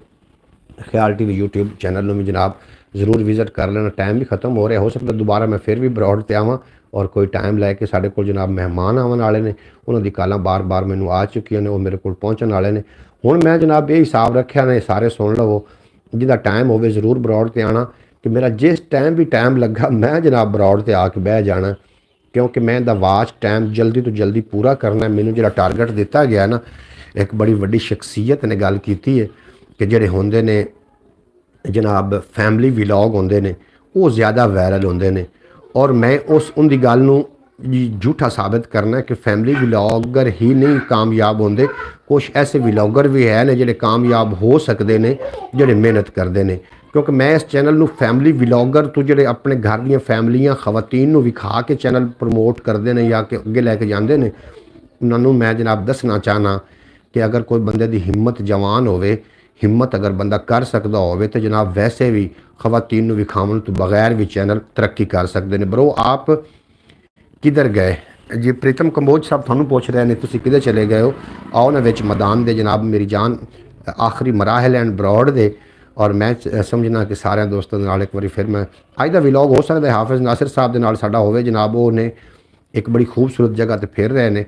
ਖਿਆਲ TV YouTube ਚੈਨਲ ਨੂੰ ਵੀ ਜਨਾਬ ਜ਼ਰੂਰ ਵਿਜ਼ਿਟ ਕਰ ਲੈਣਾ। ਟਾਈਮ ਵੀ ਖਤਮ ਹੋ ਰਿਹਾ, ਹੋ ਸਕਦਾ ਦੁਬਾਰਾ ਮੈਂ ਫਿਰ ਵੀ ਬਰੌਡ ਤੇ ਆਵਾਂ ਔਰ ਕੋਈ ਟਾਈਮ ਲੈ ਕੇ। ਸਾਡੇ ਕੋਲ ਜਨਾਬ ਮਹਿਮਾਨ ਆਉਣ ਵਾਲੇ ਨੇ, ਉਹਨਾਂ ਦੀ ਕਾਲਾਂ ਬਾਰ-ਬਾਰ ਮੈਨੂੰ ਆ ਚੁੱਕੀਆਂ ਨੇ, ਉਹ ਮੇਰੇ ਕੋਲ ਪਹੁੰਚਣ ਵਾਲੇ ਨੇ। ਹੁਣ ਮੈਂ ਜਨਾਬ ਇਹ ਹਿਸਾਬ ਰੱਖਿਆ ਨੇ, ਸਾਰੇ ਸੁਣ ਲਵੋ, ਜਿਹਦਾ ਟਾਈਮ ਹੋਵੇ ਜ਼ਰੂਰ ਬਰੌਡ ਤੇ ਆਉਣਾ, ਕਿ ਮੇਰਾ ਜਿਸ ਟਾਈਮ ਵੀ ਟਾਈਮ ਲੱਗਾ ਮੈਂ ਜਨਾਬ ਬਰੌਡ ਤੇ ਆ ਕੇ ਬਹਿ ਜਾਣਾ, ਕਿਉਂਕਿ ਮੈਂ ਇਹਦਾ ਵਾਚ ਟਾਈਮ ਜਲਦੀ ਤੋਂ ਜਲਦੀ ਪੂਰਾ ਕਰਨਾ। ਮੈਨੂੰ ਜਿਹੜਾ ਟਾਰਗੇਟ ਦਿੱਤਾ ਗਿਆ ਨਾ, ਇੱਕ ਬੜੀ ਵੱਡੀ ਸ਼ਖਸੀਅਤ ਨੇ ਗੱਲ ਕੀਤੀ ਹੈ ਕਿ ਜਿਹੜੇ ਹੁੰਦੇ ਨੇ ਜਨਾਬ ਫੈਮਿਲੀ ਵਲੌਗ ਹੁੰਦੇ ਨੇ ਉਹ ਜ਼ਿਆਦਾ ਵਾਇਰਲ ਹੁੰਦੇ ਨੇ, ਔਰ ਮੈਂ ਉਹਦੀ ਗੱਲ ਨੂੰ ਝੂਠਾ ਸਾਬਿਤ ਕਰਨਾ ਕਿ ਫੈਮਿਲੀ ਵਲੌਗਰ ਹੀ ਨਹੀਂ ਕਾਮਯਾਬ ਹੁੰਦੇ, ਕੁਛ ਐਸੇ ਵਲੌਗਰ ਵੀ ਹੈ ਨੇ ਜਿਹੜੇ ਕਾਮਯਾਬ ਹੋ ਸਕਦੇ ਨੇ, ਜਿਹੜੇ ਮਿਹਨਤ ਕਰਦੇ ਨੇ। ਕਿਉਂਕਿ ਮੈਂ ਇਸ ਚੈਨਲ ਨੂੰ ਫੈਮਿਲੀ ਵਲੌਗਰ ਤੋਂ ਜਿਹੜੇ ਆਪਣੇ ਘਰ ਦੀਆਂ ਫੈਮਲੀਆਂ ਖਵਾਤੀਨ ਨੂੰ ਵਿਖਾ ਕੇ ਚੈਨਲ ਪ੍ਰਮੋਟ ਕਰਦੇ ਨੇ ਜਾਂ ਕਿ ਅੱਗੇ ਲੈ ਕੇ ਜਾਂਦੇ ਨੇ, ਉਹਨਾਂ ਨੂੰ ਮੈਂ ਜਨਾਬ ਦੱਸਣਾ ਚਾਹਨਾ ਕਿ ਅਗਰ ਕੋਈ ਬੰਦੇ ਦੀ ਹਿੰਮਤ ਜਵਾਨ ਹੋਵੇ, ਹਿੰਮਤ ਅਗਰ ਬੰਦਾ ਕਰ ਸਕਦਾ ਹੋਵੇ ਤਾਂ ਜਨਾਬ ਵੈਸੇ ਵੀ ਖਵਾਤੀਨ ਨੂੰ ਵਿਖਾਉਣ ਤੋਂ ਬਗੈਰ ਵੀ ਚੈਨਲ ਤਰੱਕੀ ਕਰ ਸਕਦੇ ਨੇ। ਬਰੋ ਆਪ ਕਿੱਧਰ ਗਏ ਜੀ? ਪ੍ਰੀਤਮ ਕੰਬੋਜ ਸਾਹਿਬ ਤੁਹਾਨੂੰ ਪੁੱਛ ਰਹੇ ਨੇ ਤੁਸੀਂ ਕਿੱਧਰ ਚਲੇ ਗਏ ਹੋ? ਆਓ ਨਾ ਵਿੱਚ ਮੈਦਾਨ ਦੇ ਜਨਾਬ ਮੇਰੀ ਜਾਨ ਆਖਰੀ ਮਰਾਹਲ ਐਂਡ ਬਰੌਡ ਦੇ, ਔਰ ਮੈਂ ਸਮਝਣਾ ਕਿ ਸਾਰਿਆਂ ਦੋਸਤਾਂ ਦੇ ਨਾਲ ਇੱਕ ਵਾਰੀ ਫਿਰ ਮੈਂ ਅੱਜ ਦਾ ਵਲੌਗ ਹੋ ਸਕਦਾ ਹਾਫਿਜ਼ ਨਾਸਿਰ ਸਾਹਿਬ ਦੇ ਨਾਲ ਸਾਡਾ ਹੋਵੇ ਜਨਾਬ। ਉਹ ਨੇ ਇੱਕ ਬੜੀ ਖੂਬਸੂਰਤ ਜਗ੍ਹਾ ਤੇ ਫਿਰ ਰਹੇ ਨੇ,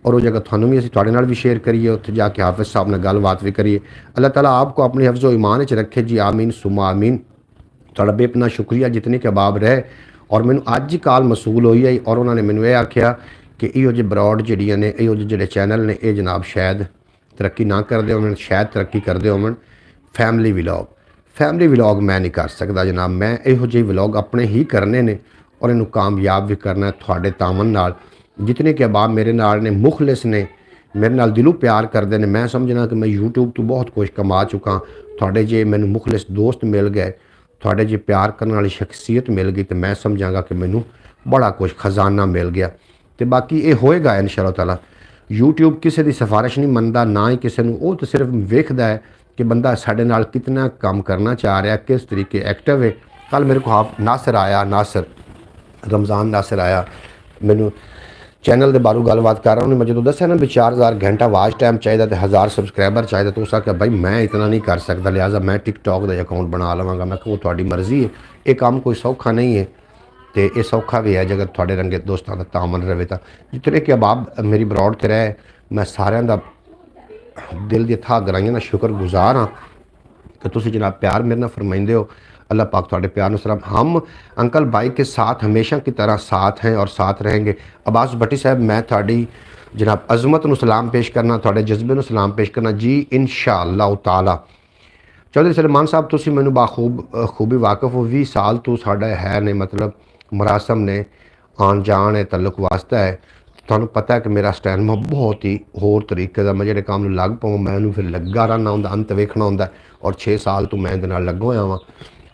ਔਰ ਉਹ ਜਗ੍ਹਾ ਤੁਹਾਨੂੰ ਵੀ ਅਸੀਂ ਤੁਹਾਡੇ ਨਾਲ ਵੀ ਸ਼ੇਅਰ ਕਰੀਏ, ਉੱਥੇ ਜਾ ਕੇ ਹਾਫਿਜ਼ ਸਾਹਿਬ ਨਾਲ ਗੱਲਬਾਤ ਵੀ ਕਰੀਏ। ਅੱਲਾह ताला आपको अपनी हफ्ज़ व ईमान च रखे जी, आमीन सुमा आमीन। ਤੁਹਾਡਾ ਬੇਪਨਾ ਸ਼ੁਕਰੀਆ ਜਿਤਨੇ ਕਿ ਅਬਾਬ ਰਹੇ। ਔਰ ਮੈਨੂੰ ਅੱਜ ਹੀ ਕਾਲ ਮਸੂਲ ਹੋਈ ਹੈ ਔਰ ਉਹਨਾਂ ਨੇ ਮੈਨੂੰ ਇਹ ਆਖਿਆ ਕਿ ਇਹੋ ਜਿਹੇ ਬਰੌਡ ਜਿਹੜੀਆਂ ਨੇ, ਇਹੋ ਜਿਹੇ ਜਿਹੜੇ ਚੈਨਲ ਨੇ, ਇਹ ਜਨਾਬ ਸ਼ਾਇਦ ਤਰੱਕੀ ਨਾ ਕਰਦੇ ਹੋਣ, ਸ਼ਾਇਦ ਤਰੱਕੀ ਕਰਦੇ ਹੋਣ। ਫੈਮਿਲੀ ਵਲੌਗ ਮੈਂ ਨਹੀਂ ਕਰ ਸਕਦਾ ਜਨਾਬ। ਮੈਂ ਇਹੋ ਜਿਹੇ ਵਲੌਗ ਆਪਣੇ ਹੀ ਕਰਨੇ ਨੇ ਔਰ ਇਹਨੂੰ ਕਾਮਯਾਬ ਵੀ ਕਰਨਾ ਤੁਹਾਡੇ ਤਾਮਨ ਨਾਲ। ਜਿਤਨੇ ਕਿ ਅਬਾਬ ਮੇਰੇ ਨਾਲ ਨੇ, ਮੁਖਲਿਸ ਨੇ, ਮੇਰੇ ਨਾਲ ਦਿਲੋਂ ਪਿਆਰ ਕਰਦੇ ਨੇ। ਮੈਂ ਸਮਝਣਾ ਕਿ ਮੈਂ YouTube ਤੋਂ ਬਹੁਤ ਕੁਝ ਕਮਾ ਚੁੱਕਾ। ਤੁਹਾਡੇ ਜੇ ਮੈਨੂੰ ਮੁਖਲਿਸ ਦੋਸਤ ਮਿਲ ਗਏ, ਤੁਹਾਡੇ ਜੇ ਪਿਆਰ ਕਰਨ ਵਾਲੀ ਸ਼ਖਸੀਅਤ ਮਿਲ ਗਈ, ਤਾਂ ਮੈਂ ਸਮਝਾਂਗਾ ਕਿ ਮੈਨੂੰ ਬੜਾ ਕੁਝ ਖਜ਼ਾਨਾ ਮਿਲ ਗਿਆ। ਤੇ ਬਾਕੀ ਇਹ ਹੋਏਗਾ ਇਨਸ਼ਾਅੱਲਾਹ ਤਾਲਾ। YouTube ਕਿਸੇ ਦੀ ਸਿਫਾਰਿਸ਼ ਨਹੀਂ ਮੰਨਦਾ, ਨਾ ਹੀ ਕਿਸੇ ਨੂੰ। ਉਹ ਤਾਂ ਸਿਰਫ ਵੇਖਦਾ ਹੈ ਕਿ ਬੰਦਾ ਸਾਡੇ ਨਾਲ ਕਿਤਨਾ ਕੰਮ ਕਰਨਾ ਚਾਹ ਰਿਹਾ, ਕਿਸ ਤਰੀਕੇ ਐਕਟਿਵ ਹੈ। ਕੱਲ ਮੇਰੇ ਕੋਲ ਨਾਸਰ ਆਇਆ, ਰਮਜ਼ਾਨ ਨਾਸਰ ਆਇਆ, ਮੈਨੂੰ ਚੈਨਲ ਦੇ ਬਾਰੇ ਗੱਲਬਾਤ ਕਰ रहा हूँ। मैं जो दसा ना भी 4000 घंटा वाच टाइम चाहिए तो 1000 सबसक्राइबर चाहिए, तो उस आख्या भाई मैं इतना नहीं कर सकता, लिहाजा मैं टिकटॉक का अकाउंट बना लवांगा। मैं वो थोड़ी मर्जी है, ये काम कोई सौखा नहीं है, तो ये सौखा भी है जगह थोड़े रंगे दोस्तों का तामन रहे। तो जितने कि अबाब मेरी बरौड ते रहे, मैं सारे का दिल की था गराइया का शुक्रगुजार हाँ कि तुम जनाब प्यार मेरे नाल फरमाइंदे हो। अल्लाह पाक थोड़े प्यार सलाम। हम अंकल भाई के साथ हमेशा की तरह साथ हैं और साथ रहेंगे। अब्बास भट्टी साहब मैं थोड़ी जनाब अजमत नूं सलाम पेश करना, थोड़े जज्बे नूं सलाम पेश करना जी इंशाअल्लाह ताला। चौधरी सलमान साहब तुसीं मैनूं खूबी वाकिफ हो, 20 साल तो साडा है ने मतलब मरासम ने आन जान है, तल्लुक वास्ता है। ਤੁਹਾਨੂੰ पता है कि मेरा स्टैंड मैं बहुत ही होर तरीके का मैं जो काम लग पाऊँ, मैं फिर लगा रहना होंगे, अंत वेखना होंगे। और 6 साल तो मैं इहदे नाल लगा होया वां,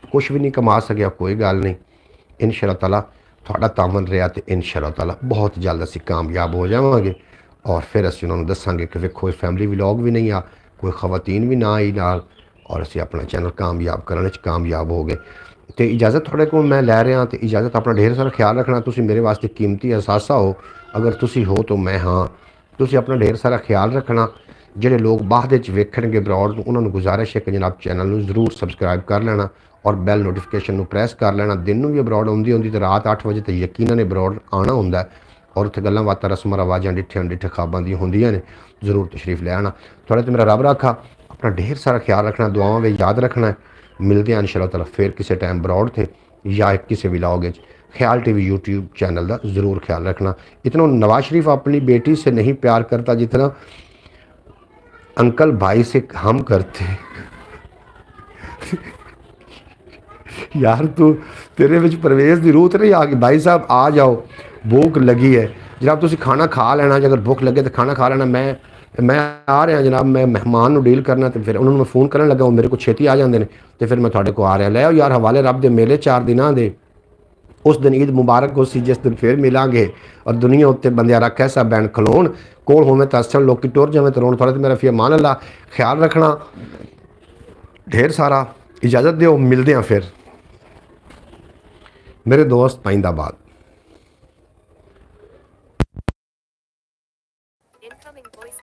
कुछ भी नहीं कमा सकिया, कोई गल नहीं। इंशाअल्लाह ताला थोड़ा तामन रहा तो इंशाअल्लाह ताला बहुत जल्द असीं कामयाब हो जावांगे। और फिर असीं उन्होंने दसांगे कि वेखो फैमिली व्लॉग भी नहीं आ, कोई खवातीन भी ना आई नाल, और असीं अपना चैनल कामयाब करने च कामयाब हो गए। तो इजाज़त थोड़े को मैं लै रहा, तो इजाज़त अपना ढेर सारा ख्याल रखना। तुसीं मेरे वास्ते कीमती असासा हो, अगर तुसीं हो तो मैं हाँ। तुसीं अपना ढेर सारा ख्याल रखना। ਜਿਹੜੇ लोग बाद वेखणगे बरौड, उन्होंने गुजारिश है कि जनाब चैनल में जरूर सबसक्राइब कर लेना और बैल नोटिफिकेशन प्रैस कर लेना। दिन में भी बरौड आउंदी होंदी तो रात 8 बजे तो यकीनन बरौड आना होंदा है, और उत्थे गल्लां बातां रस्मां रवाजां डिठे ख्वाबां दी होंदियां ने। जरूर तशरीफ ले आना। थोड़ा तो मेरा रब रखा, अपना ढेर सारा ख्याल रखना, दुआवां में याद रखना है। मिलते हैं इंशाअल्लाह ताला फिर किसी टाइम बरौड थे या किसी व्लॉग। ख्याल TV YouTube चैनल का ज़रूर ख्याल रखना। इतना नवाज शरीफ अपनी बेटी से नहीं प्यार करता जितना अंकल भाई से हम करते। यार तू तेरे विच परवेज़ की रूह तो नहीं आ गई? भाई साहब आ जाओ, भूख लगी है जनाब, तुसीं खाना खा लेना। जे अगर भुख लगे तो खाना खा लेना। मैं आ रहा जनाब, मैं मेहमान को डील करना, तो फिर उन्होंने मैं फ़ोन करन लगा, वो मेरे को छेती आ जाते हैं, तो फिर मैं थोड़े को आ रहा। लै आओ यार हवाले रब दे मेले 4 दिनों के। उस दिन ईद मुबारक हो सी जिस दिन फिर मिलांगे, और दुनिया उत्ते बंदियां कैसा बैन खलोन कोल होवे तो असल लोग टुर जावे तो रोन। थोड़ा तो मेरा फिर मान अल्लाह ख्याल रखना, ढेर सारा इजाज़त दो। मिलते हैं फिर मेरे दोस्त पाइंदाबाद।